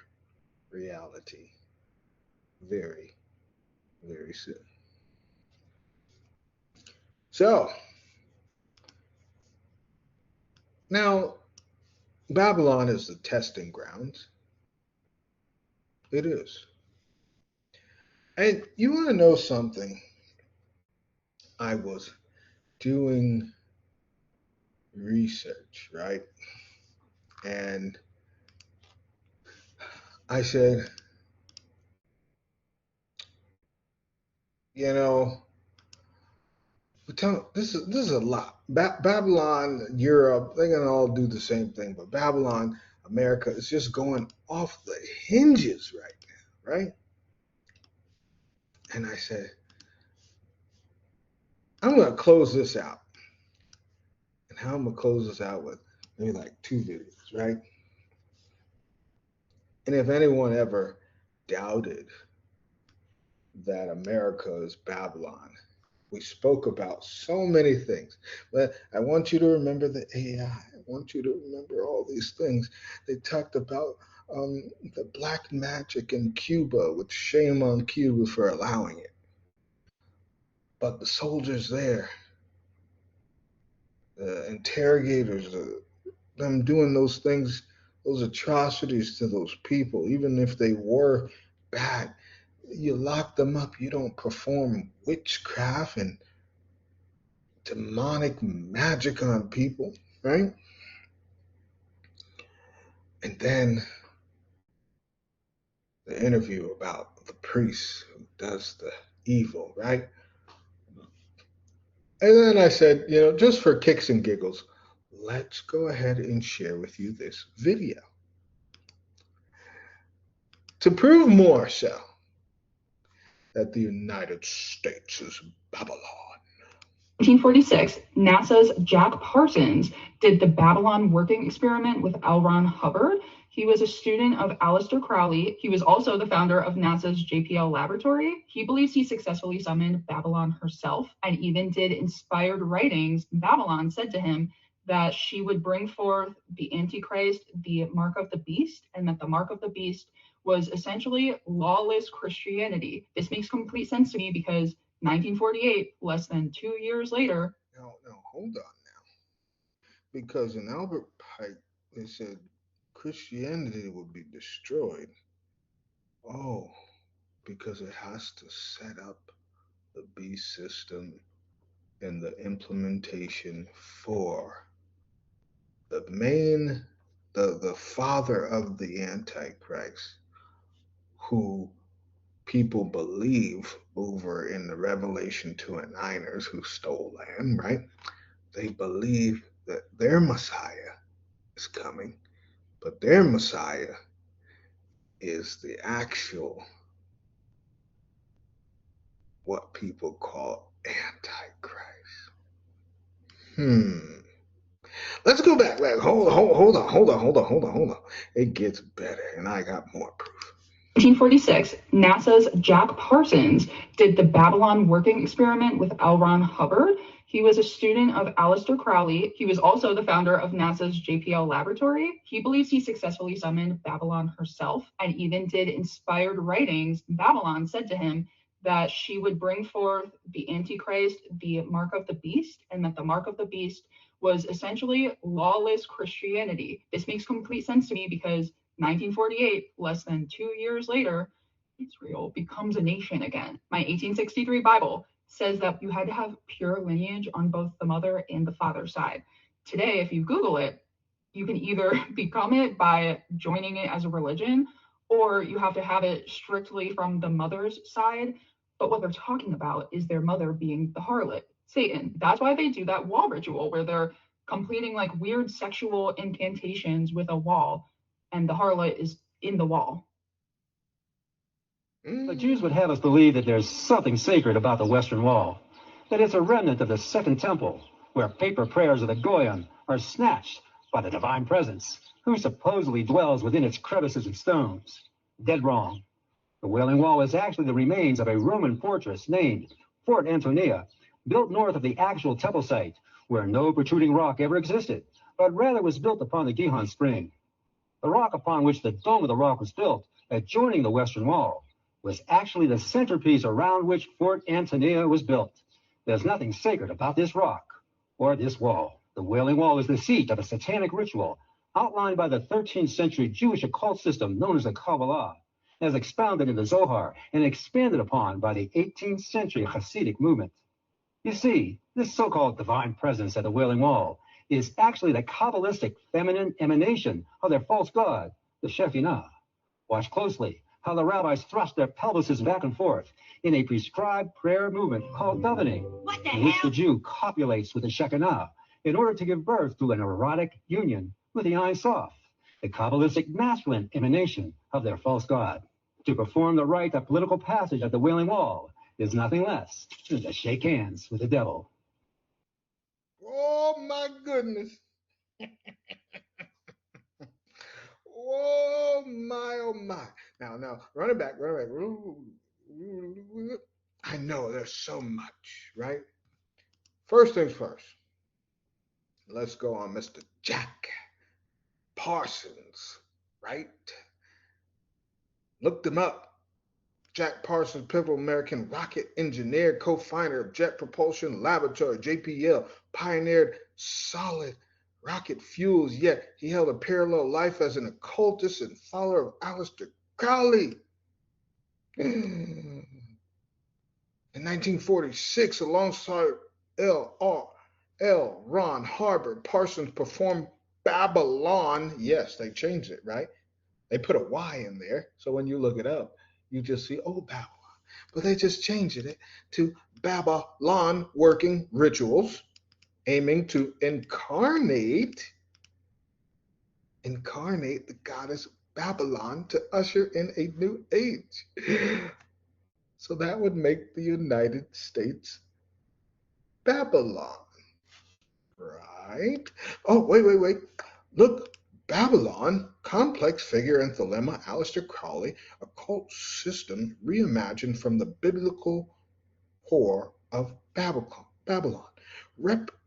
reality very, very soon. So, now, Babylon is the testing grounds. It is. And you want to know something? I was doing research, right? And I said, you know, this is a lot. Babylon, Europe, they're gonna all do the same thing, but Babylon, America is just going off the hinges right now, right? And I said, I'm gonna close this out. And how I'm gonna close this out with maybe like 2 videos, right? And if anyone ever doubted that America is Babylon, we spoke about so many things, but I want you to remember the AI. I want you to remember all these things. They talked about the black magic in Cuba, with shame on Cuba for allowing it. But the soldiers there, the interrogators, them doing those things, those atrocities to those people, even if they were bad, you lock them up. You don't perform witchcraft and demonic magic on people, right? And then the interview about the priest who does the evil, right? And then I said, you know, just for kicks and giggles, let's go ahead and share with you this video. To prove more so that the United States is Babylon. 1946, NASA's Jack Parsons did the Babylon working experiment with L. Ron Hubbard. He was a student of Aleister Crowley. He was also the founder of NASA's JPL laboratory. He believes he successfully summoned Babylon herself and even did inspired writings. Babylon said to him that she would bring forth the Antichrist, the mark of the beast, and that the mark of the beast was essentially lawless Christianity. This makes complete sense to me because 1948, less than 2 years later. Now, hold on now. Because in Albert Pike, they said Christianity would be destroyed. Oh, because it has to set up the beast system and the implementation for the father of the Antichrist, who people believe over in the Revelation 2 and 9ers who stole land, right? They believe that their Messiah is coming, but their Messiah is the actual, what people call Antichrist. Let's go back. Hold on. It gets better, and I got more proof. 1946, NASA's Jack Parsons did the Babylon working experiment with L. Ron Hubbard. He was a student of Aleister Crowley. He was also the founder of NASA's JPL laboratory. He believes he successfully summoned Babylon herself and even did inspired writings. Babylon said to him that she would bring forth the Antichrist, the mark of the beast, and that the mark of the beast was essentially lawless Christianity. This makes complete sense to me because 1948, less than 2 years later, Israel becomes a nation again. My 1863 Bible says that you had to have pure lineage on both the mother and the father side. Today, if you Google it, you can either become it by joining it as a religion, or you have to have it strictly from the mother's side. But what they're talking about is their mother being the harlot, Satan. That's why they do that wall ritual where they're completing like weird sexual incantations with a wall, and the harlot is in the wall. The Jews would have us believe that there's something sacred about the Western Wall, that it's a remnant of the Second Temple, where paper prayers of the Goyim are snatched by the divine presence, who supposedly dwells within its crevices and stones. Dead wrong. The Wailing Wall is actually the remains of a Roman fortress named Fort Antonia, built north of the actual temple site, where no protruding rock ever existed, but rather was built upon the Gihon Spring. The rock upon which the Dome of the Rock was built, adjoining the Western Wall, was actually the centerpiece around which Fort Antonia was built. There's nothing sacred about this rock or this wall. The Wailing Wall is the seat of a satanic ritual outlined by the 13th century Jewish occult system known as the Kabbalah, as expounded in the Zohar and expanded upon by the 18th century Hasidic movement. You see, this so-called divine presence at the Wailing Wall is actually the Kabbalistic feminine emanation of their false god, the Shekhinah. Watch closely how the rabbis thrust their pelvises back and forth in a prescribed prayer movement called davening, in which the Jew copulates with the Shekinah in order to give birth to an erotic union with the Ein Sof, the Kabbalistic masculine emanation of their false god. To perform the rite of political passage at the Wailing Wall is nothing less than to shake hands with the devil. Oh my goodness. Oh my. Now, run it back. I know there's so much, right? First things first. Let's go on Mr. Jack Parsons, right? Looked him up. Jack Parsons, pivotal American rocket engineer, co-founder of Jet Propulsion Laboratory, JPL, pioneered solid rocket fuels, yet he held a parallel life as an occultist and follower of Aleister Crowley. In 1946, alongside L. Ron Hubbard, Parsons performed Babylon. Yes, they changed it, right? They put a Y in there, so when you look it up, you just see, oh, Babylon. But they just changed it to Babylon working rituals, aiming to incarnate the goddess Babylon to usher in a new age. So that would make the United States Babylon, right? Oh, wait. Look, Babylon, complex figure and thelema, Aleister Crowley, occult system reimagined from the biblical horror of Babylon,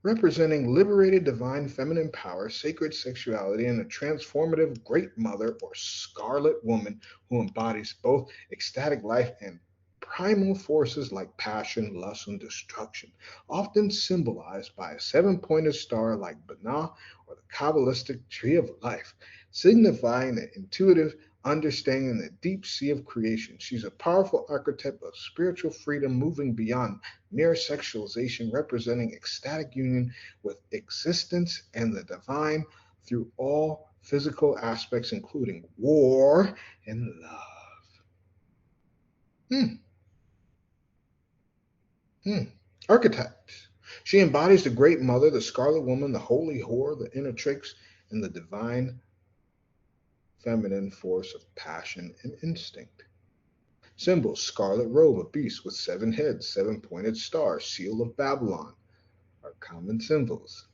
representing liberated divine feminine power, sacred sexuality, and a transformative great mother or scarlet woman who embodies both ecstatic life and primal forces like passion, lust, and destruction, often symbolized by a seven-pointed star like Binah or the Kabbalistic Tree of Life, signifying the intuitive understanding the deep sea of creation. She's a powerful archetype of spiritual freedom moving beyond mere sexualization, representing ecstatic union with existence and the divine through all physical aspects, including war and love. Archetypes. She embodies the great mother, the scarlet woman, the holy whore, the innertrix, and the divine feminine force of passion and instinct. Symbols: scarlet robe, a beast with 7 heads, 7-pointed star, seal of Babylon are common symbols.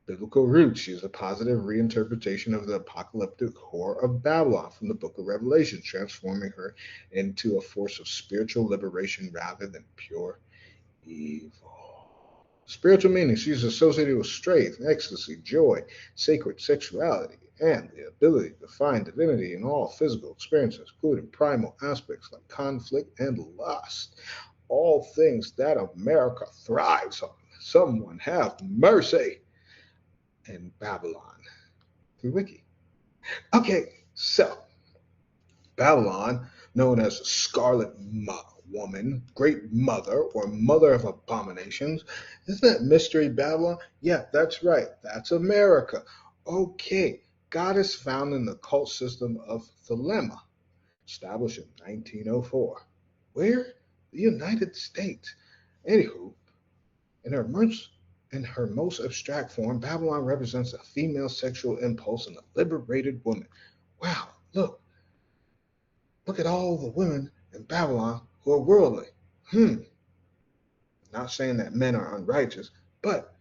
Biblical roots: she is a positive reinterpretation of the apocalyptic whore of Babylon from the book of Revelation, transforming her into a force of spiritual liberation rather than pure evil. Spiritual meaning: she's associated with strength, ecstasy, joy, sacred sexuality, and the ability to find divinity in all physical experiences, including primal aspects like conflict and lust. All things that America thrives on. Someone have mercy. In Babylon through Wiki. Okay, so Babylon, known as Scarlet Woman, Great Mother, or Mother of Abominations. Isn't that Mystery Babylon? Yeah, that's right. That's America. Okay, goddess found in the cult system of Thelema, established in 1904. Where? The United States. Anywho, in her most abstract form, Babylon represents a female sexual impulse in a liberated woman. Wow, look at all the women in Babylon who are worldly. Not saying that men are unrighteous, but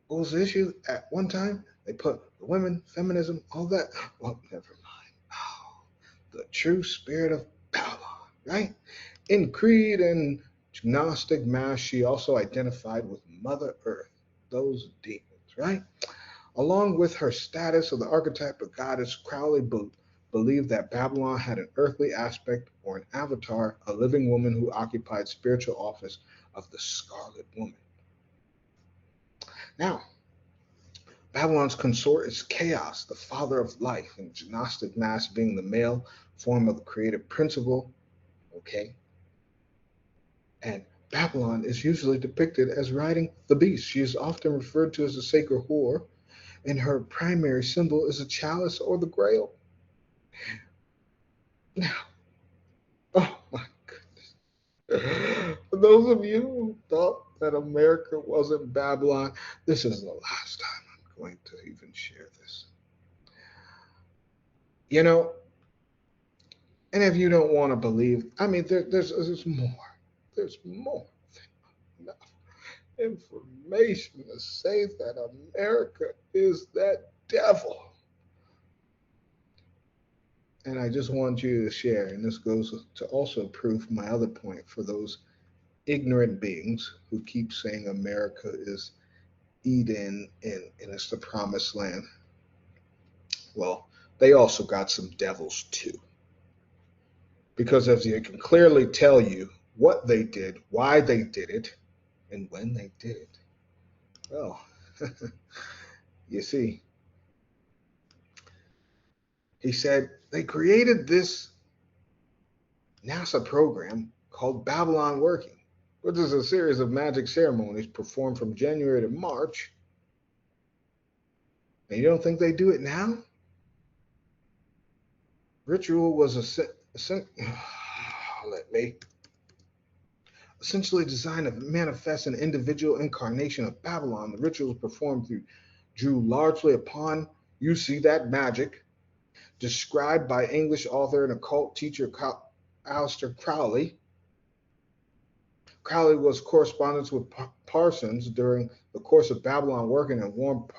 what was the issue at one time? They put the women, feminism, all that. Well, never mind. Oh, the true spirit of Babylon, right? In Creed and Gnostic Mass, she also identified with Mother Earth, those demons, right? Along with her status of the archetype of goddess, Crowley believed that Babylon had an earthly aspect or an avatar, a living woman who occupied spiritual office of the Scarlet Woman. Now, Babylon's consort is chaos, the father of life, and Gnostic mass being the male form of the creative principle. Okay? And Babylon is usually depicted as riding the beast. She is often referred to as a sacred whore, and her primary symbol is a chalice or the grail. Now, oh my goodness. For those of you who thought that America wasn't Babylon, this is the last time I'm going to even share this. You know, and if you don't want to believe, I mean, there's more. There's more than enough information to say that America is that devil. And I just want you to share, and this goes to also prove my other point for those ignorant beings who keep saying America is Eden and it's the promised land. Well, they also got some devils too. Because as they can clearly tell you what they did, why they did it, and when they did it. Well, you see, he said they created this NASA program called Babylon Working, which is a series of magic ceremonies performed from January to March. And you don't think they do it now? Ritual was essentially designed to manifest an individual incarnation of Babylon. The rituals performed drew largely upon, you see that magic, described by English author and occult teacher Aleister Crowley. Crowley was correspondence with Parsons during the course of Babylon Working and warned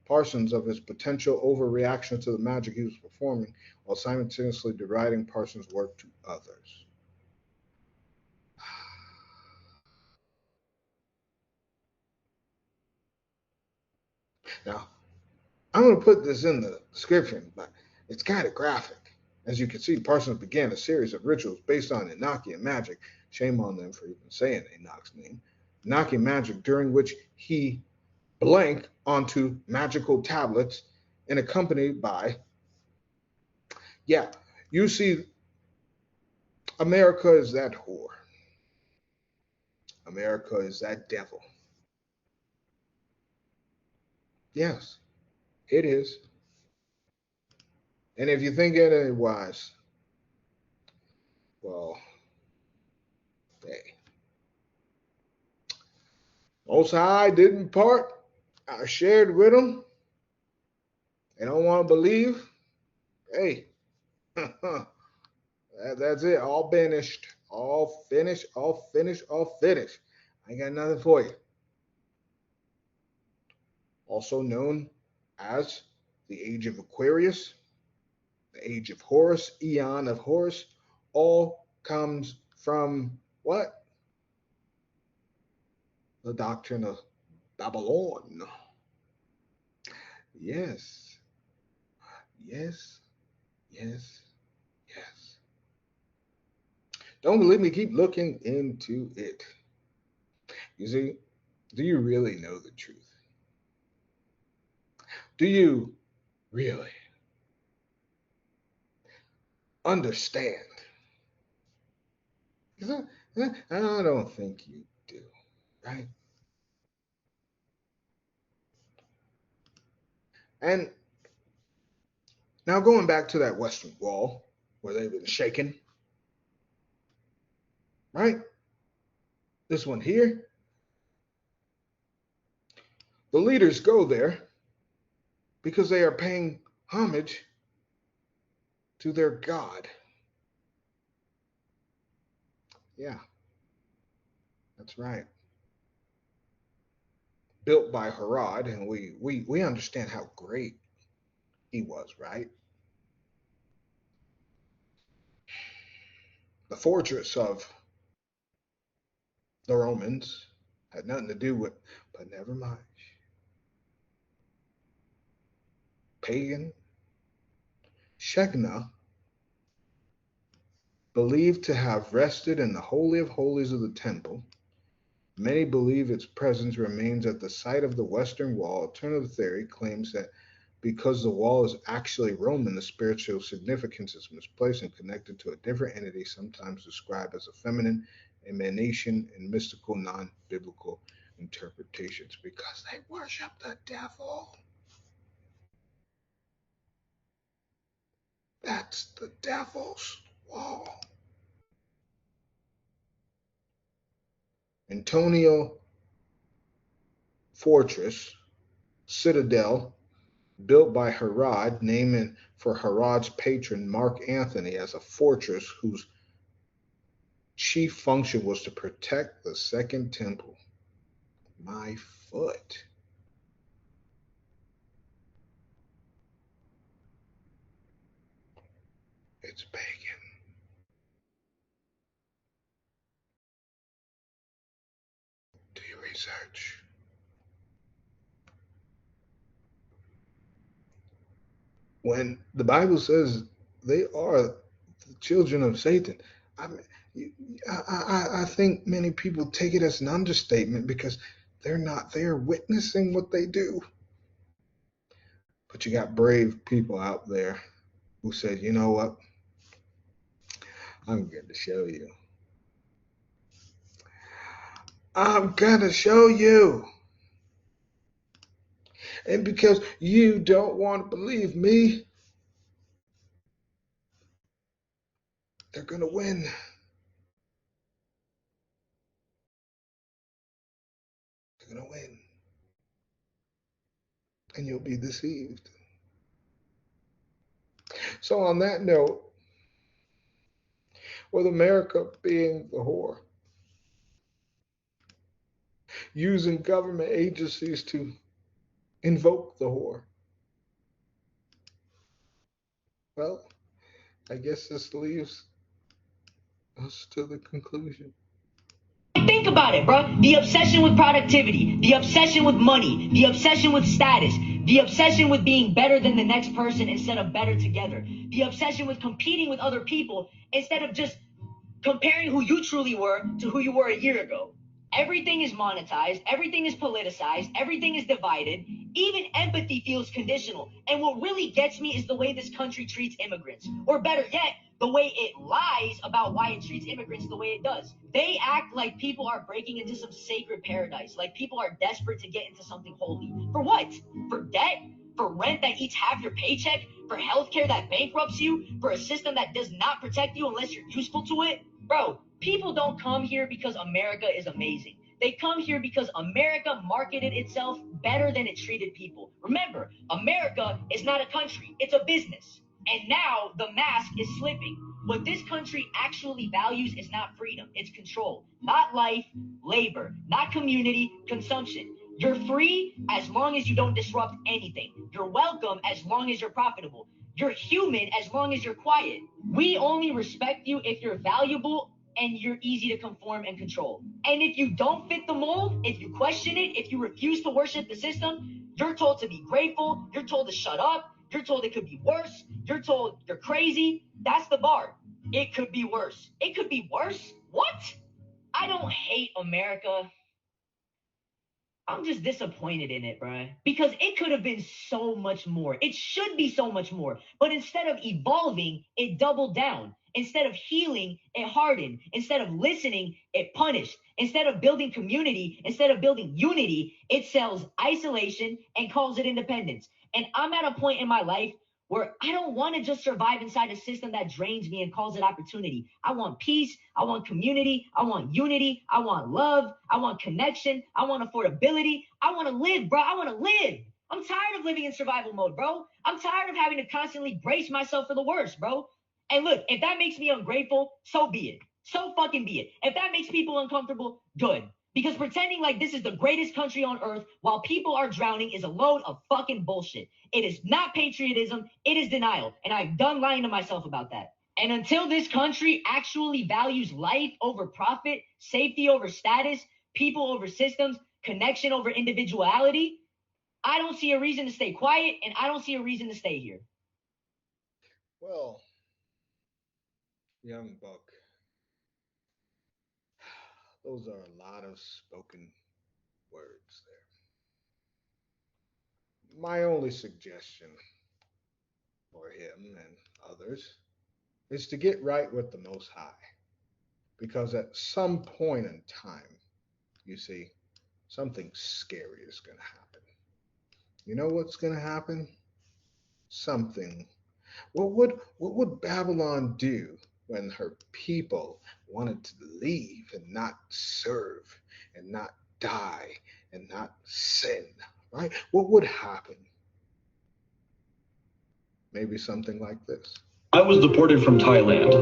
Parsons of his potential overreaction to the magic he was performing while simultaneously deriding Parsons' work to others. Now, I'm going to put this in the description, but it's kind of graphic. As you can see, Parsons began a series of rituals based on Enochian magic. Shame on them for even saying Enoch's name. Enochian magic, during which he blank onto magical tablets and accompanied by, you see, America is that whore. America is that devil. Yes, it is. And if you think otherwise, well, hey. Most High didn't part. I shared with them. They don't want to believe. Hey, that's it. All finished. All finished. All finished. All finished. I ain't got nothing for you. Also known as the Age of Aquarius, the Age of Horus, Eon of Horus, all comes from what? The doctrine of Babylon. Yes. Yes. Yes. Yes. Don't believe me? Keep looking into it. You see, do you really know the truth? Do you really understand? I don't think you do, right? And now going back to that Western Wall where they've been shaken, right? This one here. The leaders go there because they are paying homage to their God. Yeah, that's right. Built by Herod, and we understand how great he was, right? The fortress of the Romans had nothing to do with, but never mind. pagan. Shekinah, believed to have rested in the Holy of Holies of the temple. Many believe its presence remains at the site of the Western Wall. Alternative theory claims that because the wall is actually Roman, the spiritual significance is misplaced and connected to a different entity, sometimes described as a feminine emanation in mystical, non-biblical interpretations, because they worship the devil. That's the devil's wall. Antonia Fortress, citadel, built by Herod, named for Herod's patron Mark Antony as a fortress whose chief function was to protect the Second Temple. My foot. It's pagan. Do your research. When the Bible says they are the children of Satan, I think many people take it as an understatement because they're not there witnessing what they do. But you got brave people out there who said, you know what? I'm going to show you. I'm going to show you. And because you don't want to believe me, they're going to win. They're going to win. And you'll be deceived. So on that note, with America being the whore, using government agencies to invoke the whore, well, I guess this leaves us to the conclusion. Think about it, bro. The obsession with productivity, the obsession with money, the obsession with status, the obsession with being better than the next person instead of better together, the obsession with competing with other people instead of just comparing who you truly were to who you were a year ago. Everything is monetized, everything is politicized, everything is divided, even empathy feels conditional. And what really gets me is the way this country treats immigrants. Or better yet, the way it lies about why it treats immigrants the way it does. They act like people are breaking into some sacred paradise, like people are desperate to get into something holy. For what? For debt? For rent that eats half your paycheck? For healthcare that bankrupts you? For a system that does not protect you unless you're useful to it? Bro, people don't come here because America is amazing. They come here because America marketed itself better than it treated people. Remember, America is not a country, it's a business. And now the mask is slipping. What this country actually values is not freedom, it's control. Not life, labor. Not community, consumption. You're free as long as you don't disrupt anything. You're welcome as long as you're profitable. You're human as long as you're quiet. We only respect you if you're valuable and you're easy to conform and control. And if you don't fit the mold, if you question it, if you refuse to worship the system, you're told to be grateful, you're told to shut up, you're told it could be worse, you're told you're crazy. That's the bar. It could be worse. It could be worse? What? I don't hate America. I'm just disappointed in it, bruh. Because it could have been so much more. It should be so much more. But instead of evolving, it doubled down. Instead of healing, it hardened. Instead of listening, it punished. Instead of building community, instead of building unity, it sells isolation and calls it independence. And I'm at a point in my life where I don't want to just survive inside a system that drains me and calls it opportunity. I want peace. I want community. I want unity. I want love. I want connection. I want affordability. I want to live, bro. I want to live. I'm tired of living in survival mode, bro. I'm tired of having to constantly brace myself for the worst, bro. And look, if that makes me ungrateful, so be it. So fucking be it. If that makes people uncomfortable, good. Because pretending like this is the greatest country on earth while people are drowning is a load of fucking bullshit. It is not patriotism, it is denial. And I'm done lying to myself about that. And until this country actually values life over profit, safety over status, people over systems, connection over individuality, I don't see a reason to stay quiet, and I don't see a reason to stay here. Well, young buck, those are a lot of spoken words there. My only suggestion for him and others is to get right with the Most High. Because at some point in time, you see, something scary is going to happen. You know what's going to happen? Something. What would Babylon do when her people wanted to leave and not serve and not die and not sin? Right? What would happen? Maybe something like this. I was deported from Thailand,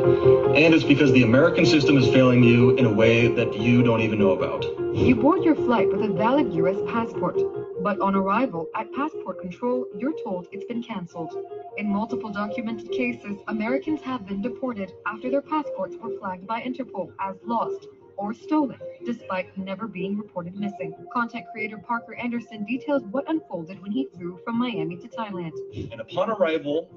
and it's because the American system is failing you in a way that you don't even know about. You board your flight with a valid U.S. passport, but on arrival at passport control, you're told it's been canceled. In multiple documented cases, Americans have been deported after their passports were flagged by Interpol as lost or stolen, despite never being reported missing. Content creator Parker Anderson details what unfolded when he flew from Miami to Thailand. And upon arrival,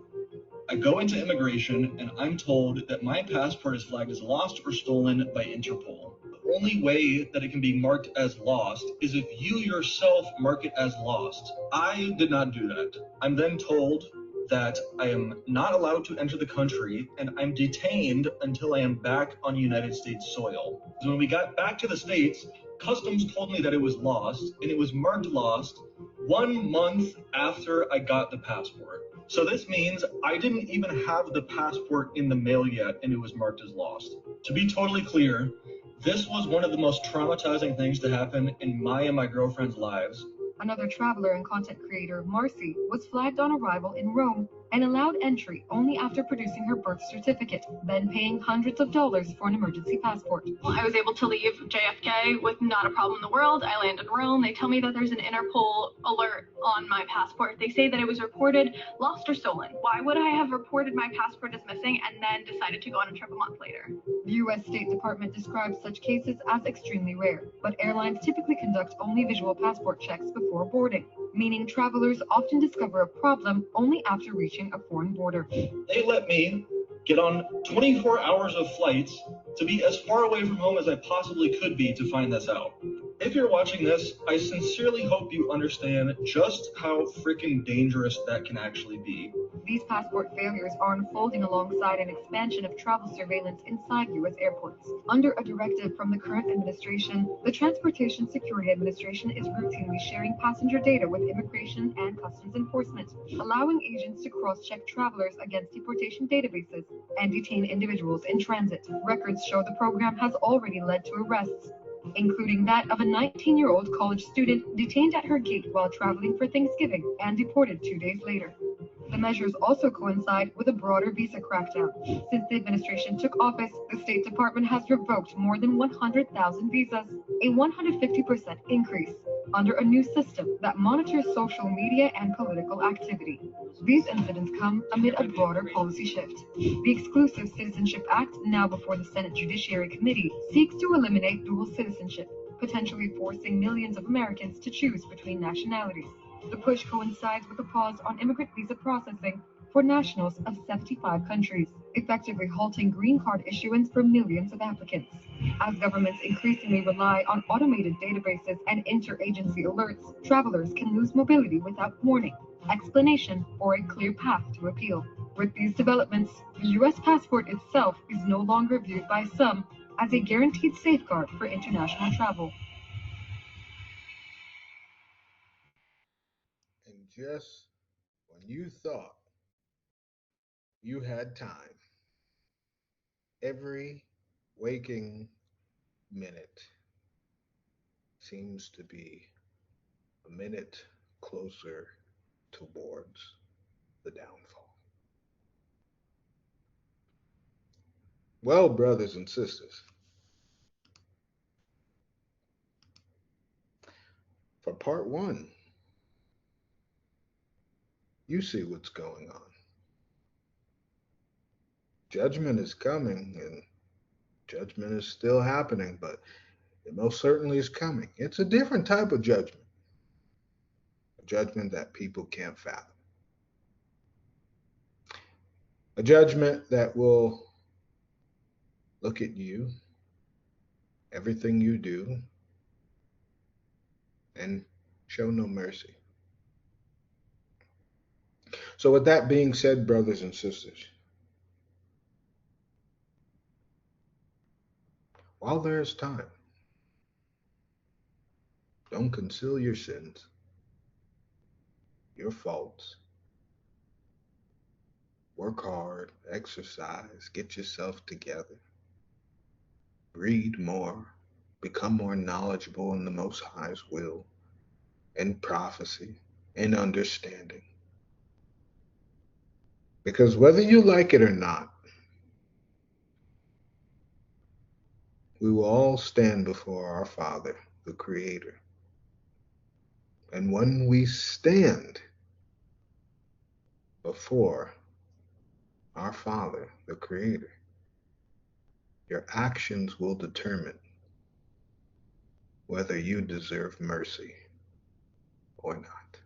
I go into immigration and I'm told that my passport is flagged as lost or stolen by Interpol. The only way that it can be marked as lost is if you yourself mark it as lost. I did not do that. I'm then told that I am not allowed to enter the country and I'm detained until I am back on United States soil. So when we got back to the States, Customs told me that it was lost, and it was marked lost 1 month after I got the passport. So this means I didn't even have the passport in the mail yet, and it was marked as lost. To be totally clear, this was one of the most traumatizing things to happen in my and my girlfriend's lives. Another traveler and content creator, Marcy, was flagged on arrival in Rome and allowed entry only after producing her birth certificate, then paying hundreds of dollars for an emergency passport. Well, I was able to leave JFK with not a problem in the world. I land in Rome. They tell me that there's an Interpol alert on my passport. They say that it was reported lost or stolen. Why would I have reported my passport as missing and then decided to go on a trip a month later? The U.S. State Department describes such cases as extremely rare, but airlines typically conduct only visual passport checks before boarding, meaning travelers often discover a problem only after reaching a foreign border. They let me get on 24 hours of flights to be as far away from home as I possibly could be to find this out. If you're watching this, I sincerely hope you understand just how freaking dangerous that can actually be. These passport failures are unfolding alongside an expansion of travel surveillance inside U.S. airports. Under a directive from the current administration, the Transportation Security Administration is routinely sharing passenger data with Immigration and Customs Enforcement, allowing agents to cross-check travelers against deportation databases and detain individuals in transit. Records show the program has already led to arrests, including that of a 19-year-old college student detained at her gate while traveling for Thanksgiving and deported 2 days later. The measures also coincide with a broader visa crackdown. Since the administration took office, the State Department has revoked more than 100,000 visas, a 150% increase, under a new system that monitors social media and political activity. These incidents come amid a broader policy shift. The Exclusive Citizenship Act, now before the Senate Judiciary Committee, seeks to eliminate dual citizenship, potentially forcing millions of Americans to choose between nationalities. The push coincides with a pause on immigrant visa processing for nationals of 75 countries, effectively halting green card issuance for millions of applicants. As governments increasingly rely on automated databases and interagency alerts, travelers can lose mobility without warning, explanation, or a clear path to appeal. With these developments, the U.S. passport itself is no longer viewed by some as a guaranteed safeguard for international travel. And just when you thought you had time, every waking minute seems to be a minute closer towards the downfall. Well, brothers and sisters, for part one, you see what's going on. Judgment is coming, and judgment is still happening, but it most certainly is coming. It's a different type of judgment. a judgment that people can't fathom, a judgment that will look at you, everything you do, and show no mercy. So with that being said, brothers and sisters, while there is time, don't conceal your sins, your faults. Work hard, exercise, get yourself together. Read more, become more knowledgeable in the Most High's will, in prophecy, in understanding. Because whether you like it or not, we will all stand before our Father, the Creator. And when we stand before our Father, the Creator, your actions will determine whether you deserve mercy or not.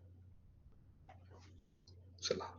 Salam.